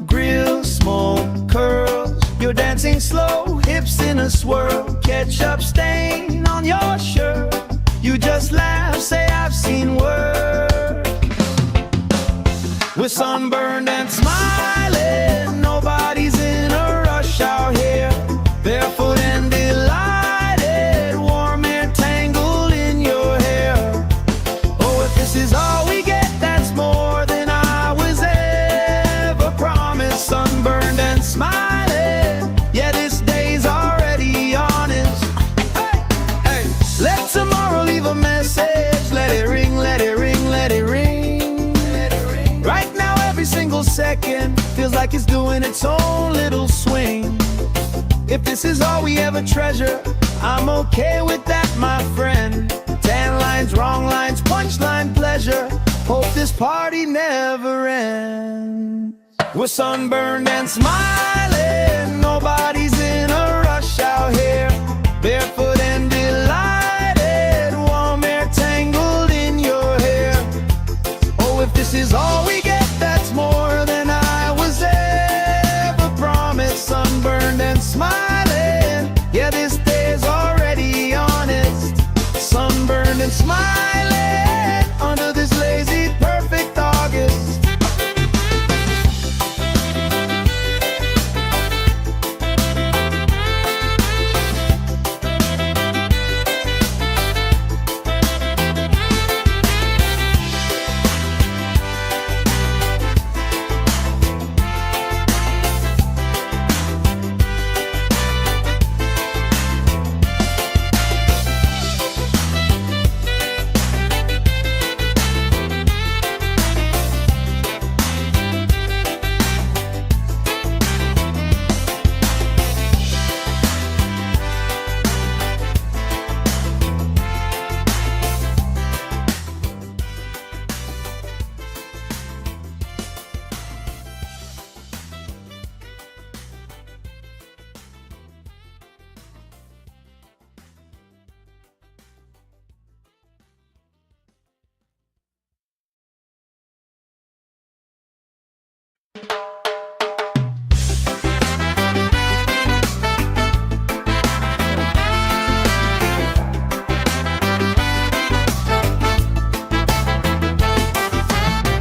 Speaker 1: Grill, smoke, curls. You're dancing slow, hips in a swirl. Ketchup stain on your shirt. You just laugh, say I've seen worse. We're sunburned and smiling. Nobody's in a rush out here. Barefoot and delighted. Warm air tangled in your hair. Oh, if this is all we get, that's more than I was ever promised. Sunburned and smiling. Yeah, this day's already honest. Hey, hey. Let tomorrow leave a message. Let it ring, let it ring, let it ring. Right now, every single second feels like it's doing its own little swing. If this is all we ever treasure, I'm okay with that, my friend. 10 lines, wrong lines, punchline, pleasure. Hope this party never ends. We're sunburned and smiling. Nobody's in a rush out here. Barefoot and delighted. Warm air tangled in your hair. Oh, if this is all we get, that's more than I was ever promised. Sunburned and smiling. Yeah, this day's already honest. Sunburned and smiling under this lazy, perfect August.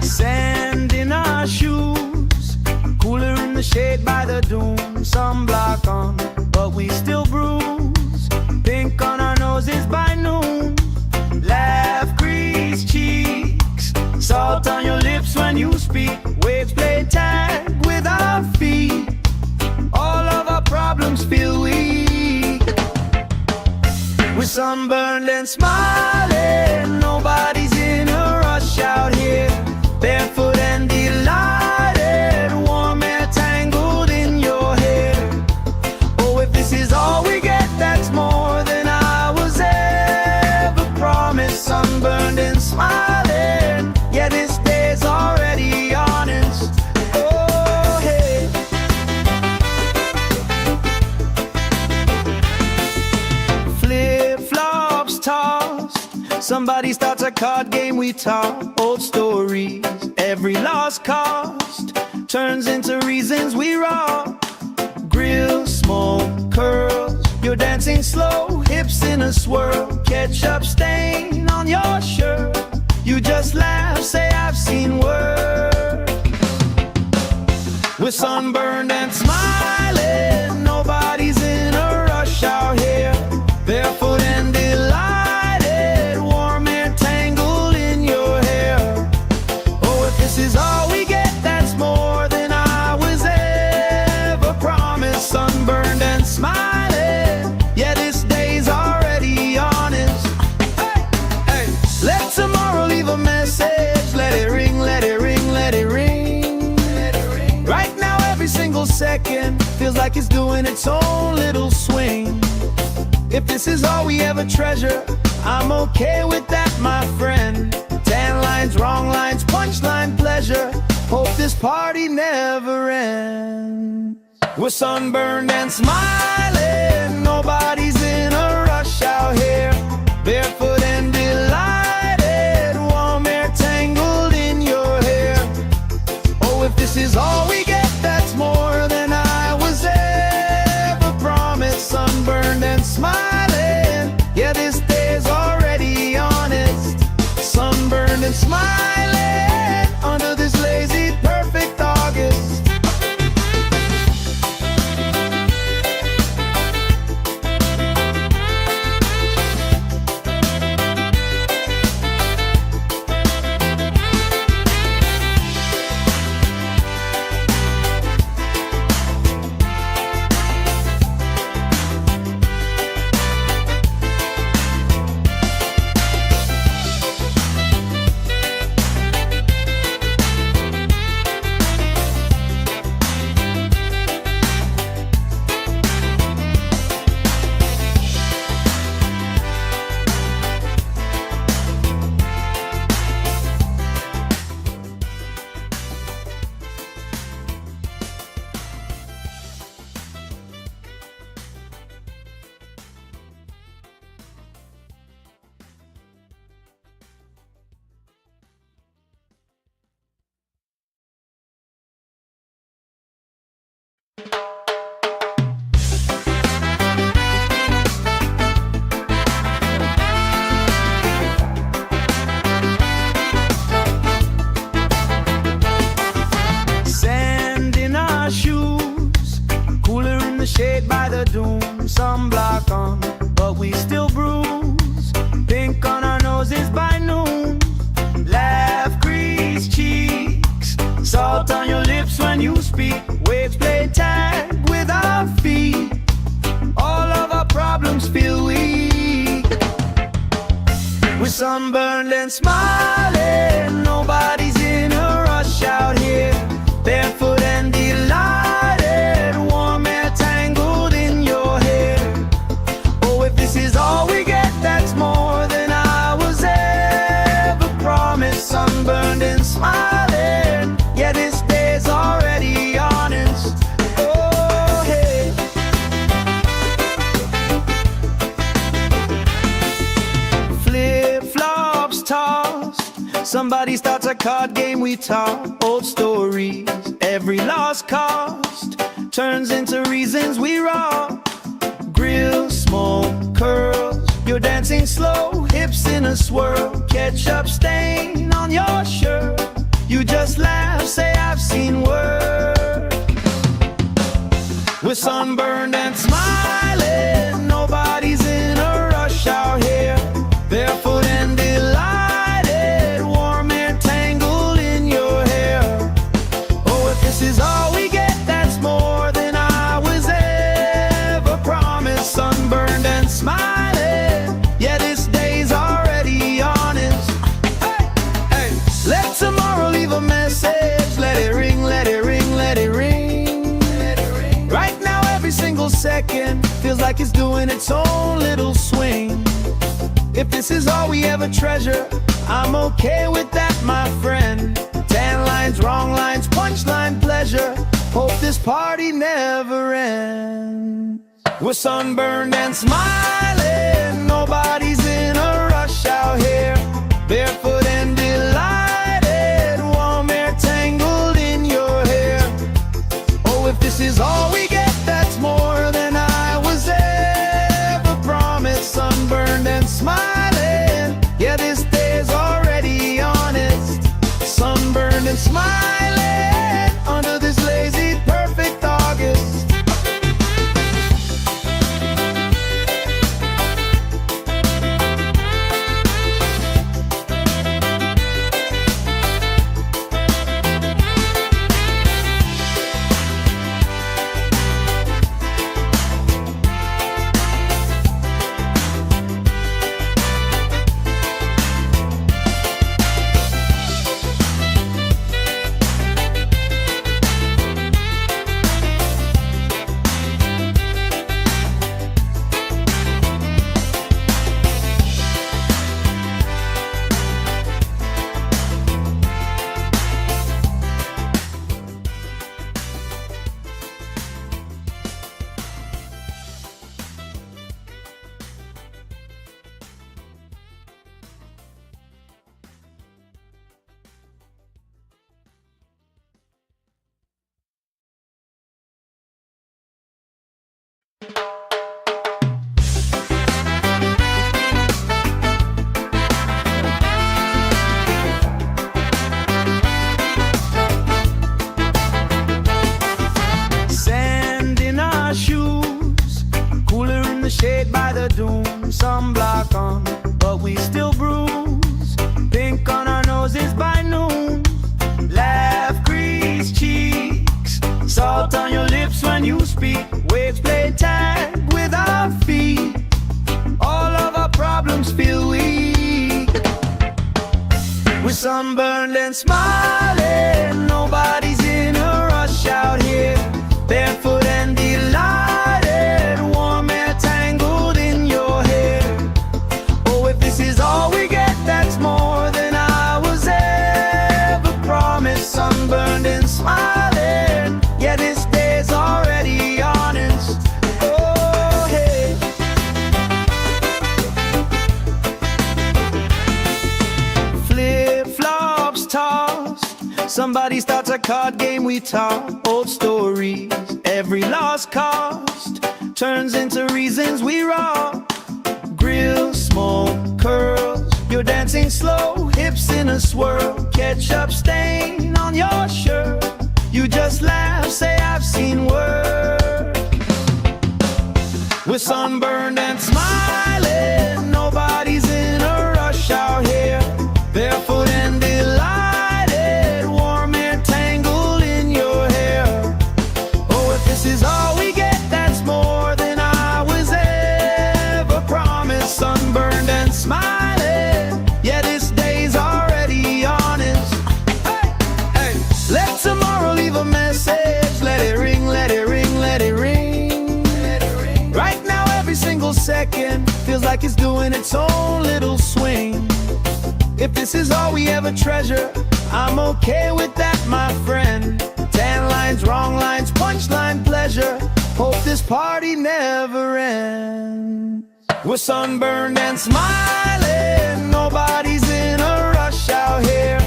Speaker 1: Sand in our shoes, cooler in the shade by the dune. Sunblock on, but we still bruise. Pink on our noses by noon. Laugh, grease cheeks, salt on your lips when you speak. Waves play tag with our feet. All of our problems feel weak. We're sunburned and smiling. Nobody's in a rush out here. Barefoot and delighted. Warm air tangled in your hair. Oh, if this is all we get, that's more than I was ever promised. Sunburned and smiling. Yeah, this day's already honest. Oh, hey. Flip-flops tossed. Somebody starts a card game, we talk old stories. Every lost cost turns into reasons we rock. Grill, smoke, curls, you're dancing slow, hips in a swirl. Ketchup stain on your shirt, you just laugh, say I've seen worse. We're sunburned and smiling, nobody's in a rush out here. Barefoot and delighted, warm air tangled in your hair. Oh, if this is all we get, that's more than I was ever promised. Sunburned and smiling, yeah, this day's already honest. Hey, hey, let tomorrow leave a message. Let it ring, let it ring, let it ring. Right now every single second feels like it's doing its own little swing. If this is all we ever treasure, I'm okay with that, my friend. Tan lines, wrong lines, punchline pleasure. Hope this party never ends. We're sunburned and smiling, nobody's in a rush out here. Barefoot and delighted, warm air tangled in your hair. Oh, if this is all we get, that's more than I was ever promised. Sunburned and smiling, yeah, this day's already honest. Sunburned and smiling under this lazy, perfect August. Shade by the doom, sunblock on, but we still bruise. Pink on our noses by noon. Laugh, grease cheeks, salt on your lips when you speak. Waves play tag with our feet. All of our problems feel weak. We're sunburned and smiling, nobody's in a rush out here. Barefoot and delighted, warm air tangled in your hair. Oh, if this is all we get, that's more than I was ever promised. Sunburned and smiling, yeah, this day's already honest. Oh, hey. Flip-flops tossed, somebody starts a card game, we talk old stories. Every lost cost turns into reasons we rock. Grill, smoke, curls, you're dancing slow, hips in a swirl. Ketchup stain on your shirt, you just laugh, say I've seen worse. We're sunburned and smiling, nobody's in a rush out here. Barefoot and delighted, warm air tangled in your hair. Oh, if this is all we get, that's more than I was ever promised. Sunburned and smiling, yeah, this day's already honest. Hey, hey, let tomorrow leave a message. Let it ring, let it ring, let it ring. Right now every single second feels like it's doing its own little swing. If this is all we ever treasure, I'm okay with that, my friend. Tan lines, wrong lines, punchline pleasure. Hope this party never ends. We're sunburned and smiling, nobody's in a rush out here. and smiling under this lazy, perfect August. Sand in our shoes, cooler in the shade by the dune. Sunblock on, but we still bruise. Pink on our noses by noon. Laugh, grease cheeks, salt on your lips when you speak. Waves play tag with our feet. All of our problems feel weak. We're sunburned and smiling. Nobody's in a rush out here. Barefoot and delighted, warm air tangled in your hair. Oh, if this is all we get, that's more than I was ever promised. Sunburned and smiling, yeah, this day's already honest. Oh, hey. Flip-flops tossed, somebody starts a card game, we talk old stories. Every lost cost turns into reasons we rock. Grill, smoke, curls, you're dancing slow, hips in a swirl. Ketchup stain on your shirt, you just laugh, say I've seen worse. We're sunburned and smiling, nobody's in a rush out here. Barefoot and delighted, warm air tangled in your hair. Oh, if this is all we get, that's more than I was ever promised. Sunburned and smiling, yeah, this day's already honest. Hey, hey, let tomorrow leave a message. Let it ring, let it ring, let it ring. Right now, every single second feels like it's doing its own little swing. If this is all we ever treasure, I'm okay with that, my friend. Tan lines, wrong lines, punchline pleasure. Hope this party never ends. We're sunburned and smiling, nobody's in a rush out here.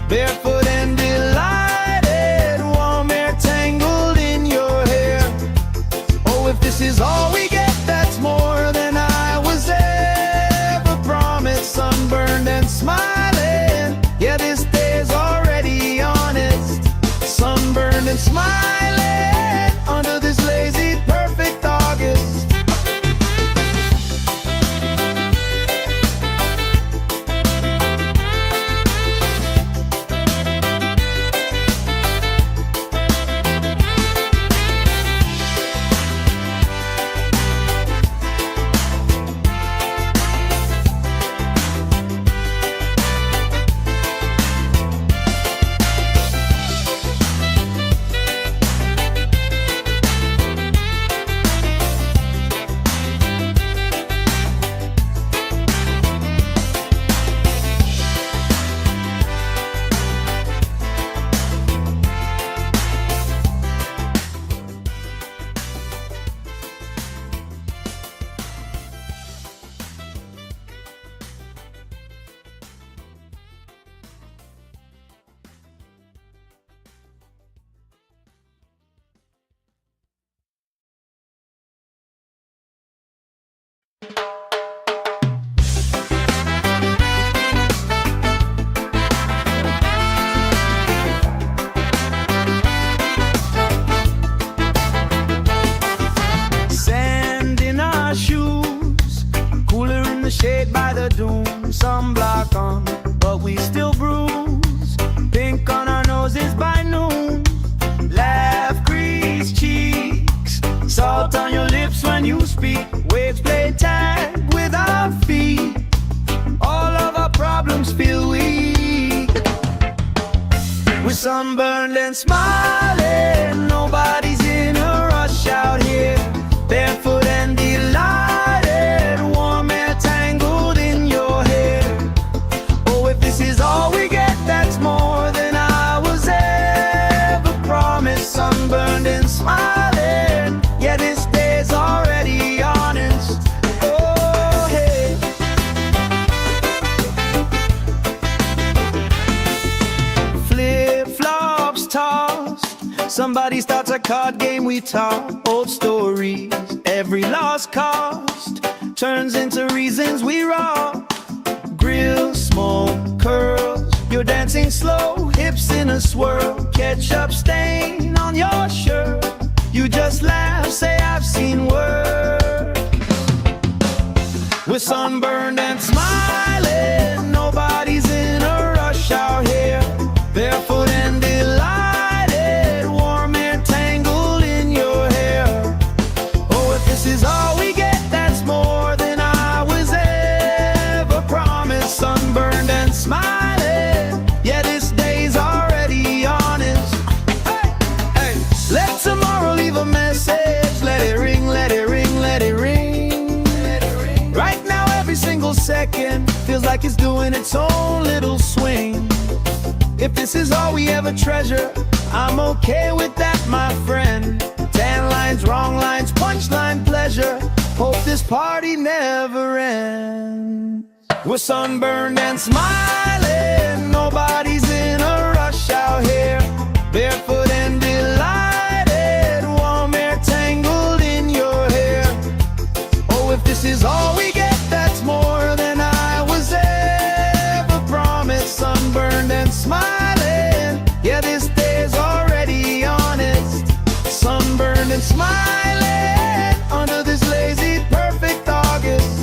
Speaker 1: Barefoot and delighted, warm air tangled in your hair. Oh, if this is all we get, that's more than I was ever promised. Sunburned and smiling, yeah, this day's already honest. Sunburned and smiling under this lazy, perfect August. doom, sunblock on, but we still bruise. Pink on our noses by noon. Laugh, grease cheeks, salt on your lips when you speak. Waves play tag with our feet. All of our problems feel weak. We're sunburned and smiling. Nobody's in a rush out here. Barefoot and delighted. Warm air tangled in your hair. Oh, if this is all we get, that's more than I was ever promised. Sunburned and smiling. Yeah, this day's already honest. Oh, hey. Flip-flops tossed. Somebody starts a card game, we talk old stories. Every lost cost turns into reasons we rock. Grill, smoke, curls. You're dancing slow, hips in a swirl. Ketchup stain on your shirt. You just laugh, say I've seen worse. We're sunburned and smiling. Nobody's in a rush out here. Barefoot and delighted. Warm air tangled in your hair. Oh, if this is all we get, that's more than I was ever promised. Sunburned and smiling. Yeah, this day's already honest. Hey, hey. Let tomorrow leave a message. Let it ring, let it ring, let it ring. Right now, every single second feels like it's doing its own little swing. If this is all we ever treasure, I'm okay with that, my friend. 10 lines, wrong lines, punchline pleasure. Hope this party never ends. We're sunburned and smiling. Nobody's in a rush out here. Barefoot and delighted. Warm air tangled in your hair. Oh, if this is all we get, that's more than I was ever promised. Sunburned and smiling. Yeah, this day's already honest. Sunburned and smiling under this lazy, perfect August.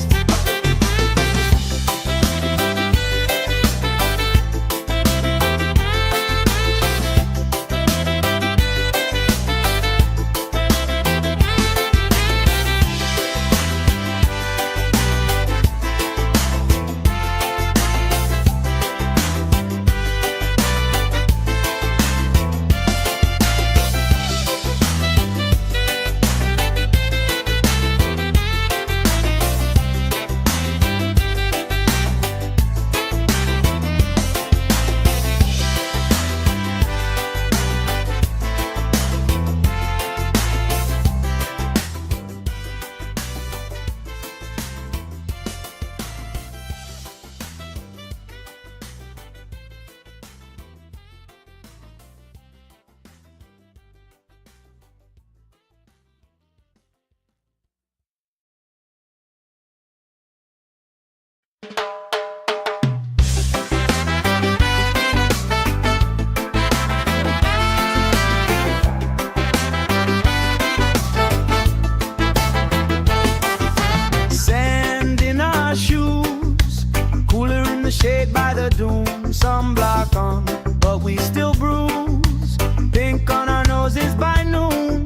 Speaker 1: Shade by the doom, sunblock on, but we still bruise. Pink on our noses by noon.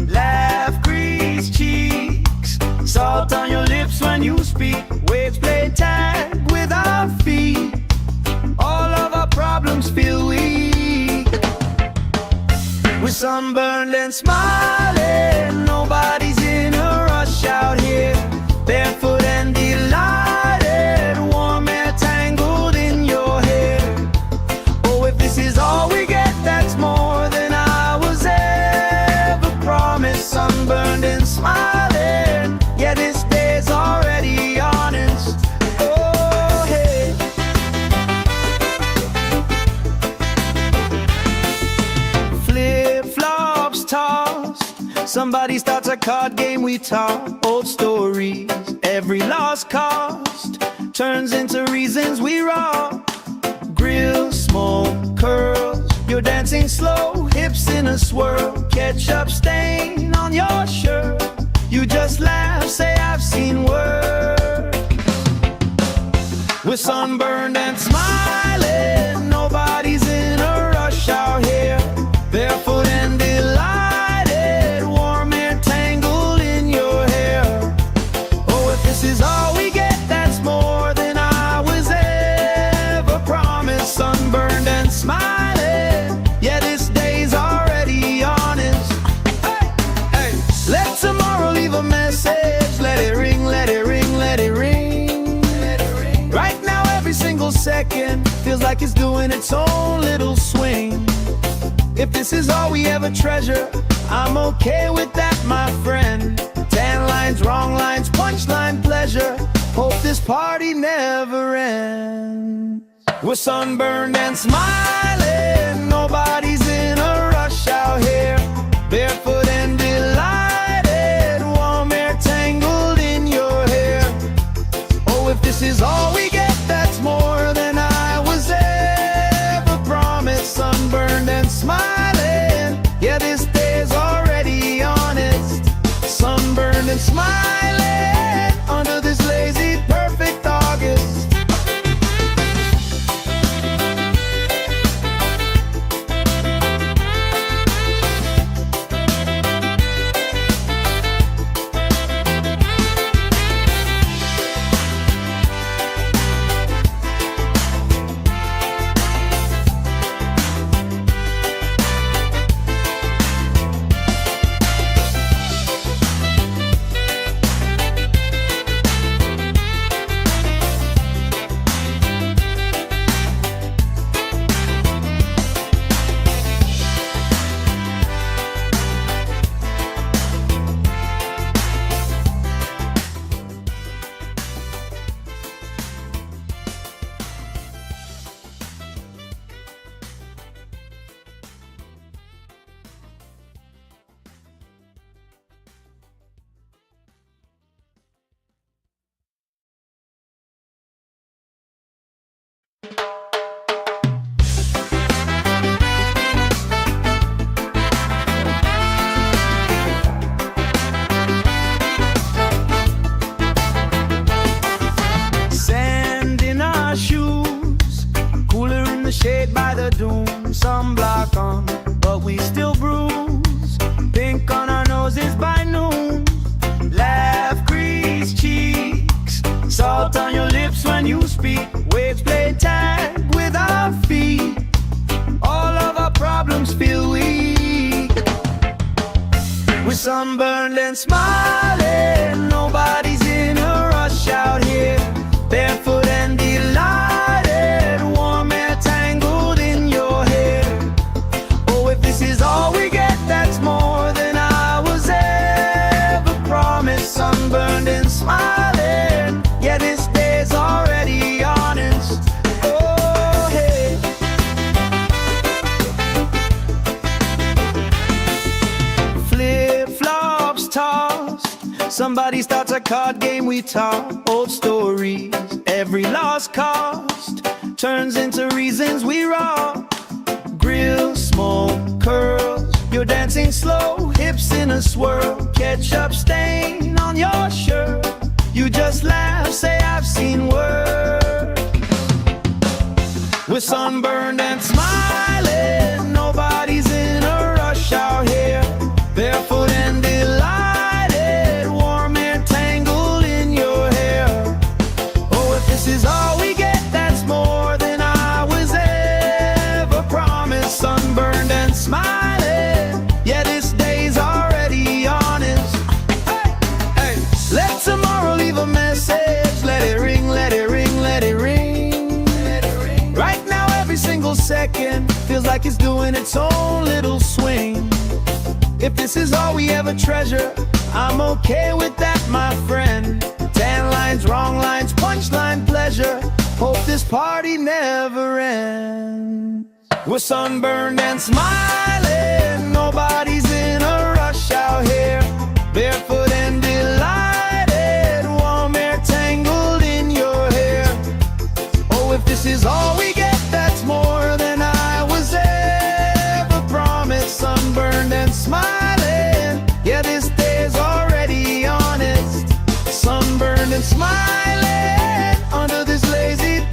Speaker 1: Laugh, grease cheeks, salt on your lips when you speak. Waves play tag with our feet. All of our problems feel weak. We're sunburned and smiling. Nobody's in a rush out here. Barefoot and delighted. Warm air tangled in your hair. Oh, if this is all we get, that's more than I was ever promised. Sunburned and smiling. Yeah, this day's already honest. Oh, hey. Flip-flops tossed. Somebody starts a card game, we talk old stories. Every lost cost turns into reasons we rock. Grill, smoke, curls. You're dancing slow, hips in a swirl. Ketchup stain on your shirt. You just laugh, say I've seen worse. We're sunburned and smiling, nobody's in a rush out here. Barefoot and delighted, warm air tangled in your hair. Oh, if this is all we get, that's more than I was ever promised. Sunburned and smiling, yeah, this day's already honest. Hey, hey, let tomorrow leave a message. Let it ring, let it ring, let it ring. Right now every single second feels like it's doing its own little swing. If this is all we ever treasure, I'm okay with that, my friend. Tan lines, wrong lines, punchline pleasure. Hope this party never ends. We're sunburned and smiling, nobody's in a rush out here. Barefoot and delighted, warm air tangled in your hair. Oh, if this is all we get, that's more than I was ever promised. Sunburned and smiling, yeah, this day's already honest. Sunburned and smiling, under this lazy, perfect August. Sand in our shoes, cooler in the shade by the dune. Sunblock on, but we still bruise. Pink on our noses by noon. Laugh, grease cheeks, salt on your lips when you speak. Waves play tag with our feet. All of our problems feel weak. We're sunburned and smiling, nobody's in a rush out here. Barefoot and delighted, warm air tangled in your hair. Oh, if this is all we get, that's more than I was ever promised. Sunburned and smiling, yeah, this day's already honest. Oh, hey. Flip-flops tossed, somebody starts a card game, we talk old stories. Every lost cost turns into reasons we rock. Grill, smoke, curls, you're dancing slow, hips in a swirl. Ketchup stain on your shirt, you just laugh, say I've seen worse. We're sunburned and smiling, nobody's in a rush out here. Barefoot and delighted, warm air tangled in your hair. Oh, if this is all we get, that's more than I was ever promised. Sunburned and smiling, yeah, this day's already honest. Hey, hey, let tomorrow leave a message. Let it ring, let it ring, let it ring. Right now every single second feels like it's doing its own little swing. If this is all we ever treasure, I'm okay with that, my friend. Tan lines, wrong lines, punchline pleasure. Hope this party never ends. We're sunburned and smiling, nobody's in a rush out here. Barefoot and delighted, warm air tangled in your hair. Oh, if this is all we get, that's more than I was ever promised. Sunburned and smiling, yeah, this day's already honest. Sunburned and smiling, under this lazy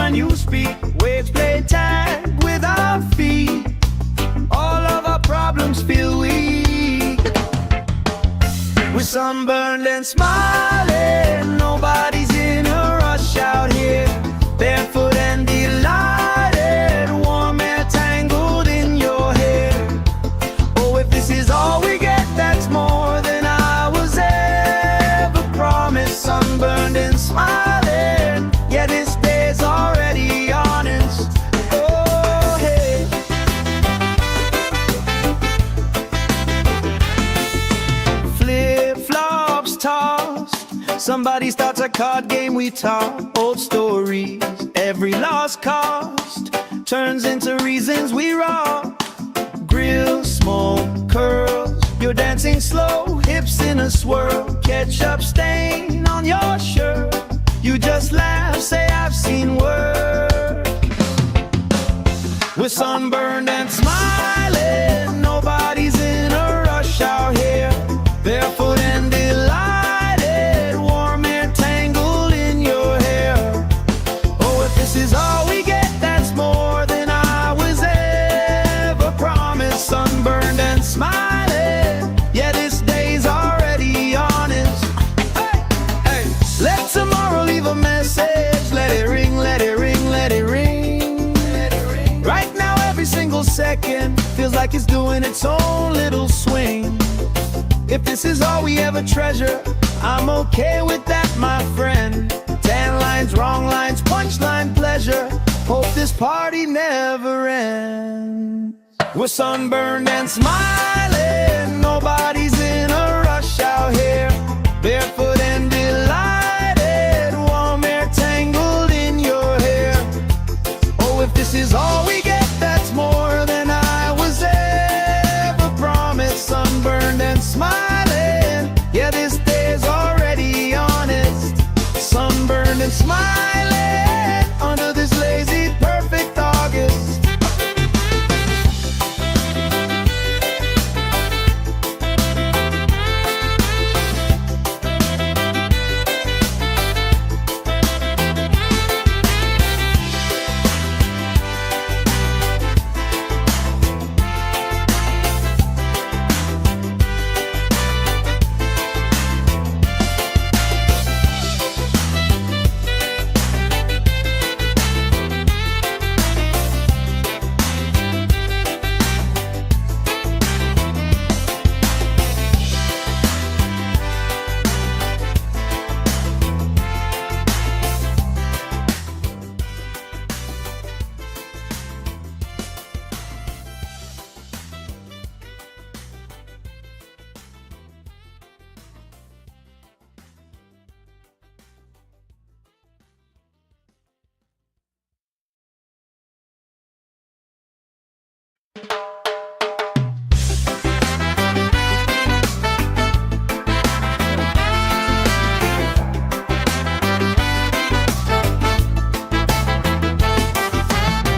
Speaker 1: when you speak. Waves play tag with our feet. All of our problems feel weak. We're sunburned and smiling. Nobody's in a rush out here. Barefoot and delighted. Warm air tangled in your hair. Oh, if this is all we get, that's more than I was ever promised. Sunburned and smiling. Yeah, this day's already honest. Oh, hey. Flip-flops tossed. Somebody starts a card game, we talk old stories. Every lost cost turns into reasons we rock. Grill, smoke, curls. You're dancing slow, hips in a swirl. Ketchup stain on your shirt. You just laugh, say I've seen worse. We're sunburned and smiling. Nobody's in a rush out here. Barefoot and delighted. Warm air tangled in your hair. Oh, if this is all we get, that's more than I was ever promised. Sunburned and smiling. Yeah, this day's already honest. Hey, hey. Let tomorrow leave a message. Let it ring, let it ring, let it ring. Let it ring. Right now, every single second feels like it's doing its own little swing. If this is all we ever treasure, I'm okay with that, my friend. 10 lines, wrong lines, punchline pleasure. Hope this party never ends. We're sunburned and smiling. Nobody's in a rush out here. Barefoot and delighted. Warm air tangled in your hair. Oh, if this is all we get, that's more than I was ever promised. Sunburned and smiling. Yeah, this day's already honest. Sunburned and smiling under this lazy, perfect August.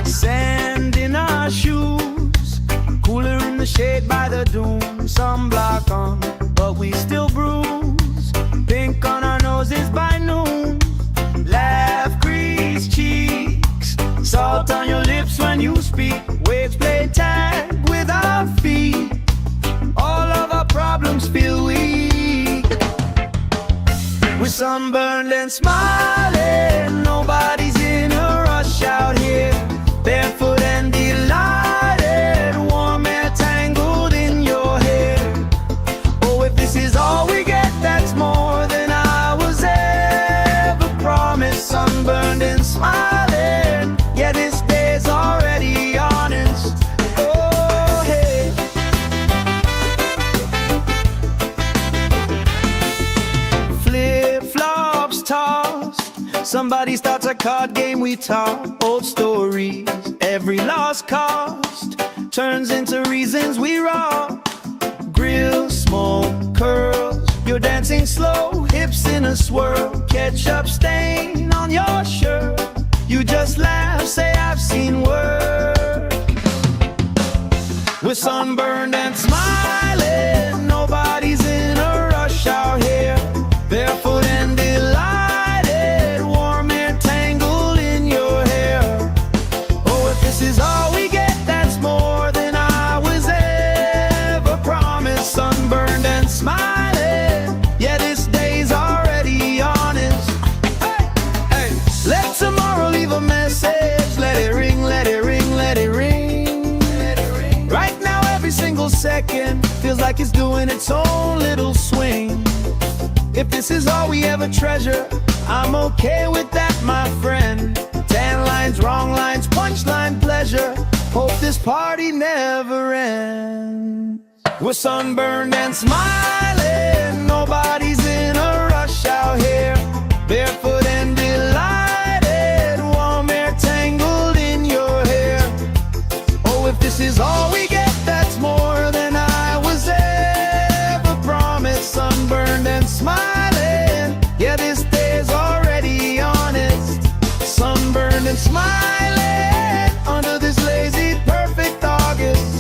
Speaker 1: Sand in our shoes, cooler in the shade by the dune. Sunblock on, but we still bruise. Pink on our noses by noon. Laugh, grease cheeks. Salt on your lips when you speak. Waves play tag with our feet. All of our problems feel weak. We're sunburned and smiling. Nobody's in a rush out here. Barefoot and delighted. Warm air tangled in your hair. Oh, if this is all we get, that's more than I was ever promised. Sunburned and smiling. Yeah, this day's already honest. Oh, hey. Flip-flops tossed. Somebody starts a card game, we talk old stories. Every lost cost turns into reasons we rock. Grill, smoke, curls. You're dancing slow, hips in a swirl. Ketchup stain on your shirt. You just laugh, say I've seen worse. We're sunburned and smiling. Nobody's in a rush out here. Barefoot and delighted. Warm air tangled in your hair. like it's doing its own little swing. If this is all we ever treasure, I'm okay with that, my friend. Tan lines, wrong lines, punchline pleasure. Hope this party never ends. We're sunburned and smiling, nobody's in a rush out here. Barefoot and delighted, warm air tangled in your hair. Oh, if this is all we get, that's more than I was ever promised. Sunburned and smiling, yeah, this day's already honest. Sunburned and smiling under this lazy, perfect August.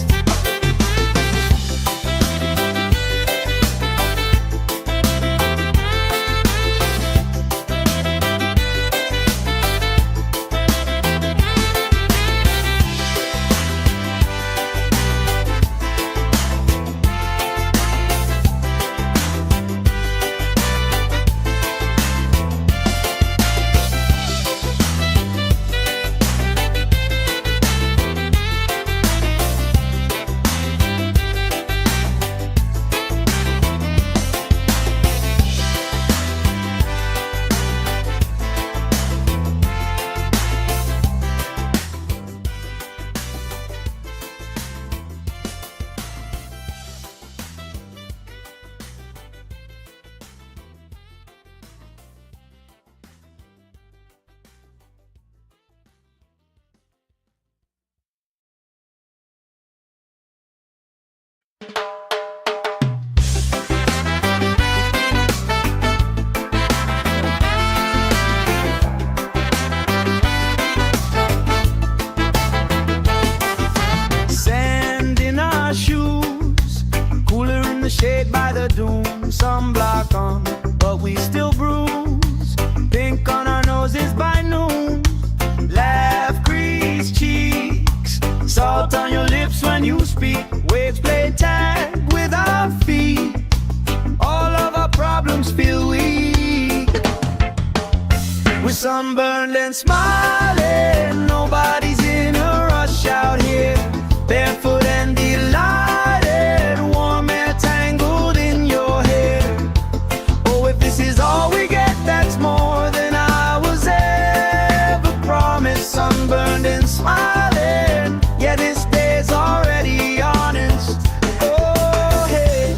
Speaker 1: Shade by the dune, sunblock on, but we still bruise. Pink on our noses by noon. Laugh, crease cheeks, salt on your lips when you speak. Waves play tag with our feet. All of our problems feel weak. We're sunburned and smiling, nobody's in a rush out here. Barefoot and delighted, warm air tangled in your hair. Oh, if this is all we get, that's more than I was ever promised. Sunburned and smiling, yeah, this day's already honest. Oh, hey.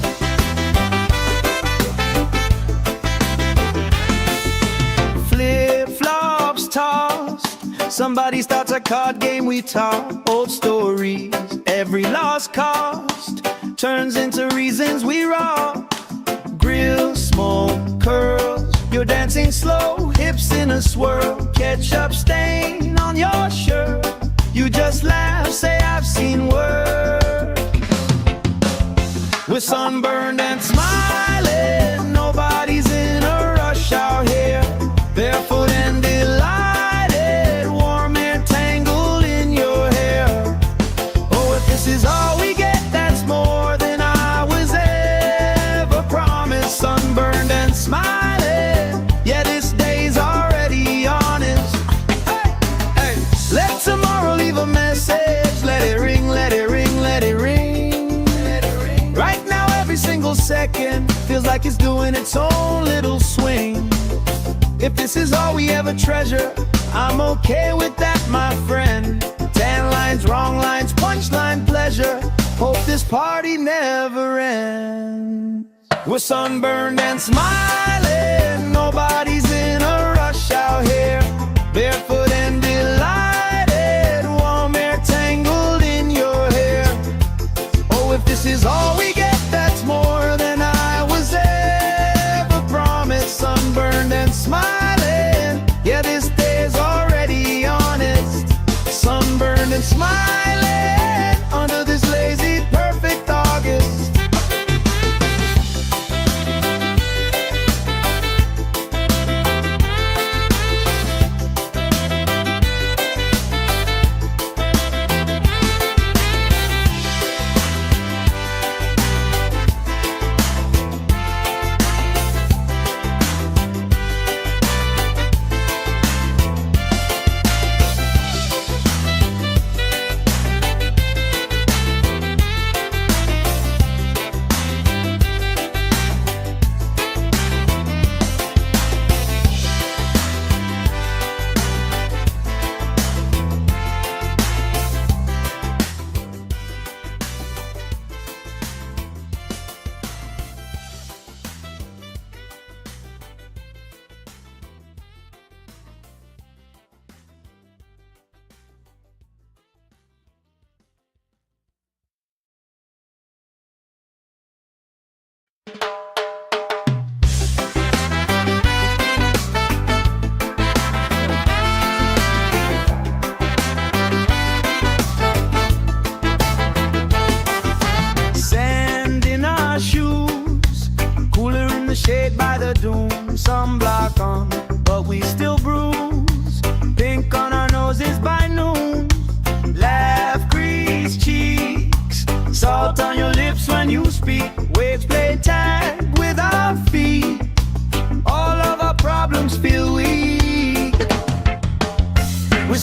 Speaker 1: Flip-flops tossed, somebody starts a card game, we talk old stories. Every lost cost turns into reasons we rock. Grill, smoke, curls, you're dancing slow, hips in a swirl. Ketchup stain on your shirt, you just laugh, say I've seen worse. We're sunburned and smiling, nobody's in a rush out here. Barefoot and delighted, warm air tangled in your hair. Oh, if this is all we get, that's more than I was ever promised. Sunburned and smiling, yeah, this day's already honest. Hey, hey, let tomorrow leave a message. Let it ring, let it ring, let it ring. Right now, every single second feels like it's doing its own little swing. If this is all we ever treasure, I'm okay with that, my friend. Tan lines, wrong lines, punchline pleasure. Hope this party never ends. We're sunburned and smiling, nobody's in a rush out here. Barefoot and delighted, warm air tangled in your hair. Oh, if this is all we get, that's more than I was ever promised. Sunburned and smiling, yeah, this day's already honest. Sunburned and smiling under this lazy, perfect August.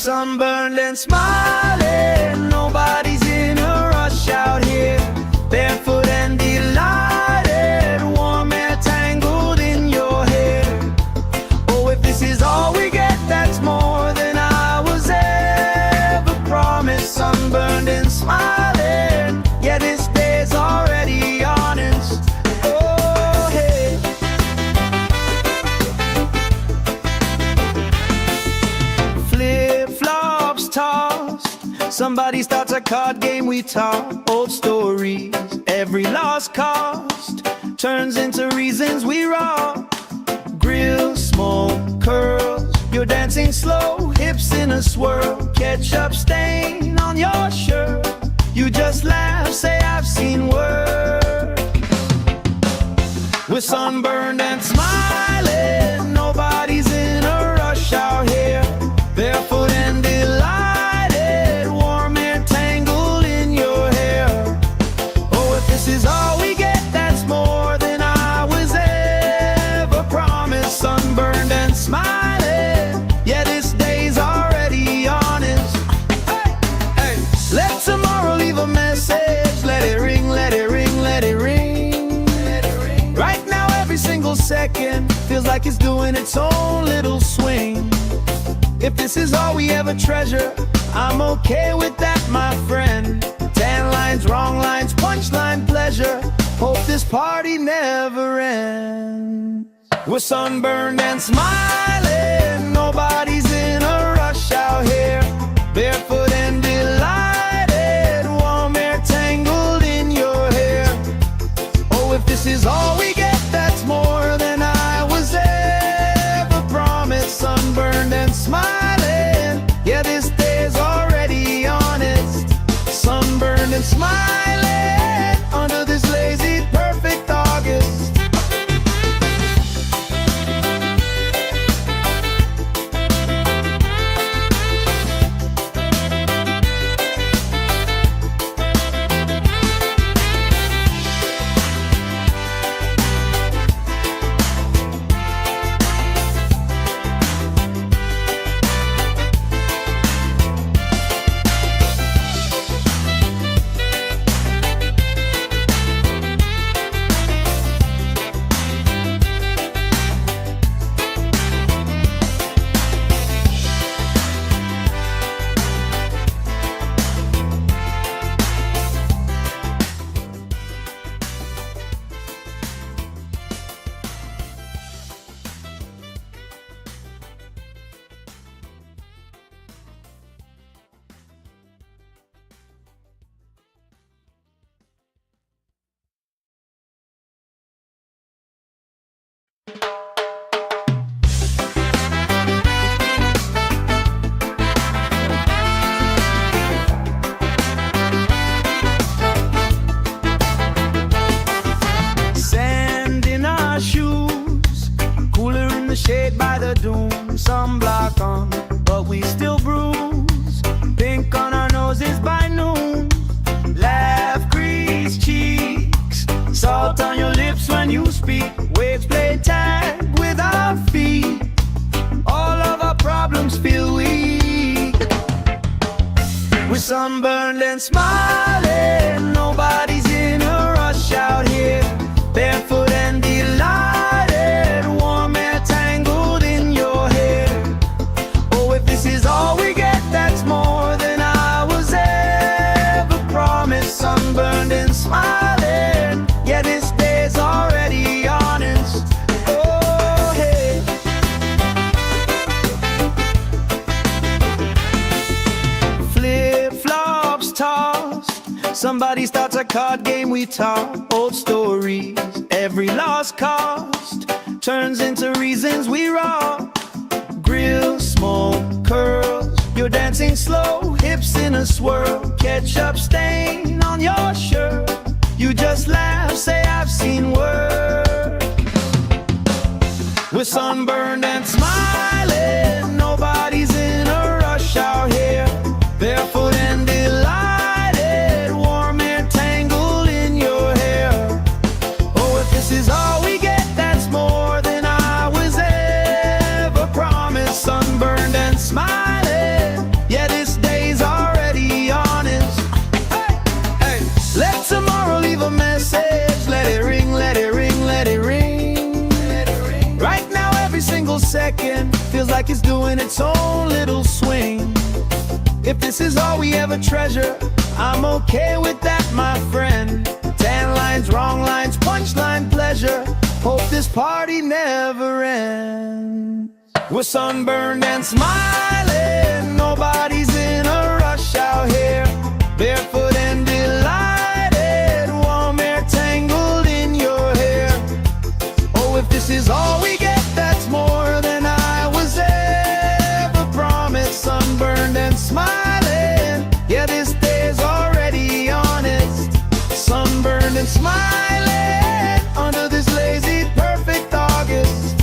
Speaker 1: sunburned and smiling, nobody's in a rush out here. Barefoot and delighted, warm air tangled in your hair. Oh, if this is all we get, that's more than I was ever promised. Sunburned and smiling, yeah, this day's already honest. Oh, hey. Flip-flops tossed, somebody starts a card game, we talk old stories. Every lost cost turns into reasons we rock. Grill, smoke, curls, you're dancing slow, hips in a swirl. Ketchup stain on your shirt, you just laugh, say I've seen work. We're sunburned and smiling, nobody's in a rush out here. Barefoot and delighted, warm air tangled in your hair. Oh, if this is all we get, that's more than I was ever promised. Sunburned and smiling, yeah, this day's already honest. Hey, hey. Let tomorrow leave a message, let it ring, let it ring, let it ring, let it ring. Right now every single second feels like it's doing its own little swing. If this is all we ever treasure, I'm okay with that, my friend. 10 lines, wrong lines, punchline pleasure. Hope this party never ends. We're sunburned and smiling, nobody's in a rush out here. Barefoot and delighted, warm air tangled in your hair. Oh, if this is all we get, that's more than I was ever promised. Sunburned and smiling, yeah, this day's already honest. Sunburned and smiling under this lazy perfect August. Sand in our shoes, cooler in the shade by the dune. Sunblock on, but we still bruise. Pink on our noses by noon. Laugh, grease cheeks, salt on your lips when you speak. Waves play tag with our feet. All of our problems feel weak. We're sunburned and smiling, nobody's in a rush out here. Barefoot and delighted, warm air tangled in your hair. Oh, if this is all we get, that's more than I was ever promised. Sunburned and smiling, yeah, this day's already honest. Oh, hey. Flip-flops tossed, somebody starts a card game, we talk old stories. Every lost cost turns into reasons we rock. Grill, smoke, curls, you're dancing slow, hips in a swirl. Ketchup stain on your shirt, you just laugh, say I've seen work. We're sunburned and smiling, nobody's in a rush out here. Barefoot and delighted, warm air tangled in your hair. Oh, if this is all we get, that's more than I was ever promised. Sunburned and smiling, like it's doing its own little swing. If this is all we ever treasure, I'm okay with that, my friend. Tan lines, wrong lines, punchline pleasure. Hope this party never ends. We're sunburned and smiling, nobody's in a rush out here. Barefoot and delighted, warm air tangled in your hair. Oh, if this is all we get, that's more than I was ever promised. Sunburned and smiling, yeah, this day's already honest. Sunburned and smiling, under this lazy, perfect August.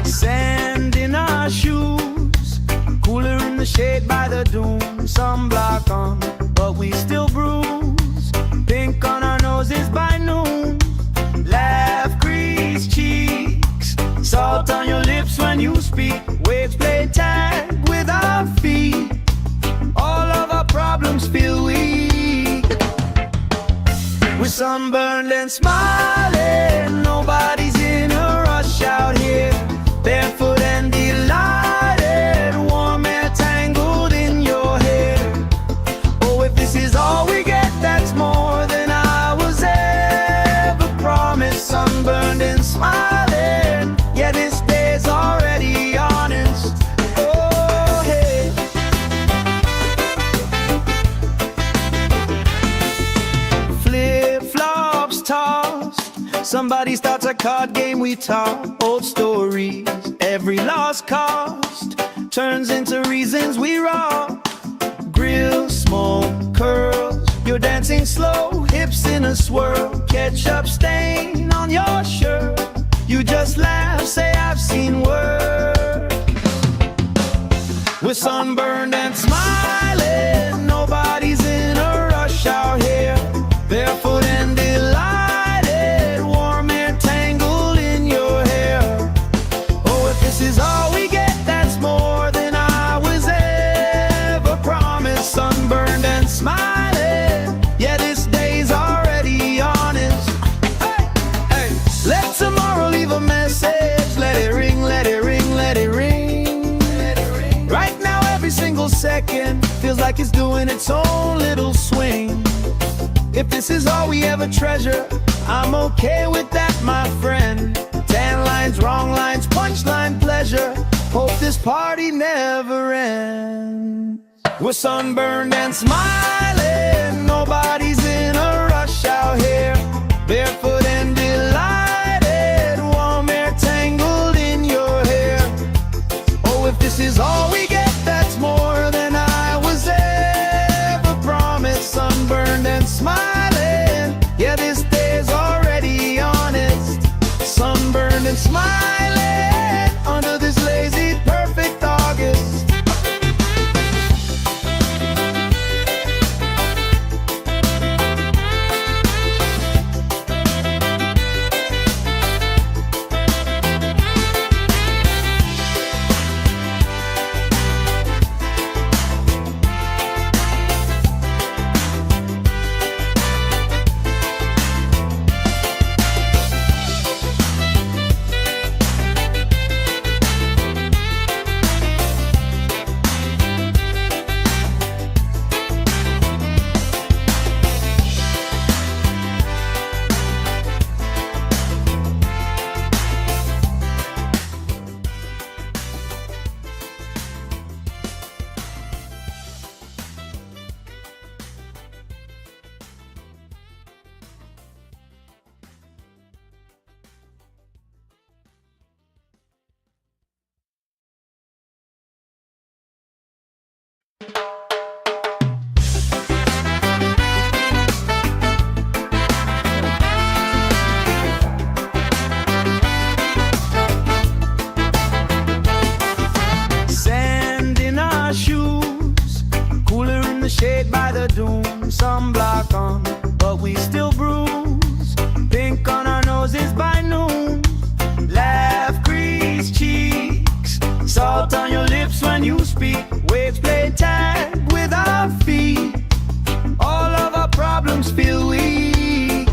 Speaker 1: Sand in our shoes, cooler in the shade by the dune. Sunblock on, but we still bruise. Pink on our noses by noon. Laugh, grease cheeks, salt on your lips when you speak. Waves play tag with our feet. All of our problems feel weak. We're sunburned and smiling, nobody's in a rush out here. Barefoot and delighted, warm air tangled in your hair. Oh, if this is all we get, that's more than I was ever promised. Sunburned and smiling, yeah, this day's already honest. Oh, hey. Flip-flops tossed, somebody starts a card game, we talk old stories. Every lost cost turns into reasons we rock. Grill, smoke, curls, you're dancing slow, hips in a swirl. Ketchup stain on your shirt, you just laugh, say I've seen worse. We're sunburned and smiling, nobody's in a rush out here. Barefoot and delighted, warm air tangled in your hair. Oh, if this is all we get, that's more than I was ever promised. Sunburned and smiling, yeah, this day's already honest. Hey, hey, let tomorrow leave a message. Let it ring, let it ring, let it ring. Let it ring. Right now, every single second feels like it's doing its own little swing. If this is all we ever treasure, I'm okay with that, my friend. Tan lines, wrong lines, punchline pleasure. Hope this party never ends. We're sunburned and smiling, nobody's in a rush out here. Barefoot and delighted, warm air tangled in your hair. Oh, if this is all we get, that's more than I was ever promised. Sunburned and smiling, yeah, this day's already honest. Sunburned and smiling, under this lazy, perfect August. the shade by the dune, sunblock on, but we still bruise. Pink on our noses by noon. Laugh, crease cheeks, salt on your lips when you speak. Waves play tag with our feet. All of our problems feel weak.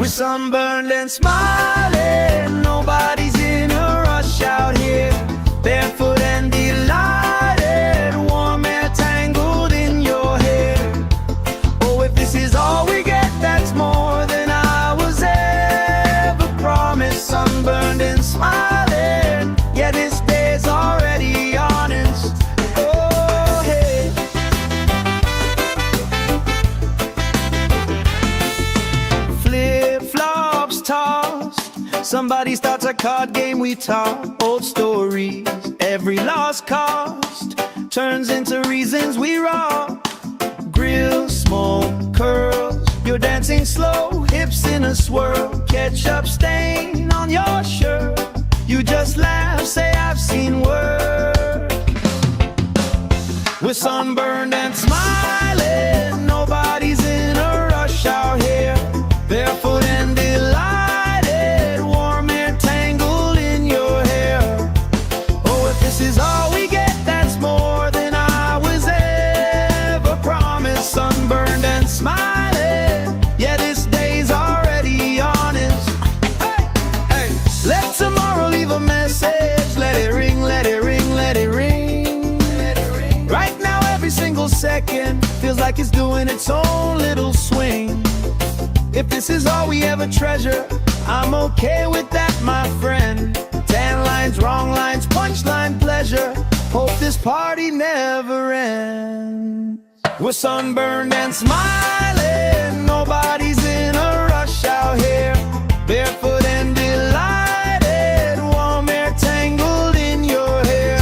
Speaker 1: We're sunburned and smiling. Nobody's in a rush out here. Barefoot and delighted, warm air tangled in your hair. Oh, if this is all we get, that's more than I was ever promised. Sunburned and smiling, yeah, this day's already honest. Oh, hey. Flip-flops tossed, somebody starts a card game, we talk old stories. Every lost cost turns into reasons we rock. Grill, smoke, curls, you're dancing slow, hips in a swirl. Ketchup stain on your shirt, you just laugh, say I've seen work. We're sunburned and smiling, nobody's in a rush out here. Barefoot and delighted, warm air tangled in your hair. Oh, if this is all we get, that's more than I was ever promised. Sunburned and smiling, yeah, this day's already honest. Hey, hey. Let tomorrow leave a message. Let it ring, let it ring, let it ring, let it ring. Right now every single second feels like it's doing its own little swing. If this is all we ever treasure, I'm okay with that, my friend. Tan lines, wrong lines, punchline pleasure. Hope this party never ends. We're sunburned and smiling, nobody's in a rush out here. Barefoot and delighted, warm air tangled in your hair.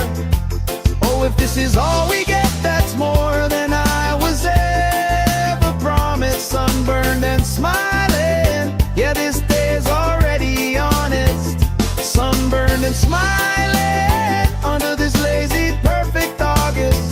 Speaker 1: Oh, if this is all we get, that's more than I was ever promised. Sunburned and smiling, yeah, this day's already honest. Sunburned and smiling under this lazy, perfect August.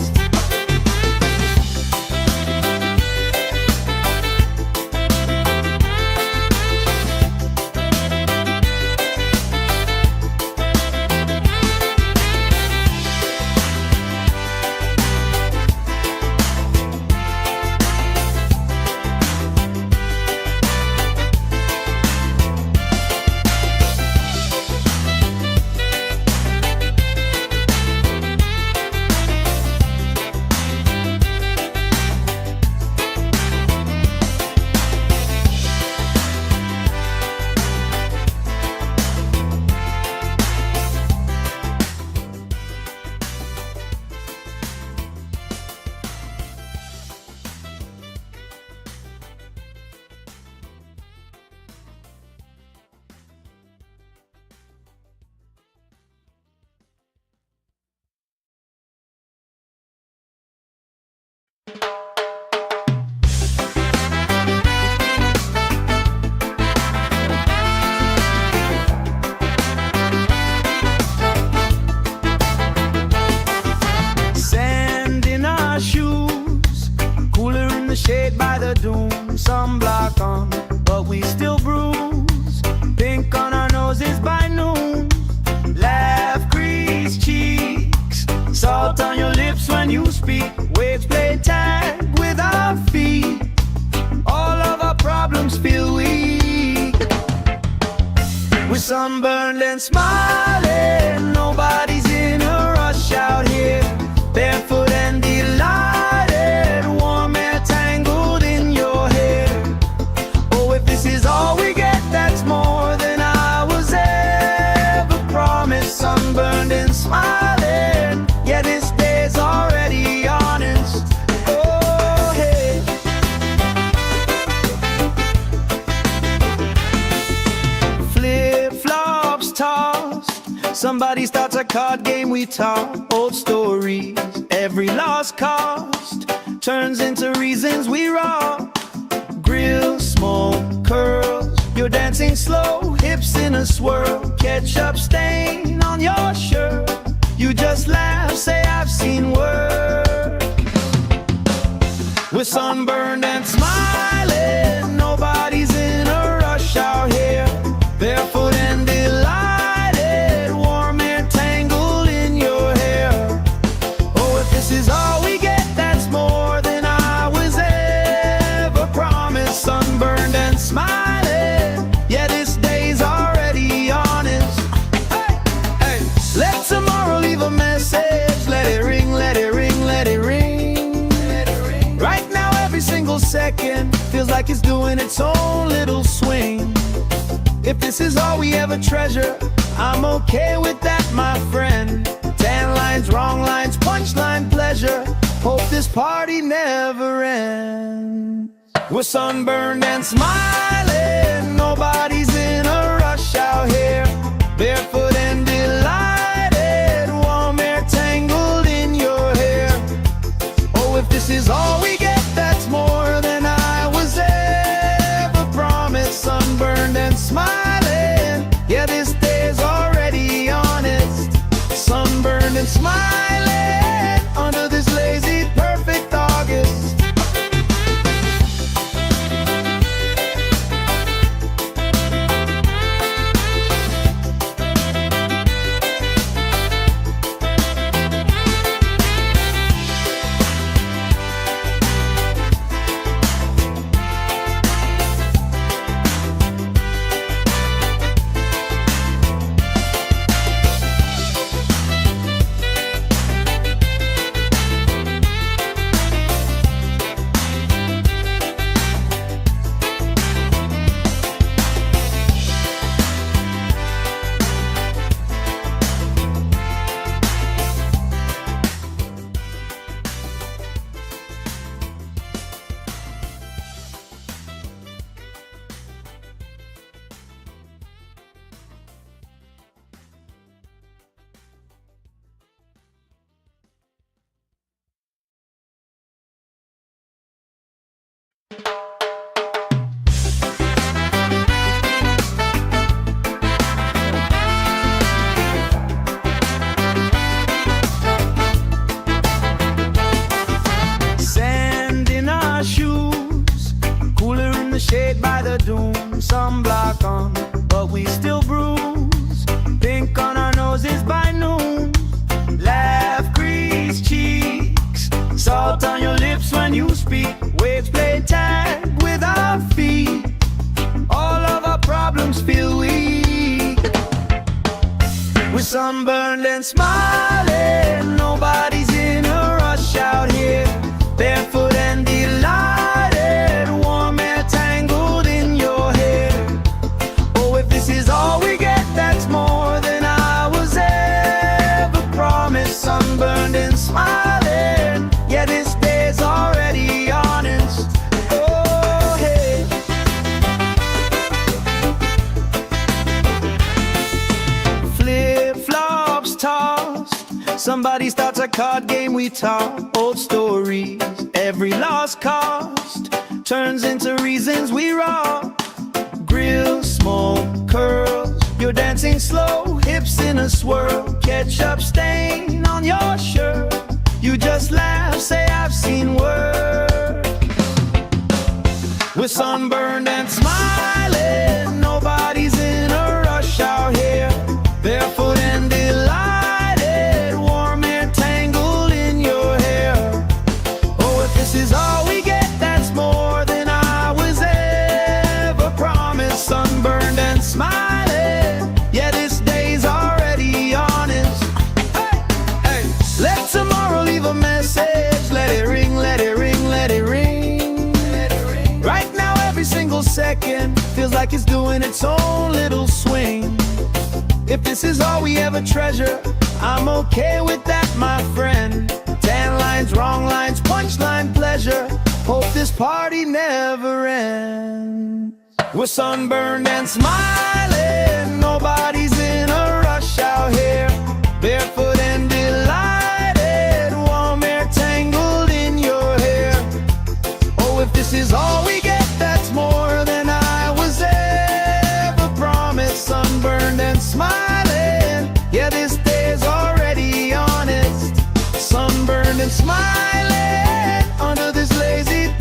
Speaker 1: Sand in our shoes, cooler in the shade by the dune, sunblock on, but we still bruise. Pink on our noses by noon. Laugh, crease cheeks, salt on your lips when you speak. Waves play tag with our feet. All of our problems feel weak. We're sunburned and smiling, nobody's in a rush out here. Barefoot and delighted, warm air tangled in your hair. Oh, if this is all we get, that's more than I was ever promised. Sunburned and smiling, yeah, this day's already honest. Oh, hey. Flip-flops tossed, somebody starts a card game, we talk old stories. Every lost cost turns into reasons we rock. Grill, smoke, curls, you're dancing slow, hips in a swirl. Ketchup stain on your shirt, you just laugh, say I've seen work. We're sunburned and smiling, nobody's in a rush out here. Barefoot and delighted, warm air tangled in your hair. Oh, if this is all we get, that's more than I was ever promised. Sunburned and smiling, yeah, this day's already honest. Hey, hey, let tomorrow leave a message. Let it ring, let it ring, let it ring. Right now, every single second feels like it's doing its own little swing. If this is all we ever treasure, I'm okay with that, my friend. Tan lines, wrong lines, punchline pleasure. Hope this party never ends. We're sunburned and smiling, nobody's in a rush out here. Barefoot and delighted, warm air tangled in your hair. Oh, if this is all we get, that's more than I was ever promised. Sunburned and smiling, yeah, this day's already honest. Sunburned and smiling, under this lazy, perfect August. Sand in our shoes, cooler in the shade by the dune. Sunblock on, but we still bruise. Pink on our noses by noon. Laugh, grease cheeks, salt on your lips when you speak. Waves play tag with our feet. All of our problems feel weak. We're sunburned and smiling, nobody's in a rush out here. Barefoot and delighted, warm air tangled in your hair. Oh, if this is all we get, that's more than I was ever promised. Sunburned and smiling, yeah, this day's already honest. Oh, hey. Flip-flops tossed, somebody starts a card game we talk. Old stories, every lost cost turns into reasons we rock. Grill, smoke, curls, you're dancing slow, hips in a swirl. Ketchup stain on your shirt, you just laugh, say I've seen worse. We're sunburned and smiling, nobody's in a rush out here. Barefoot and delighted, warm air tangled in your hair. Oh, if this is all we get, that's more than I was ever promised. Sunburned and smiling, yeah, this day's already honest. Hey, hey, let tomorrow leave a message. Let it ring, let it ring, let it ring. Right now, every single second feels like it's doing its own little swing. If this is all we ever treasure, I'm okay with that, my friend. Tan lines, wrong lines, punchline pleasure. Hope this party never ends. We're sunburned and smiling, nobody's in a rush out here. Barefoot and delighted, warm air tangled in your hair. Oh, if this is all we get, that's more than I was ever promised. Sunburned and smiling, yeah, this day's already honest. Sunburned and smiling, under this lazy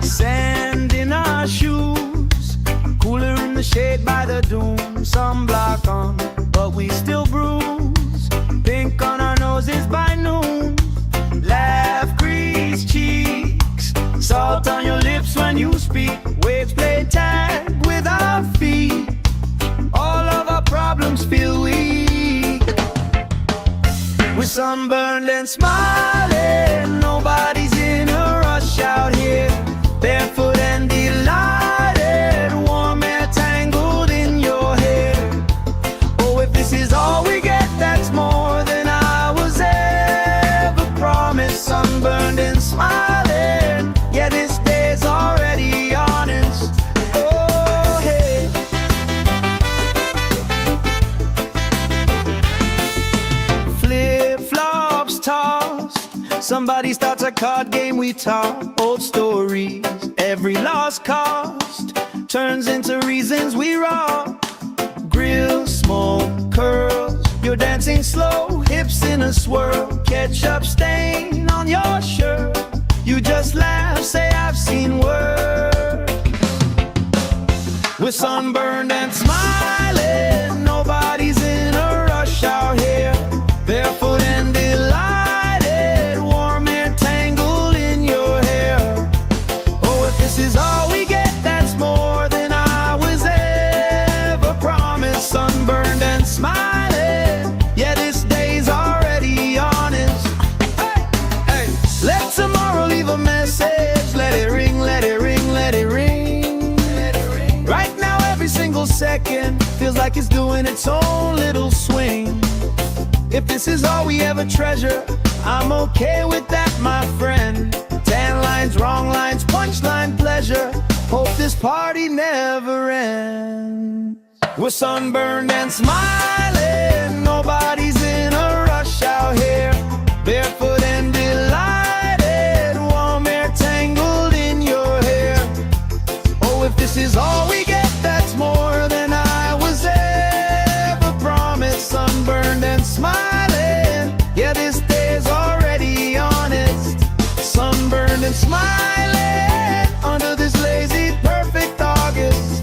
Speaker 1: Sand in our shoes, cooler in the shade by the dune. Sunblock on, but we still bruise. Pink on our noses by noon. Laugh, grease cheeks, salt on your lips when you speak. Waves play tag with our feet. All of our problems feel weak. We're sunburned and smiling. Nobody's in a rush out here. Barefoot and delighted, warm air tangled in your hair. Oh, if this is all we get, that's more than I was ever promised. Sunburned and smiling, yeah, this day's already honest. Oh, hey. Flip-flops tossed, somebody starts a card game we talk. Old stories, every lost cost turns into reasons we rock. Grill, smoke, curls, you're dancing slow, hips in a swirl. Ketchup stain on your shirt, you just laugh, say I've seen worse. We're sunburned and smiling, nobody's in a rush out here. Barefoot and delighted, warm air tangled in your hair. Oh, if this is all we get, that's more than I was ever promised. Sunburned and smiling, yeah, this day's already honest. Hey, hey, let tomorrow leave a message. Let it ring, let it ring, let it ring. Let it ring. Right now, every single second feels like it's doing its own little swing. If this is all we ever treasure, I'm okay with that, my friend. Tan lines, wrong lines, punchline pleasure. Hope this party never ends. We're sunburned and smiling, nobody's in a rush out here. Barefoot and delighted, warm air tangled in your hair. Oh, if this is all we get, that's more than I was ever promised. Sunburned and smiling, yeah, this day's already honest. Sunburned and smiling under this lazy, perfect August.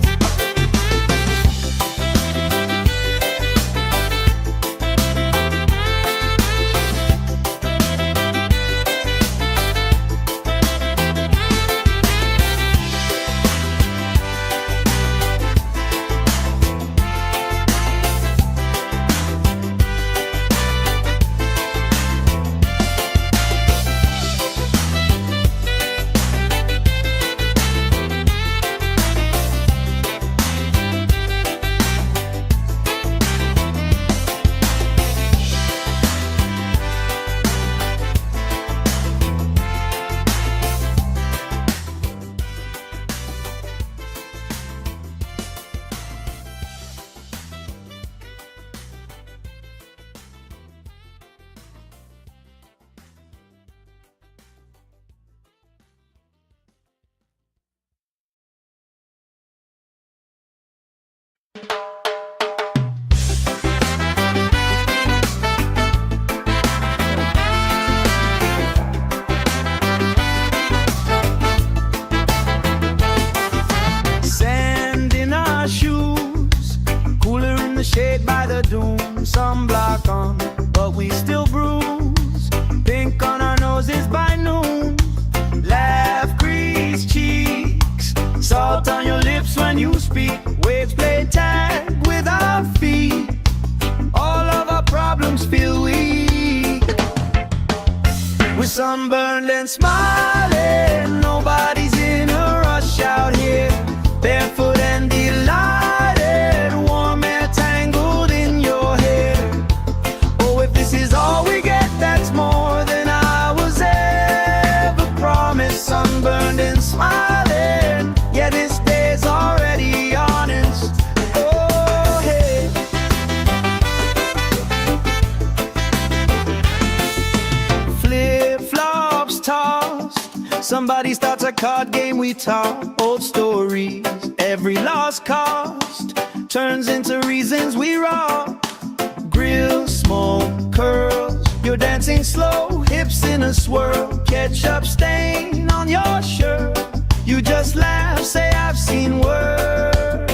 Speaker 1: Sand in our shoes, cooler in the shade by the dune. Sunblock on, but we still bruise. Pink on our noses by noon. Laugh, grease cheeks, salt on your lips when you speak. Waves play tag with our feet. All of our problems feel weak. We're sunburned and smiling, nobody's in a rush out here. Barefoot and delighted, warm air tangled in your hair. Oh, if this is all we get, that's more than I was ever promised. Sunburned and smiling, yeah, this day's already honest. Oh, hey. Flip-flops tossed, somebody starts a card game we talk. Old stories, every lost cause turns into reasons we rock. Grill, smoke, curls, you're dancing slow, hips in a swirl, ketchup stain on your shirt. You just laugh, say I've seen worse.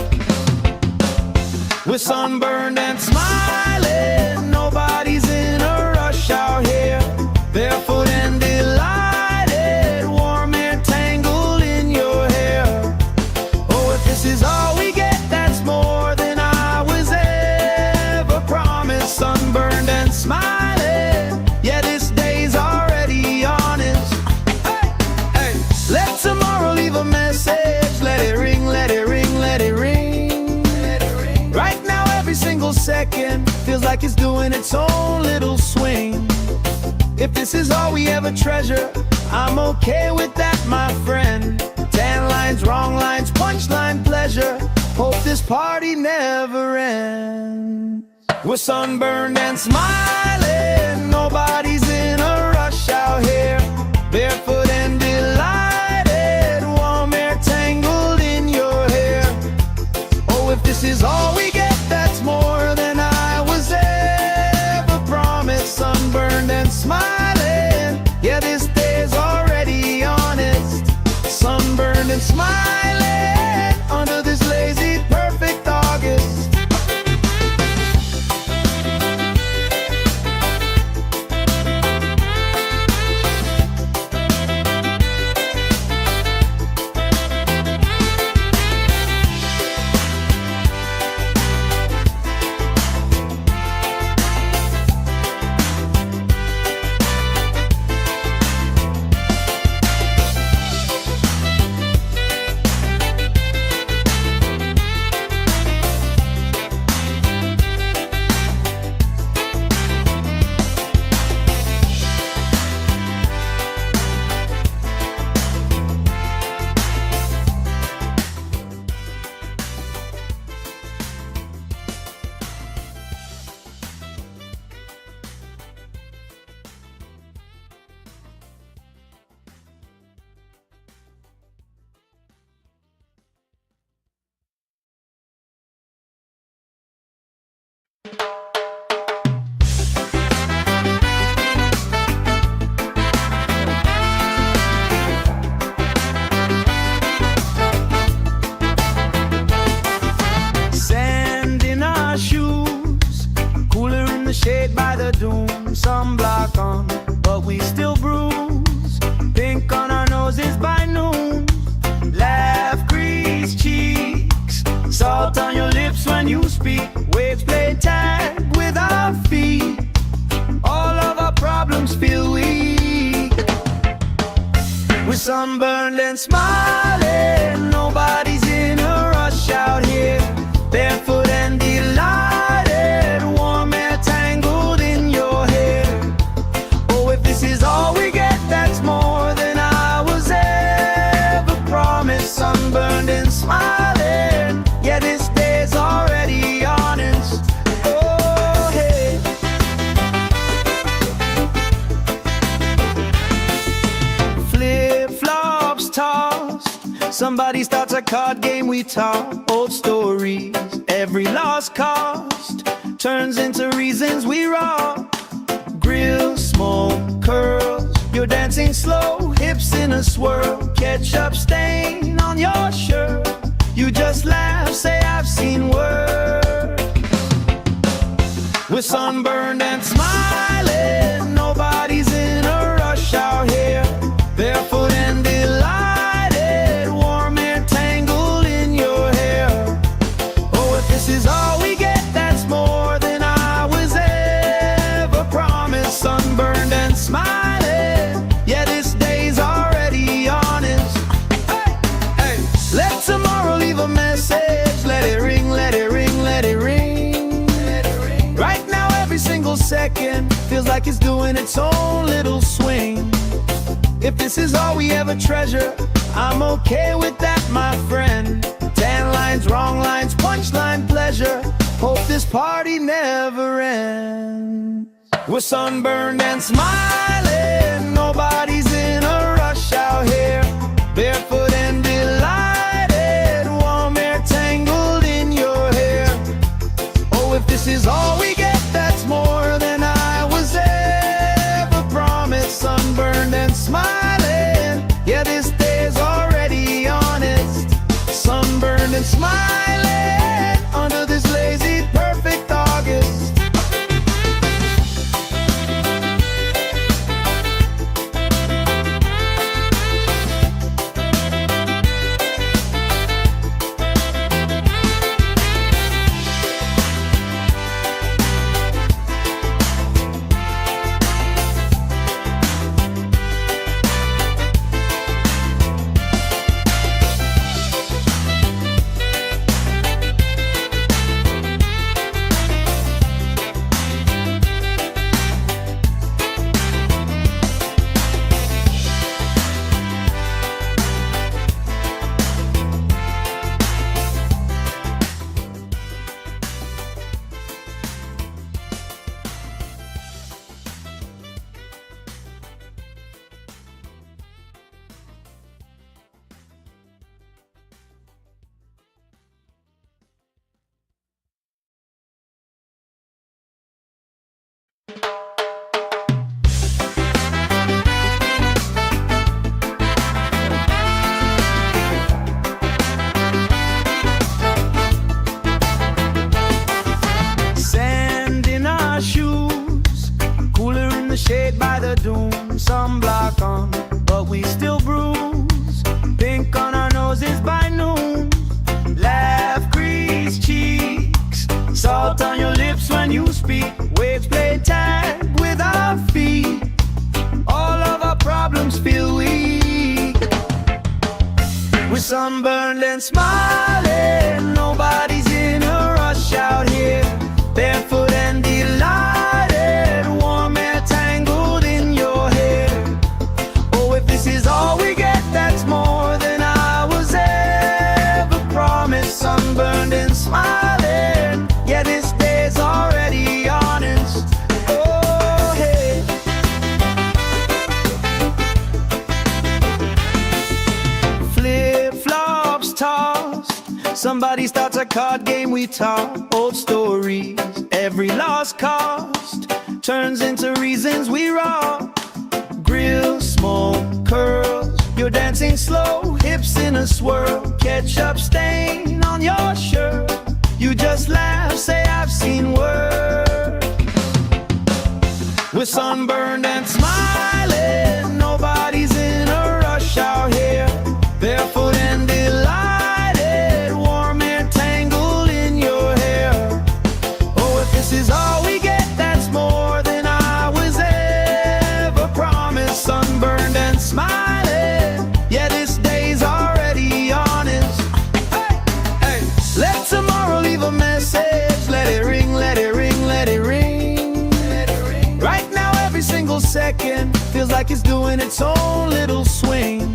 Speaker 1: We're sunburned and smiling, nobody's in a rush out here. Barefoot and delighted, warm air tangled in your hair. Oh, if this is all we get, that's more than I was ever promised. Sunburned and smiling, yeah, this day's already honest. Hey, hey, let tomorrow leave a message. Let it ring, let it ring, let it ring. Right now every single second feels like it's doing its own little swing. If this is all we ever treasure, I'm okay with that, my friend. Tan lines, wrong lines, punchline pleasure. Hope this party never ends. We're sunburned and smiling, nobody's in a rush out here. Barefoot and delighted, warm air tangled in your hair. Oh, if this is all we get, that's more than I was ever promised. Sunburned and smiling, yeah, this day's already honest. Sunburned and smiling under this lazy, perfect August. Shade by the doom, sunblock on, but we still bruise. Pink on our noses by noon. Laugh, crease cheeks, salt on your lips when you speak. Waves play tag with our feet. All of our problems feel weak. We're sunburned and smiling, nobody's in a rush out here. Barefoot and delighted, warm air tangled in your hair. Oh, if this is all we get, that's more than I was ever promised. Sunburned and smiling, yeah, this day's already honest. Oh, hey. Flip-flops tossed, somebody starts a card game we talk. Old stories, every lost cost turns into reasons we rock. Grill, smoke, curls, you're dancing slow, hips in a swirl, ketchup stain on your shirt. You just laugh, say I've seen worse. We're sunburned and smiling, nobody's in a rush out here. Barefoot and delighted, warm air tangled in your hair. Oh, if this is all we get, that's more than I was ever promised. Sunburned and smiling, yeah, this day's already honest. Hey, hey, let tomorrow leave a message. Let it ring, let it ring, let it ring. Right now every single second feels like it's doing its own little swing. If this is all we ever treasure, I'm okay with that, my friend. Tan lines, wrong lines, punchline pleasure. Hope this party never ends. We're sunburned and smiling, nobody's in a rush out here. Barefoot and delighted, warm air Sand in our shoes, cooler in the shade by the dune. Sunblock on, but we still bruise. Pink on our noses by noon. Laugh, grease cheeks, salt on your lips when you speak. Waves play tag with our feet. All of our problems feel weak. We're sunburned and smiling. Nobody's in a rush out here. Barefoot and delighted, warm air tangled in your hair. Oh, if this is all we get, that's more than I was ever promised. Sunburned and smiling, yeah, this day's already honest. Oh, hey. Flip-flops tossed, somebody starts a card game we talk. Old stories, every lost cost turns into reasons we rock. Grill, smoke, curls, you're dancing slow, hips in a swirl. Ketchup stain on your shirt, you just laugh, say I've seen work. We're sunburned and smiling, nobody's in a rush out here. Barefoot and delighted, warm air tangled in your hair. Oh, if this is all we get, that's more than I was ever promised. Sunburned and smiling, yeah, this day's already honest. Hey, hey, let tomorrow leave a message. Let it ring, let it ring, let it ring. Let it ring. Right now, every single second feels like it's doing its own little swing.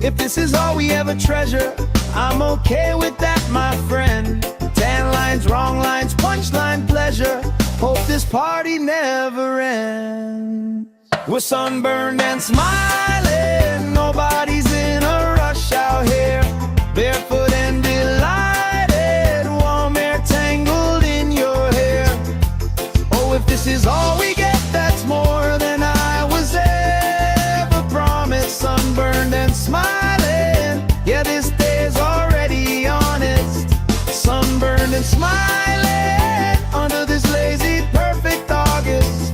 Speaker 1: If this is all we ever treasure, I'm okay with that, my friend. Tan lines, wrong lines, punchline pleasure. Hope this party never ends. We're sunburned and smiling, nobody's in a rush out here. Barefoot and delighted, warm air tangled in your hair. Oh, if this is all we get, that's more than I was ever promised. Sunburned and smiling, yeah, this day's already honest. Sunburned and smiling under this lazy perfect August.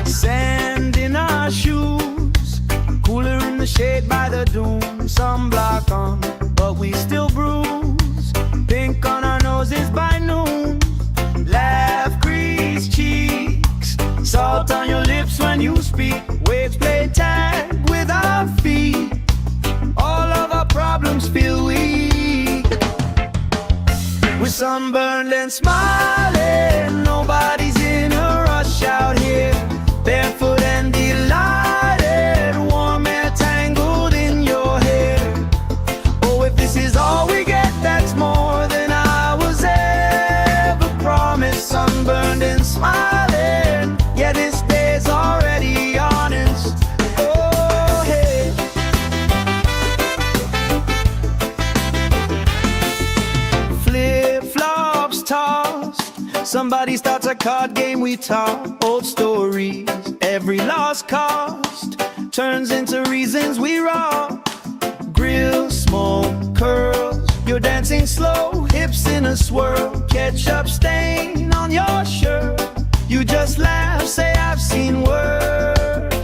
Speaker 1: Sand in our shoes, cooler in the shade by the dune. Sunblock on, but we still bruise. Pink on our noses by noon. Laugh, grease cheeks, salt on your lips when you speak. Waves play tag with our feet. All of our problems feel weak. We're sunburned and smiling, nobody's in a rush out here. Barefoot and delighted, warm air tangled in your hair. Oh, if this is all we get, that's more than I was ever promised. Sunburned and smiling, yeah, this day's already honest. Oh, hey. Flip-flops tossed, somebody starts a card game we talk. Old stories, every lost cost turns into reasons we rock. Grill, smoke, curls, you're dancing slow, hips in a swirl. Ketchup stain on your shirt, you just laugh, say I've seen worse.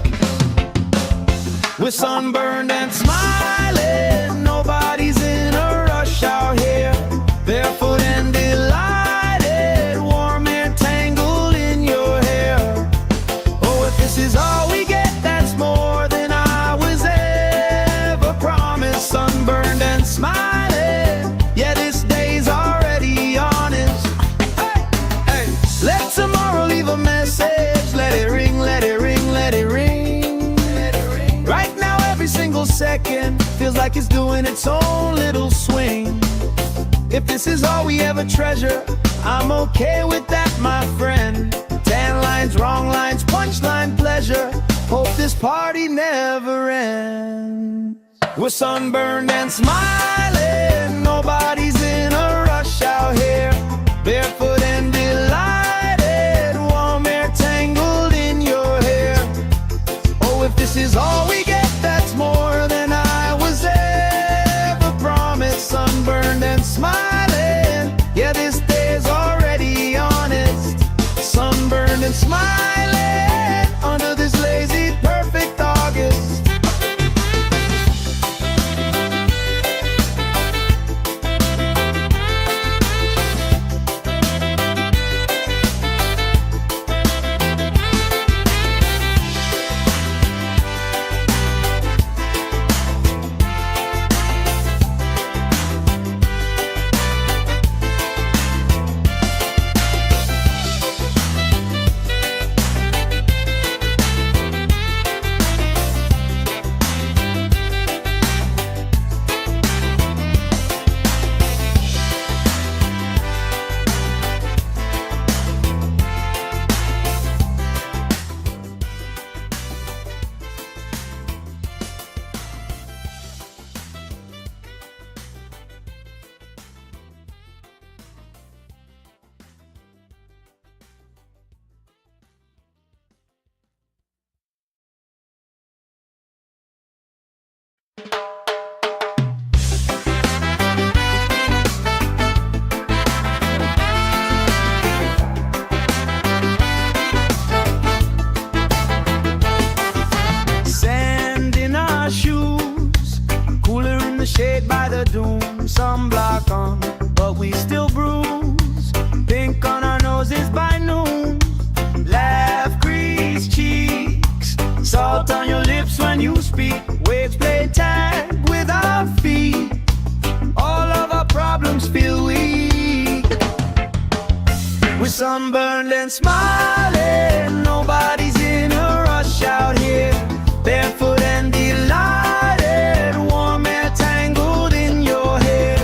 Speaker 1: We're sunburned and smiling, nobody's in a rush out here. Barefoot and delighted, warm air tangled in your hair. Oh, if this is all we get, that's more than I was ever promised. Sunburned and smiling, yeah, this day's already honest. Hey, hey, let tomorrow leave a message. Let it ring, let it ring, let it ring. Right now every single second feels like it's doing its own little swing. If this is all we ever treasure, I'm okay with that, my friend. Tan lines, wrong lines, punchline pleasure. Hope this party never ends. We're sunburned and smiling, nobody's in a rush out here. Barefoot and delighted, warm air tangled in your hair. Oh, if this is all we get, that's more than I was ever promised. Sunburned and smiling, yeah, this day's already honest. Sunburned and smiling under this lazy, perfect August. Shade by the doom, sunblock on, but we still bruise. Pink on our noses by noon, laugh, grease cheeks, salt on your lips when you speak. Waves play tag with our feet, all of our problems feel weak. We're sunburned and smiling, nobody's in a rush out here. Barefoot and delighted, warm air tangled in your hair.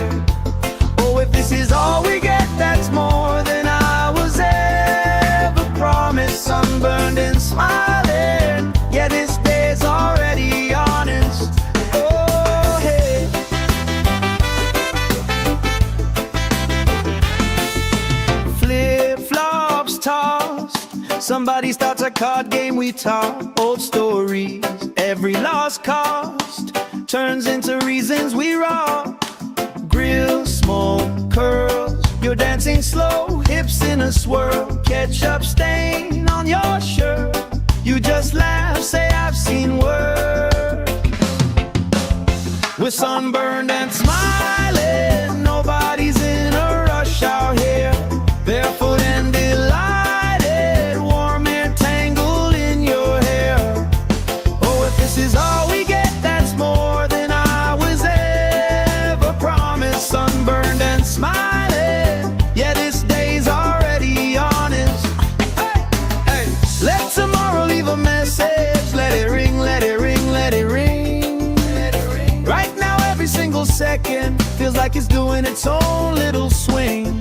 Speaker 1: Oh, if this is all we get, that's more than I was ever promised. Sunburned and smiling, yeah, this day's already honest. Oh, hey. Flip-flops tossed, somebody starts a card game, we talk old stories. Every lost cost turns into reasons we rock. Grill, smoke, curls, you're dancing slow, hips in a swirl. Ketchup stain on your shirt, you just laugh, say I've seen worse. We're sunburned and smiling, nobody's in a rush out here. Barefoot and delighted, warm air tangled in your hair. Oh, if this is all we get, that's more than I was ever promised. Sunburned and smiling, yeah, this day's already honest. Hey, hey, let tomorrow leave a message. Let it ring, let it ring, let it ring. Right now every single second feels like it's doing its own little swing.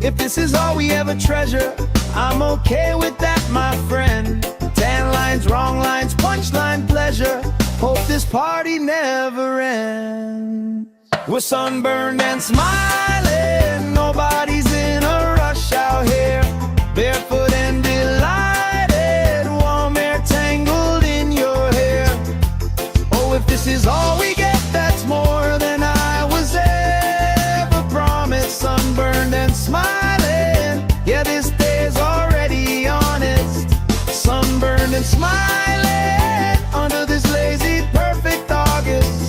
Speaker 1: If this is all we ever treasure, I'm okay with that, my friend. Tan lines, wrong lines, punchline pleasure. Hope this party never ends. We're sunburned and smiling, nobody's in a rush out here. Barefoot and delighted, warm air is all we get, that's more than I was ever promised. Sunburned and smiling, yeah, this day is already honest. Sunburned and smiling under this lazy, perfect August.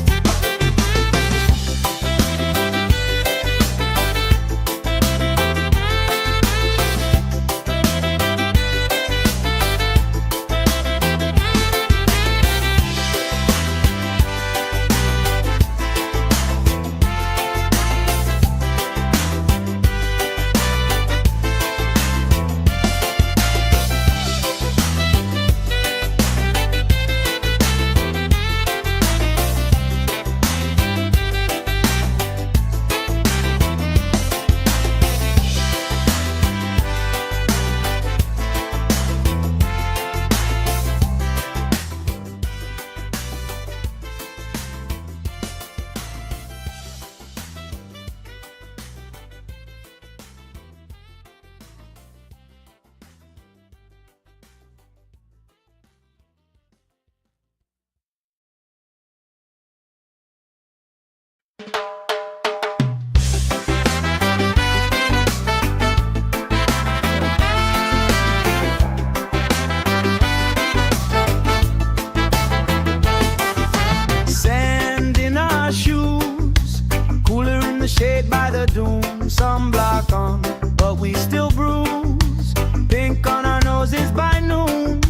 Speaker 1: Sand in our shoes, cooler in the shade by the dune. Sunblock on, but we still bruise. Pink on our noses by noon.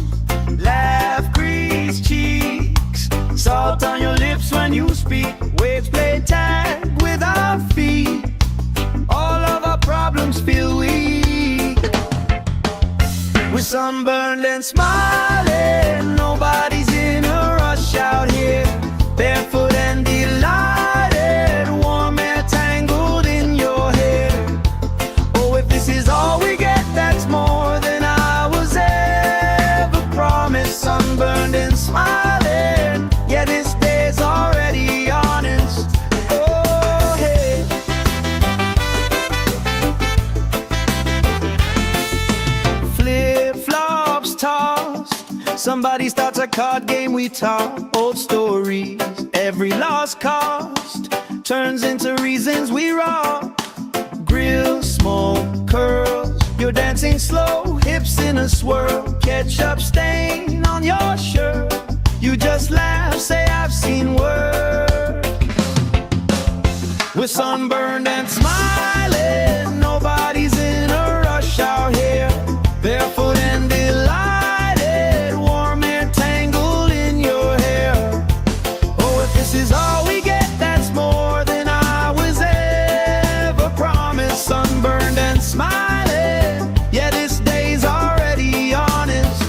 Speaker 1: Laugh, grease cheeks, salt on your lips when you speak. Waves play tag with our feet. All of our problems feel weak. We're sunburned and smiling. Nobody's in a rush out here. Barefoot and delighted, warm air tangled in your hair. Oh, if this is all we get, that's more than I was ever promised. Sunburned and smiling, yeah, this day's already honest. Oh, hey. Flip-flops tossed, somebody starts a card game, we talk old stories. Every lost cost turns into reasons we rock. Grill, smoke, curls, you're dancing slow, hips in a swirl. Ketchup stain on your shirt, you just laugh, say I've seen work. We're sunburned and smiling, nobody's in a rush out here. Barefoot and delighted, warm air tangled in your hair. Oh, if this is all we get, that's more than I was ever promised. Sunburned and smiling, yeah, this day's already honest.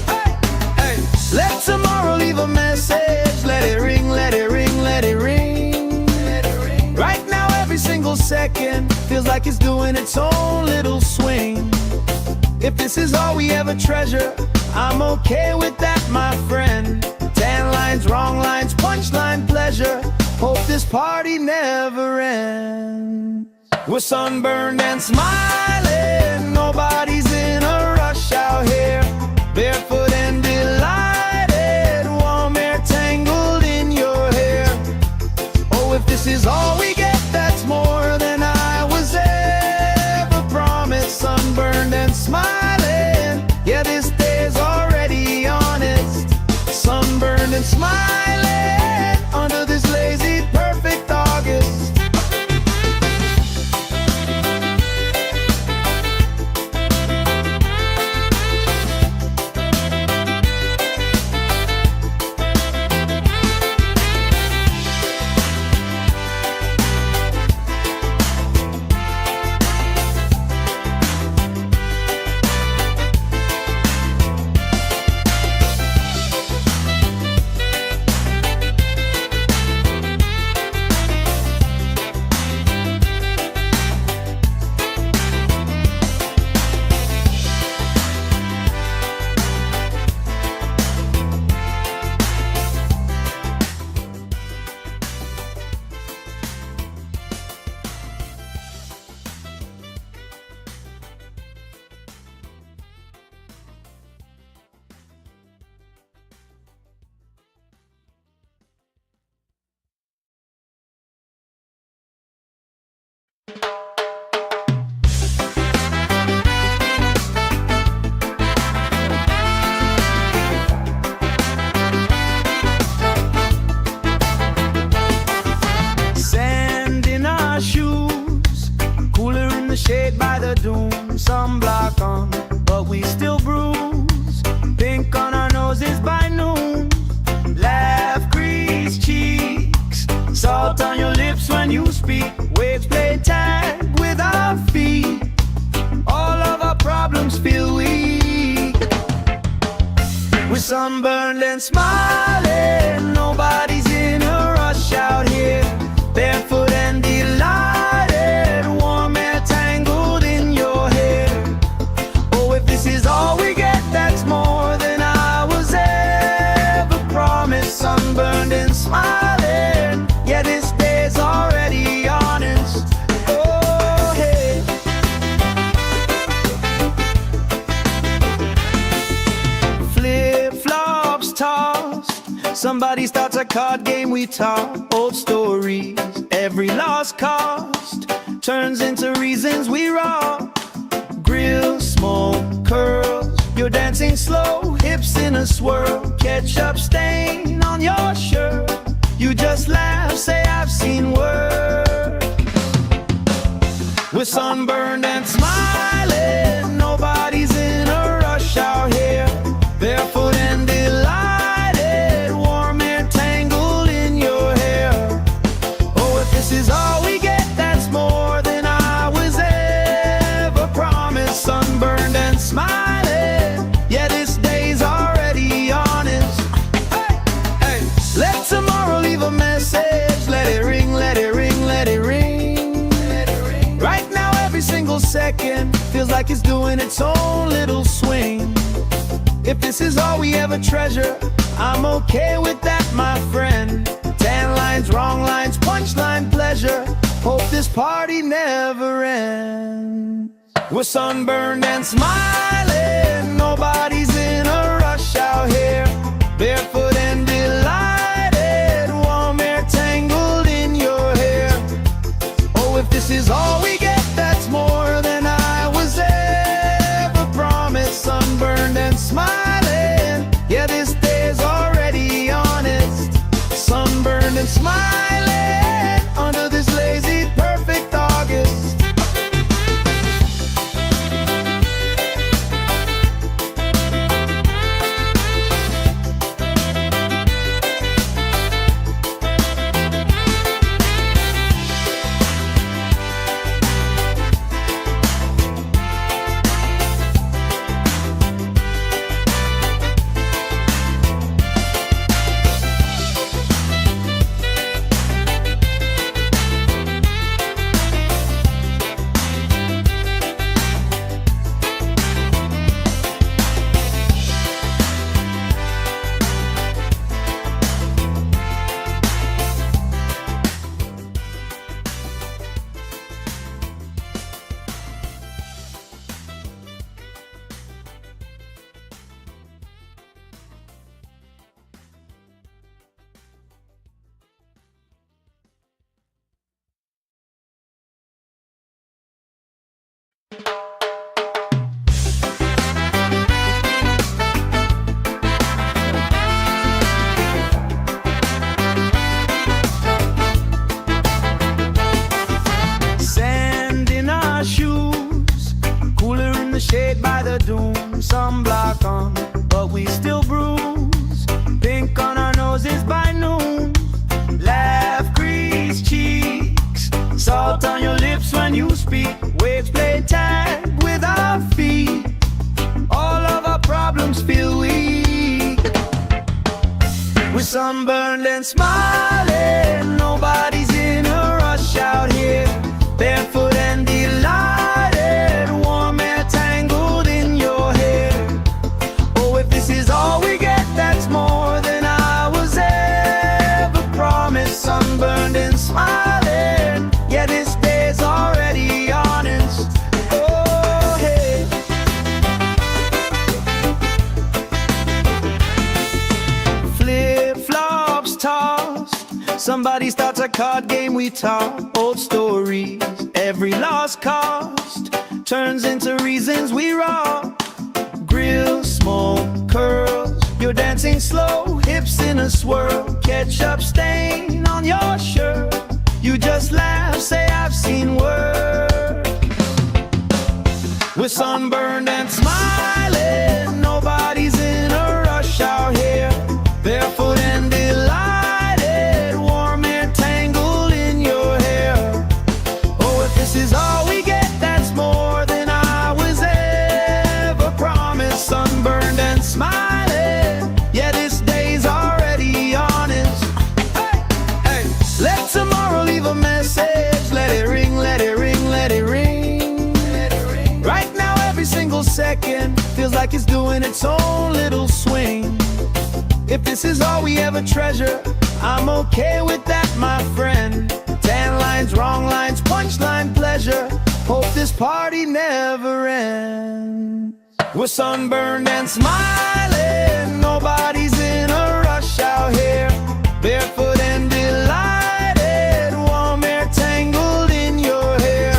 Speaker 1: Hey, hey, let tomorrow leave a message. Let it ring, let it ring, let it ring. Let it ring. Right now, every single second feels like it's doing its own little swing. If this is all we ever treasure, I'm okay with that, my friend. Tan lines, wrong lines, punchline pleasure. Hope this party never ends. We're sunburned and smiling, nobody's in a rush out here. Barefoot and delighted, warm air tangled in your hair. Oh, if this is all we get, that's more than I was ever promised. Sunburned and smiling, yeah, this day's already honest. Sunburned and smiling under this lazy, perfect August. Salt on your lips when you speak. Waves play tag with our feet. All of our problems feel weak. We're sunburned and smiling. Nobody's in a rush out here. Barefoot and delighted. Warm air tangled in your hair. Oh, if this is all we get, that's more than I was ever promised. Sunburned and smiling. Yeah, this day's already honest. Oh, hey. Flip-flops tossed. Somebody starts a card game, we talk old stories. Every lost cost turns into reasons we rock. Grill, smoke, curls. You're dancing slow, hips in a swirl. Ketchup stain on your shirt. You just laugh, say I've seen worse. We're sunburned and smiling. Nobody's in a rush out here. Barefoot and delighted. Warm air tangled in your hair. Oh, if this is all we get, that's more than I was ever promised. Sunburned and smiling. Yeah, this day's already honest. Hey, hey. Let tomorrow leave a message. Let it ring, let it ring, let it ring. Right now every single second feels like it's doing its own little swing. If this is all we ever treasure, I'm okay with that, my friend. 10 lines, wrong lines, punchline pleasure. Hope this party never ends. We're sunburned and smiling. Nobody's in a rush out here. Barefoot and delighted. Warm air tangled in your hair. Oh, if this is all we get, that's more than I was ever promised. Sunburned and smiling. Yeah, this day's already honest. Sunburned and smiling under this lazy, perfect August. Shade by the dune, sunblock on, but we still bruise. Pink on our noses by noon. Laugh, crease cheeks. Salt on your lips when you speak. Waves play tag with our feet. All of our problems feel weak. We're sunburned and smiling. Nobody's in a rush out here. Barefoot and delighted. Warm air tangled in your hair. Oh, if this is all we get, that's more than I was ever promised. Sunburned and smiling. Yeah, this day's already honest. Oh, hey. Flip-flops tossed. Somebody starts a card game, we talk old stories. Every lost cost turns into reasons we rock. Grill, smoke, curls. You're dancing slow, hips in a swirl. Ketchup stain on your shirt. You just laugh, say I've seen worse. We're sunburned and smiling. Nobody's in a rush out here. Barefoot and delighted. Warm air tangled feels like it's doing its own little swing. If this is all we ever treasure, I'm okay with that, my friend. Tan lines, wrong lines, punchline pleasure. Hope this party never ends. We're sunburned and smiling, nobody's in a rush out here. Barefoot and delighted, warm air tangled in your hair.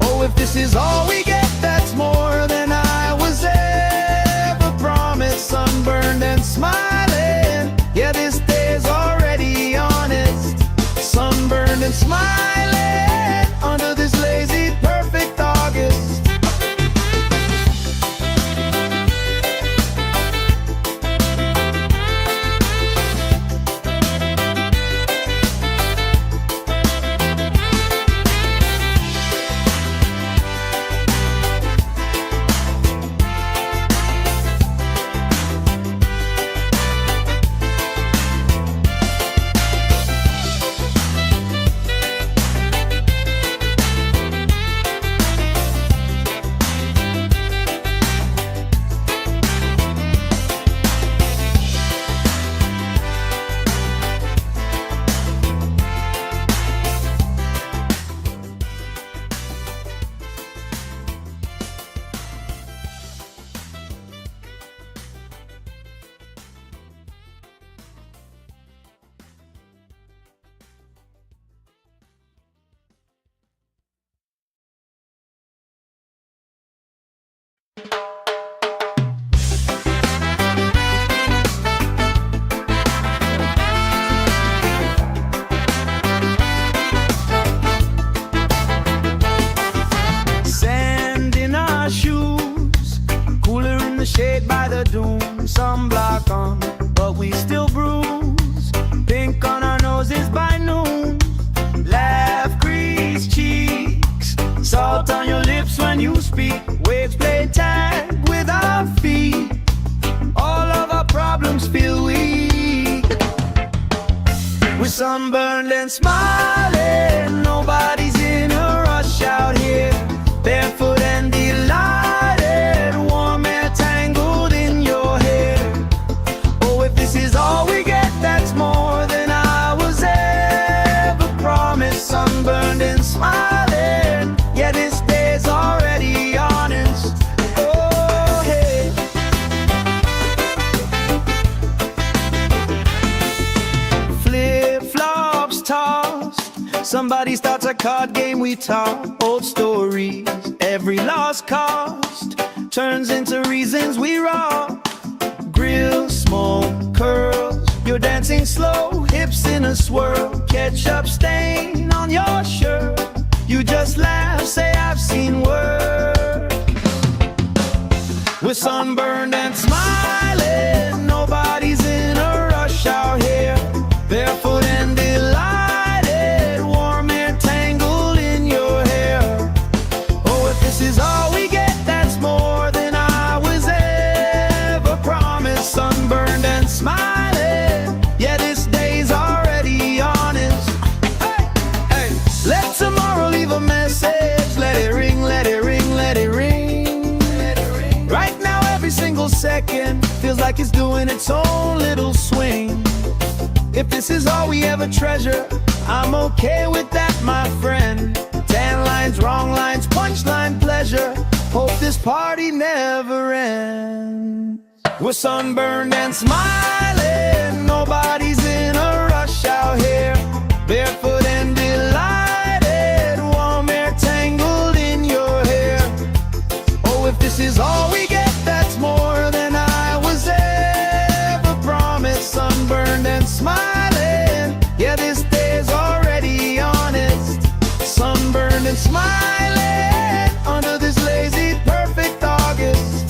Speaker 1: Oh, if this is all we get, that's more than I was ever promised. Sunburned and smiling, yeah, this day's already honest. Sunburned and smiling under this lazy, perfect August. Sand in our shoes, cooler in the shade by the dune. Sunblock on, but we still bruise. Pink on our noses by noon. Laugh, crease cheeks, salt on your lips when you speak. Waves play tag with our feet. All of our problems feel weak. We're sunburned and smiling, nobody's in a rush out here. Barefoot and delighted, warm air tangled in your hair. Oh, if this is all we get, that's more than I was ever promised. Sunburned and smiling, yeah, this day's already honest. Oh, hey. Flip-flops tossed, somebody starts a card game, we talk old stories. Every lost cost turns into reasons we rock. Grill, smoke, curls, you're dancing slow, hips in a swirl. Ketchup stain on your shirt, you just laugh, say I've seen worse. We're sunburned and smiling, nobody's in a rush out here. Barefoot and delighted, warm air tangled in your hair. Oh, if this is all we get, that's more than I was ever promised. Sunburned and smiling, yeah, this day's already honest. Hey, hey, let tomorrow leave a message. Let it ring, let it ring, let it ring. Right now, every single second feels like it's doing its own little swing. If this is all we ever treasure, I'm okay with that, my friend. Tan lines, wrong lines, punchline pleasure. Hope this party never ends. We're sunburned and smiling, nobody's in a rush out here. Barefoot and delighted, warm air tangled in your hair. Oh, if this is all we get, that's more than I was ever promised. Sunburned and smiling, yeah, this day's already honest. Sunburned and smiling under this lazy, perfect August.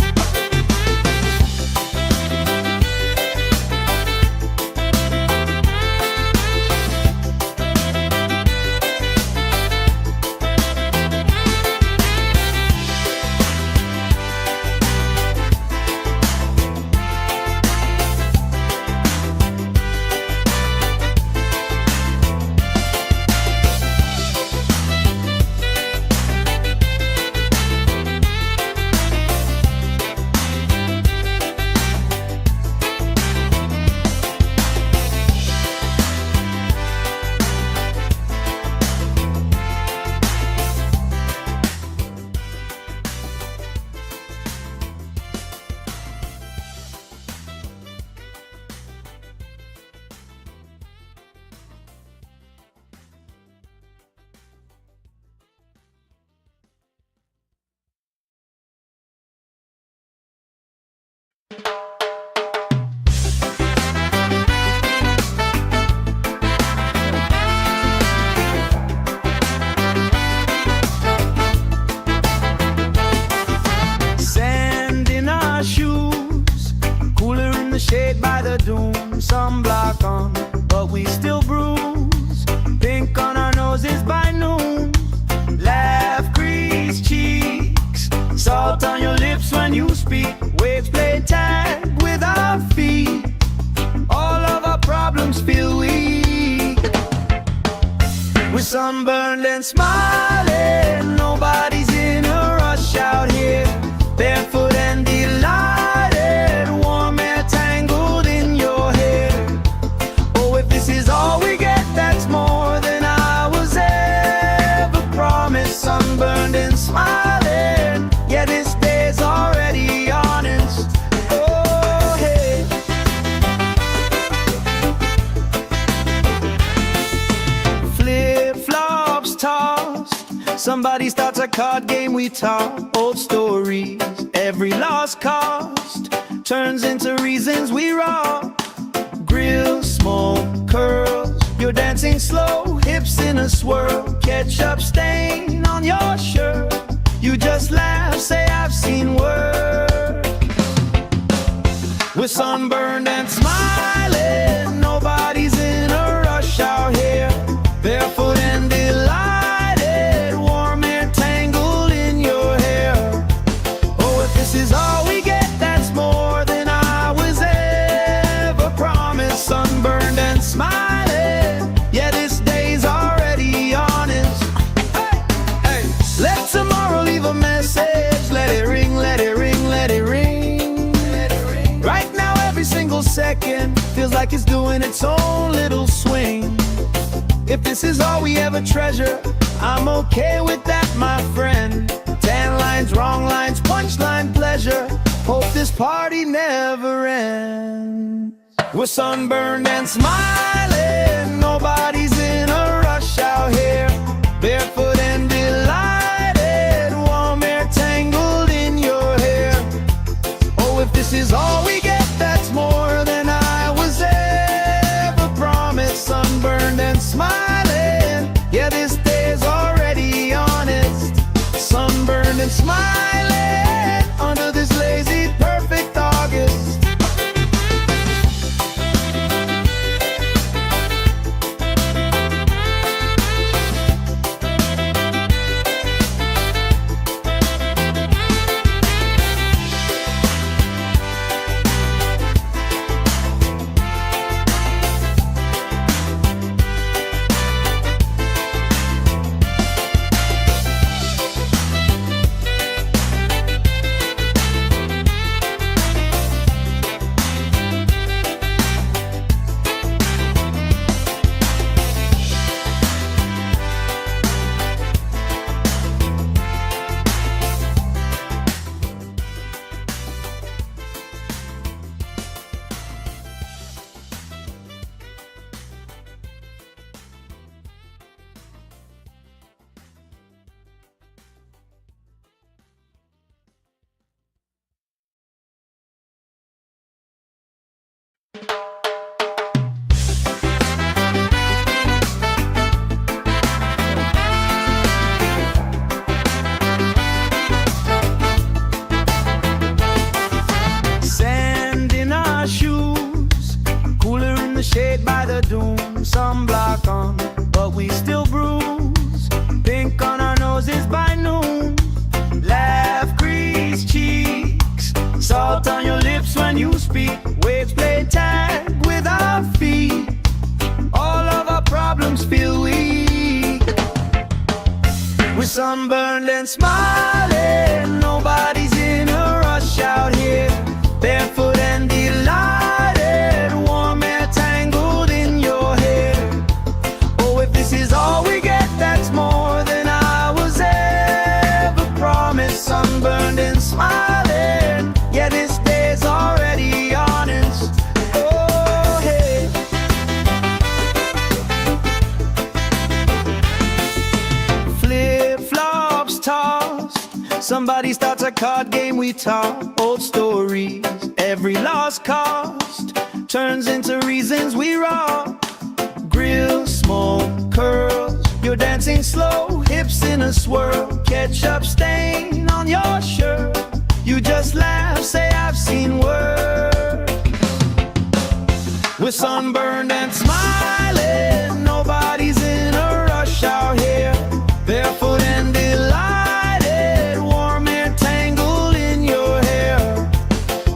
Speaker 1: We're sunburned and smiling, nobody's in a rush out here. Barefoot and delighted, warm air tangled in your hair. Oh, if this is all we get, that's more than I was ever promised. Sunburned and smiling, yeah, this day's already honest. Oh, hey. Flip-flops tossed, somebody starts a card game, we talk old stories. Every lost cost turns into reasons we rock. Grill, smoke, curls, you're dancing slow, hips in a swirl. Ketchup stain on your shirt, you just laugh, say I've seen worse. We're sunburned and smiling, nobody's in a rush out here. Barefoot and delighted, warm air tangled in your hair. Oh, if this is all we get, that's more than I was ever promised. Sunburned and smiling, yeah, this day's already honest. Hey, hey, let tomorrow leave a message. Let it ring, let it ring, let it ring. Right now every single second feels like it's doing its own little swing. If this is all we ever treasure, I'm okay with that, my friend. 10 lines, wrong lines, punchline pleasure. Hope this party never ends. We're sunburned and smiling, nobody's in a rush out here. Barefoot and delighted, warm air tangled in your hair. Oh, if this is all we get, that's more than I was ever promised. Sunburned and smiling, yeah, this day's already honest. Sunburned and smiling under this lazy perfect August. Shade by the dune, sunblock on, but we still bruise. Pink on our noses by noon. Laugh, grease cheeks, salt on your lips when you speak. Waves play tag with our feet. All of our problems feel weak. We're sunburned and smiling, nobody's in a rush out here. Barefoot and delighted, warm air tangled in your hair. Oh, if this is all we get, that's more than I was ever promised. Sunburned and smiling, yeah, this day's already honest. Oh, hey. Flip-flops tossed, somebody starts a card game, we talk old stories. Every lost cost turns into reasons we rock. Grill, smoke, curls, you're dancing slow, hips in a swirl. Ketchup stain on your shirt, you just laugh, say I've seen worse. We're sunburned and smiling, nobody's in a rush out here. Barefoot and delighted, warm air tangled in your hair.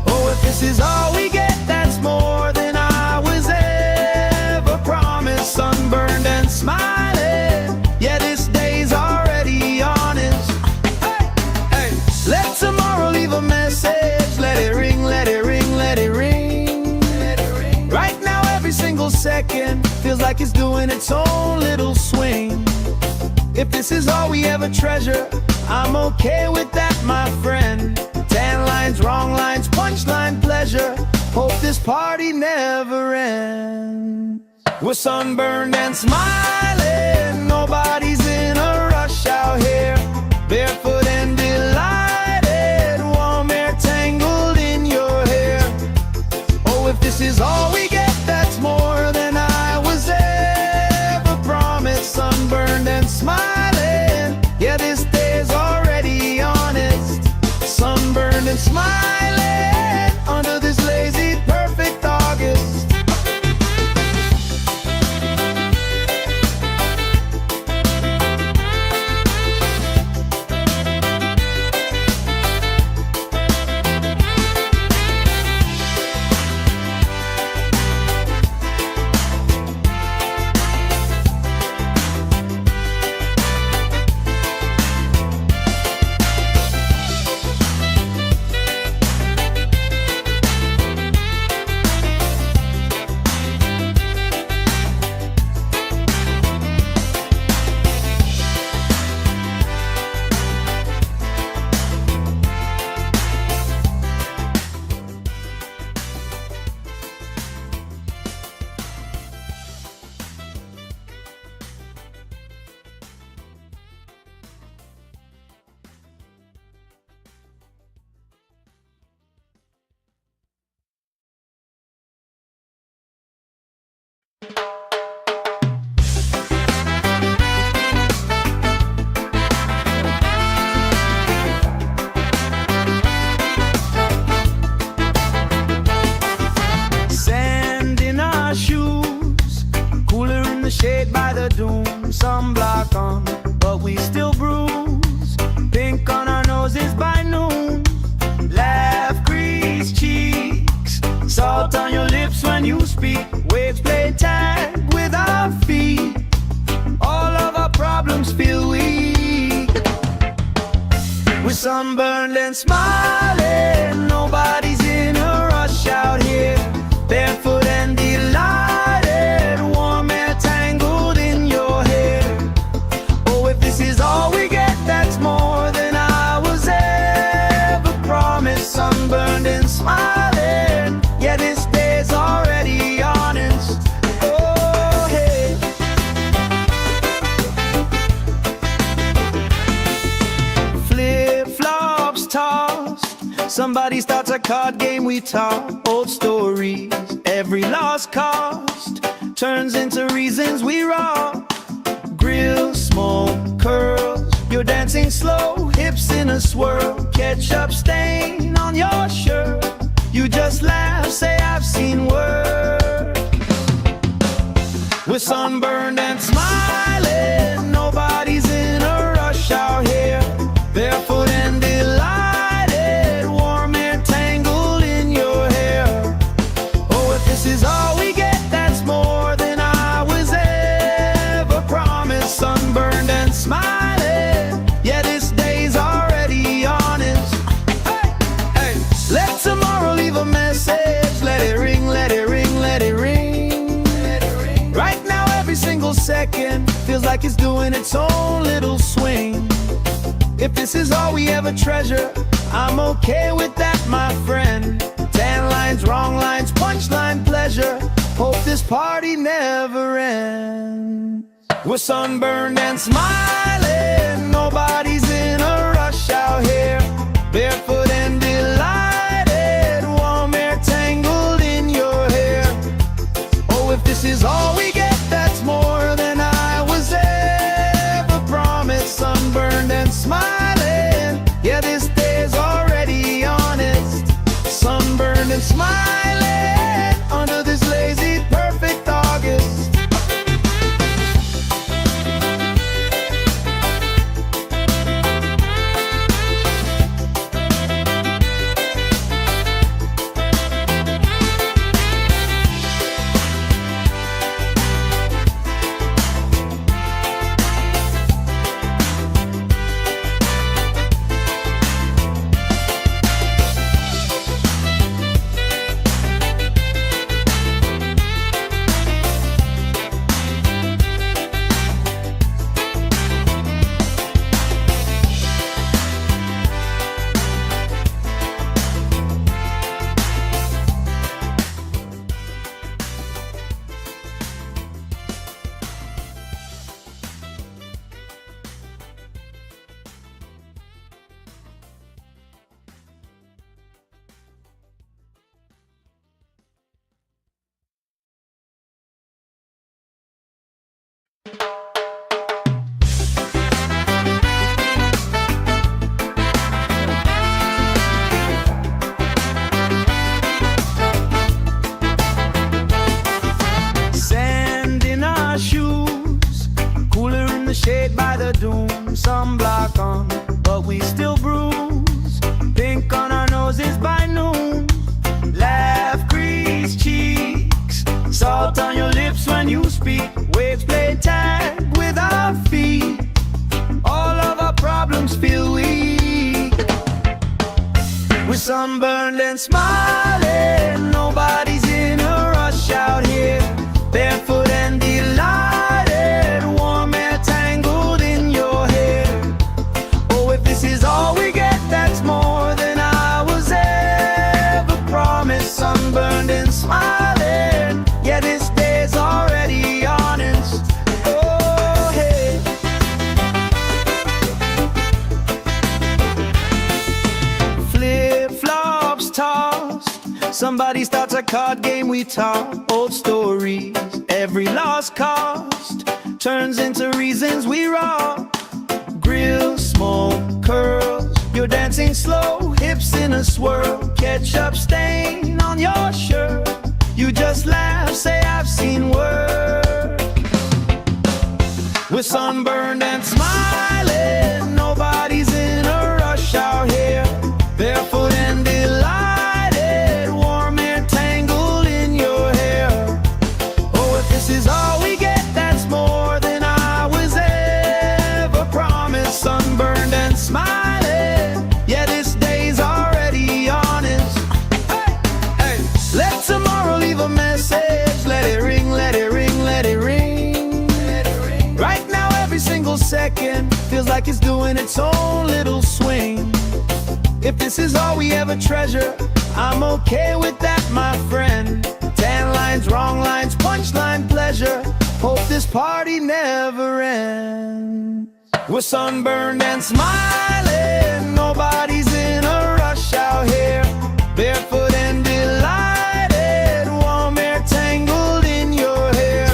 Speaker 1: Oh, if this is all we get, that's more than I was ever promised. Sunburned and smiling, doing its own little swing. If this is all we ever treasure, I'm okay with that, my friend. Tan lines, wrong lines, punchline pleasure. Hope this party never ends. We're sunburned and smiling, nobody's in a rush out here. Barefoot and delighted, warm air tangled in your hair. Oh, if this is all we get, that's more than I was ever promised. Sunburned and smiling, yeah, this day's already honest. Sunburned and smiling under this lazy, perfect August. Sand in our shoes, cooler in the shade by the dune. Sunblock on, but we still bruise. Pink on our noses by noon. Laugh, grease cheeks, salt on your lips when you speak. Waves play tag with our feet. All of our problems feel weak. We're sunburned and smiling, nobody's in a rush out here. Barefoot and delighted, warm air tangled in your hair. Oh, if this is all we get, that's more than I was ever promised. Sunburned and smiling, yeah, this day's already honest. Oh, hey. Flip-flops tossed, somebody starts a card game, we talk old stories. Every lost cost turns into reasons we rock. Grill, smoke, curls, you're dancing slow, hips in a swirl. Ketchup stain on your shirt, you just laugh, say I've seen worse. We're sunburned and smiling, nobody's in a rush out here. Barefoot and delighted, warm air tangled in your hair. Oh, if this is all we get, that's more than I was ever promised. Sunburned and smiling, yeah, this day's already honest. Hey, hey, let tomorrow leave a message. Let it ring, let it ring, let it ring. Right now, every single second feels like it's doing its own little swing. If this is all we ever treasure, I'm okay with that, my friend. Tan lines, wrong lines, punchline pleasure. Hope this party never ends. We're sunburned and smiling, nobody's in a rush out here. Barefoot and delighted, warm air tangled in your hair. Oh, if this is all we get, that's more than I was ever promised. Sunburned and smiling, yeah, this day's already honest. Sunburned and smiling under this lazy, perfect August. the shade by the doom, sunblock on, but we still bruise. Pink on our noses by noon. Laugh, crease cheeks, salt on your lips when you speak. Waves play tag with our feet. All of our problems feel weak. We're sunburned and smiling. Nobody's in a rush out here. Barefoot and delighted, warm air tangled in your hair. Oh, if this is all we get, that's more than I was ever promised. Sunburned and smiling, yeah, this day's already honest. Oh, hey. Flip-flops tossed, somebody starts a card game we talk. Old stories, every lost cost turns into reasons we rock. Grill, smoke, curls, you're dancing slow, hips in a swirl. Ketchup stain on your shirt, you just laugh, say I've seen work. We're sunburned and smiling, nobody's in a rush out here. Barefoot and delighted, warm air tangled in your hair. Oh, if this is all we get, that's more than I was ever promised. Sunburned and smiling, yeah, this day's already honest. Hey, hey, let tomorrow leave a message. Let it ring, let it ring, let it ring. Right now, every single second feels like it's doing its own little swing. If this is all we ever treasure, I'm okay with that, my friend. Tan lines, wrong lines, punchline pleasure. Hope this party never ends. We're sunburned and smiling, nobody's in a rush out here. Barefoot and delighted, warm air tangled in your hair.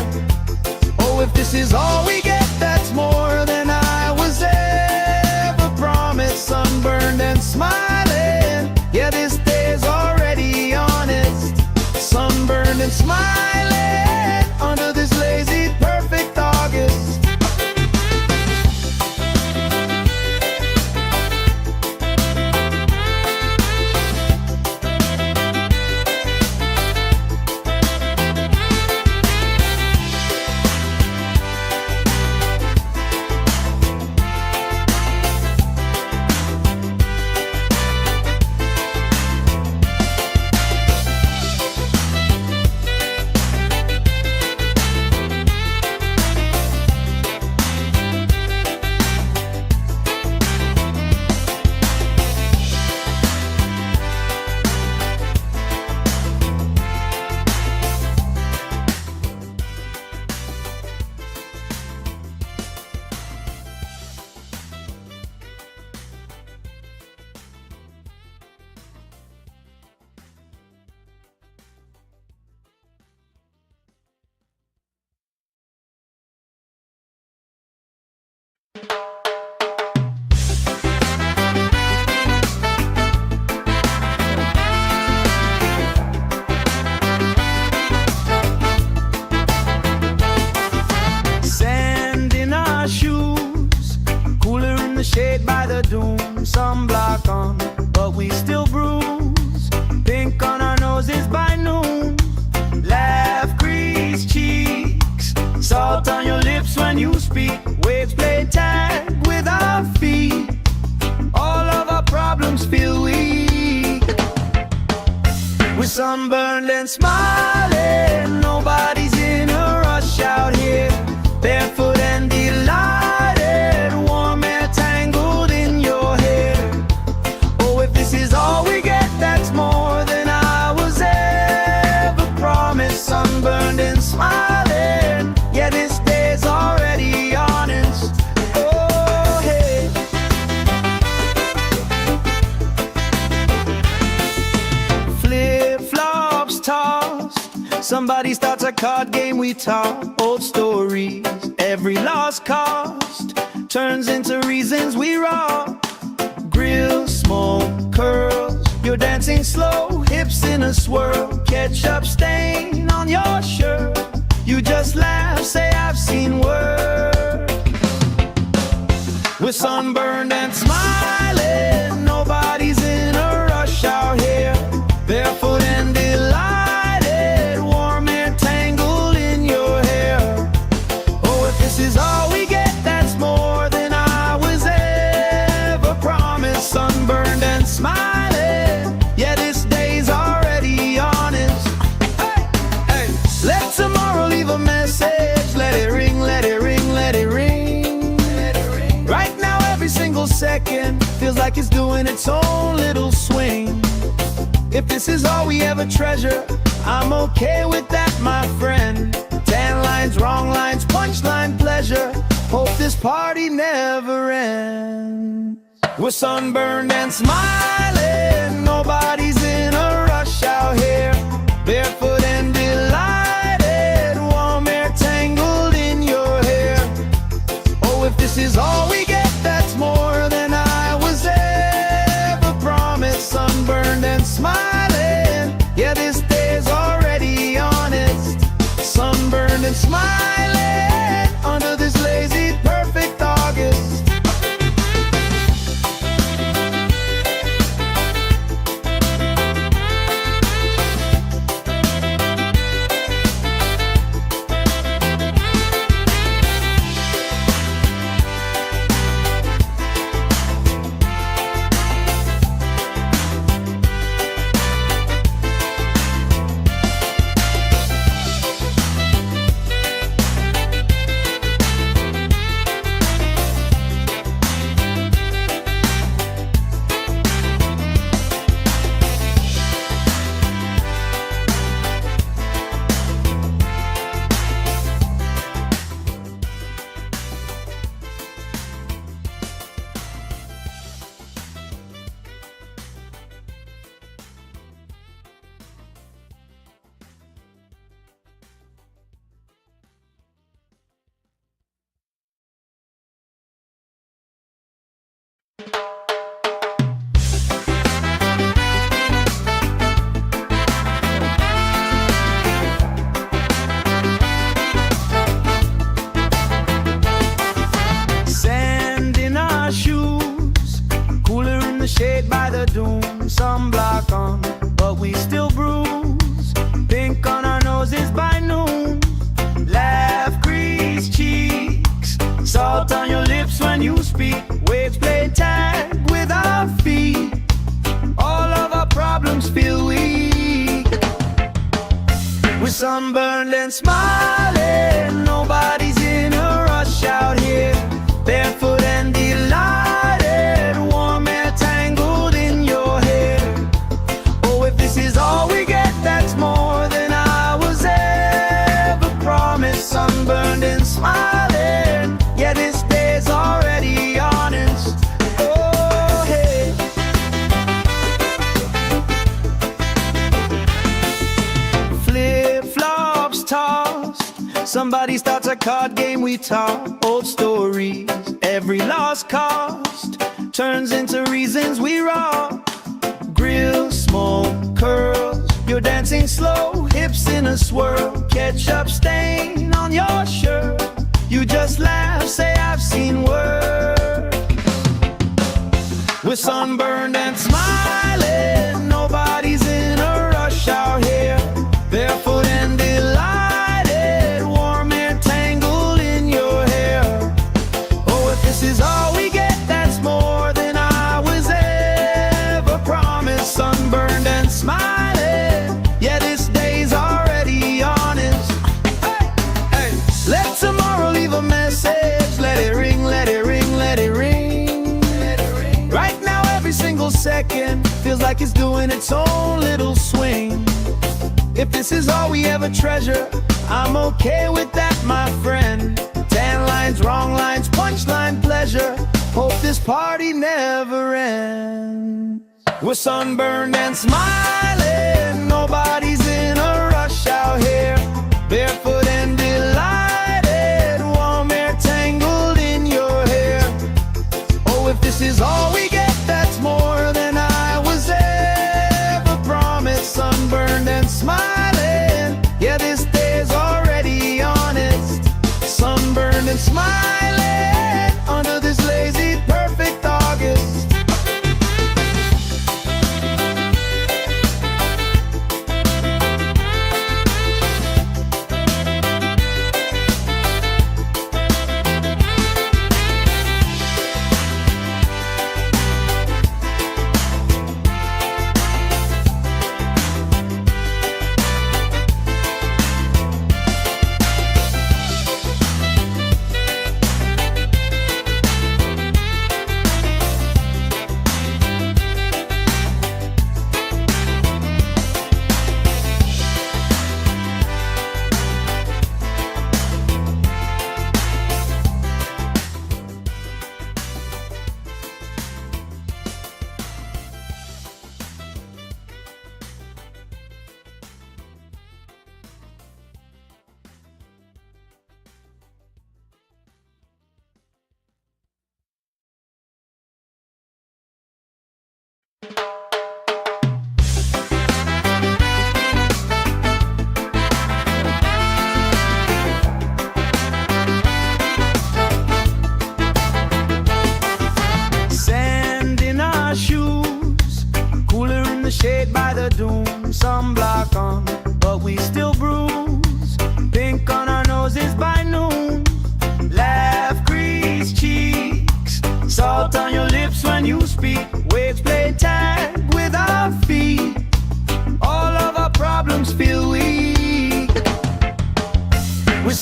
Speaker 1: Oh, if this is all we get, that's more than I was ever promised. Sunburned and smiling, yeah, this day's already honest. Sunburned and smiling under this lazy, perfect August. Shade by the doom, sunblock on, but we still bruise. Pink on our noses by noon. Laugh, crease cheeks, salt on your lips when you speak. Waves play tag with our feet. All of our problems feel weak. We're sunburned and smiling, nobody's in a rush out here. Barefoot and delighted, warm air tangled in your hair. Oh, if this is all we get, that's more than I was ever promised. Sunburned and smiling, yeah, this day's already honest. Oh, hey. Flip-flops tossed, somebody starts a card game we talk. Old stories, every lost cost turns into reasons we rock. Grill, smoke, curls, you're dancing slow, hips in a swirl. Ketchup stain on your shirt, you just laugh, say I've seen work. We're sunburned and smiling, nobody's in a rush out here. Barefoot and delighted, warm air tangled in your hair. Oh, if this is all we get, that's more than I was ever promised. Sunburned and smiling, yeah, this day's already honest. Hey, hey, let tomorrow leave a message. Let it ring, let it ring, let it ring. Right now, every single second feels like it's doing its own little swing. If this is all we ever treasure, I'm okay with that, my friend. Tan lines, wrong lines, punchline pleasure. Hope this party never ends. We're sunburned and smiling, nobody's in a rush out here. Barefoot and delighted, warm air tangled in your hair. Oh, if this is all we get, that's more than I was ever promised. Sunburned and smiling, yeah, this day's already honest. Sunburned and smiling under this lazy, perfect August. Sand in our shoes, cooler in the shade by the dune. Sunblock on, but we still bruise. Pink on our noses by noon. Laugh, grease cheeks, salt on your lips when you speak. Waves play tag with our feet. All of our problems feel weak. We're sunburned and smiling, nobody's in a rush out here. Barefoot and delighted, warm air tangled in your hair. Oh, if this is all we get, that's more than I was ever promised. Sunburned and smiling, yeah, this day's already honest. Oh, hey. Flip-flops tossed, somebody starts a card game, we talk old stories. Every lost cost turns into reasons we rock. Grill, smoke, curls, you're dancing slow, hips in a swirl. Ketchup stain on your shirt, you just laugh, say I've seen worse. We're sunburned and smiling, nobody's in a rush out here. Barefoot and delighted, warm air tangled in your hair. Oh, if this is all we get, that's more than I was ever promised. Sunburned and smiling, yeah, this day's already honest. Hey, hey, let tomorrow leave a message. Let it ring, let it ring, let it ring. Right now, every single second feels like it's doing its own little swing. If this is all we ever treasure, I'm okay with that, my friend. Tan lines, wrong lines, punchline pleasure. Hope this party never ends. We're sunburned and smiling, nobody's in a rush out here. Barefoot and delighted, warm air tangled in your hair. Oh, if this is all we get, that's more than I was ever promised. Sunburned and smiling, yeah, this day's already honest. Sunburned and smiling under this lazy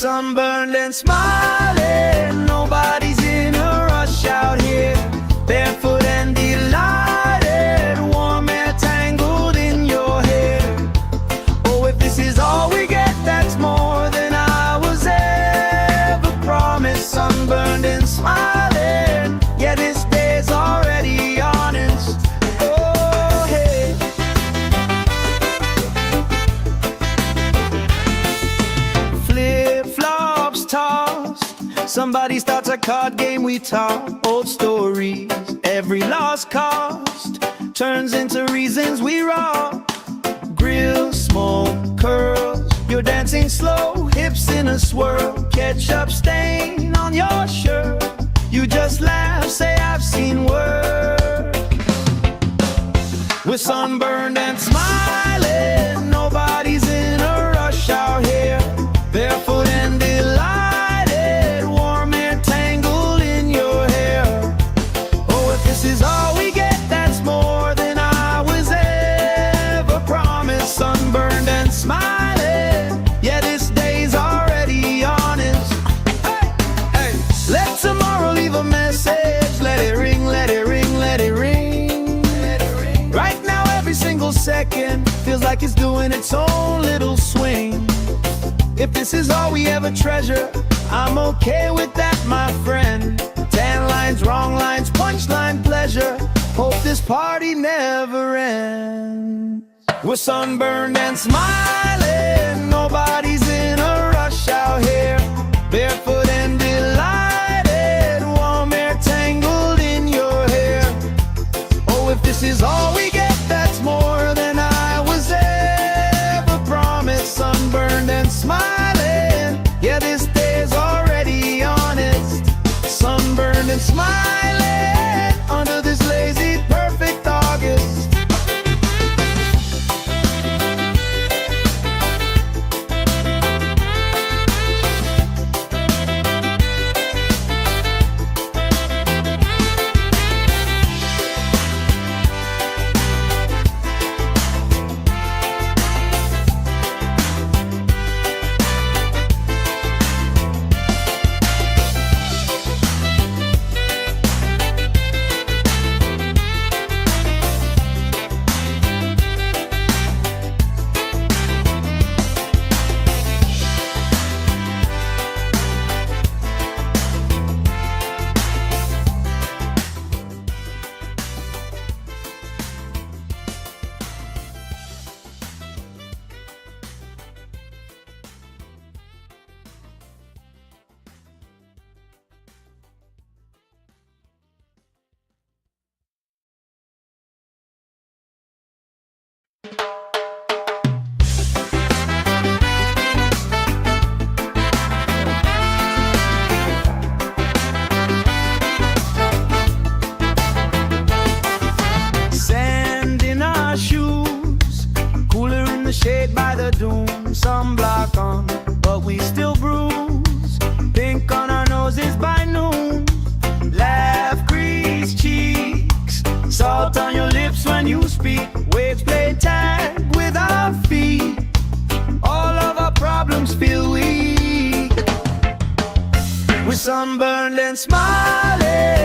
Speaker 1: sunburned and smiling. Nobody's in a rush out here. Barefoot and delighted, warm air tangled in your hair. Oh, if this is all we get, that's more than I was ever promised. Sunburned and smiling, yeah, this day's already honest. Oh, hey. Flip-flops tossed, somebody starts a card game, we talk old stories. Every lost cost turns into reasons we rock. Grill, smoke, curls, you're dancing slow, hips in a swirl. Ketchup stain on your shirt, you just laugh, say I've seen work. We're sunburned and smiling, nobody's in a rush out here. Barefoot and delighted, warm air tangled in your hair. Oh, if this is all we get, that's more than I was ever promised. Sunburned and smiling, yeah, this day's already honest. Hey, hey. Let tomorrow leave a message. Let it ring, let it ring, let it ring. Let it ring. Right now, every single second feels like it's doing its own little swing. If this is all we ever treasure, I'm okay with that, my friend. Tan lines, wrong lines, punchline pleasure. Hope this party never ends. We're sunburned and smiling, nobody's in a rush out here. Barefoot and delighted, warm air tangled in your hair. Oh, if this is all we get, that's more than I was ever promised. Sunburned and smiling, yeah, this day's already honest. Sunburned and smiling under this lazy, perfect August. Sand in our shoes, cooler in the shade by the dune. Sunblock on, but we still bruise. Pink on our noses by noon. Laugh, grease cheeks, salt on your lips when you speak. Waves play tag with our feet. All of our problems feel weak. We're sunburned and smiling,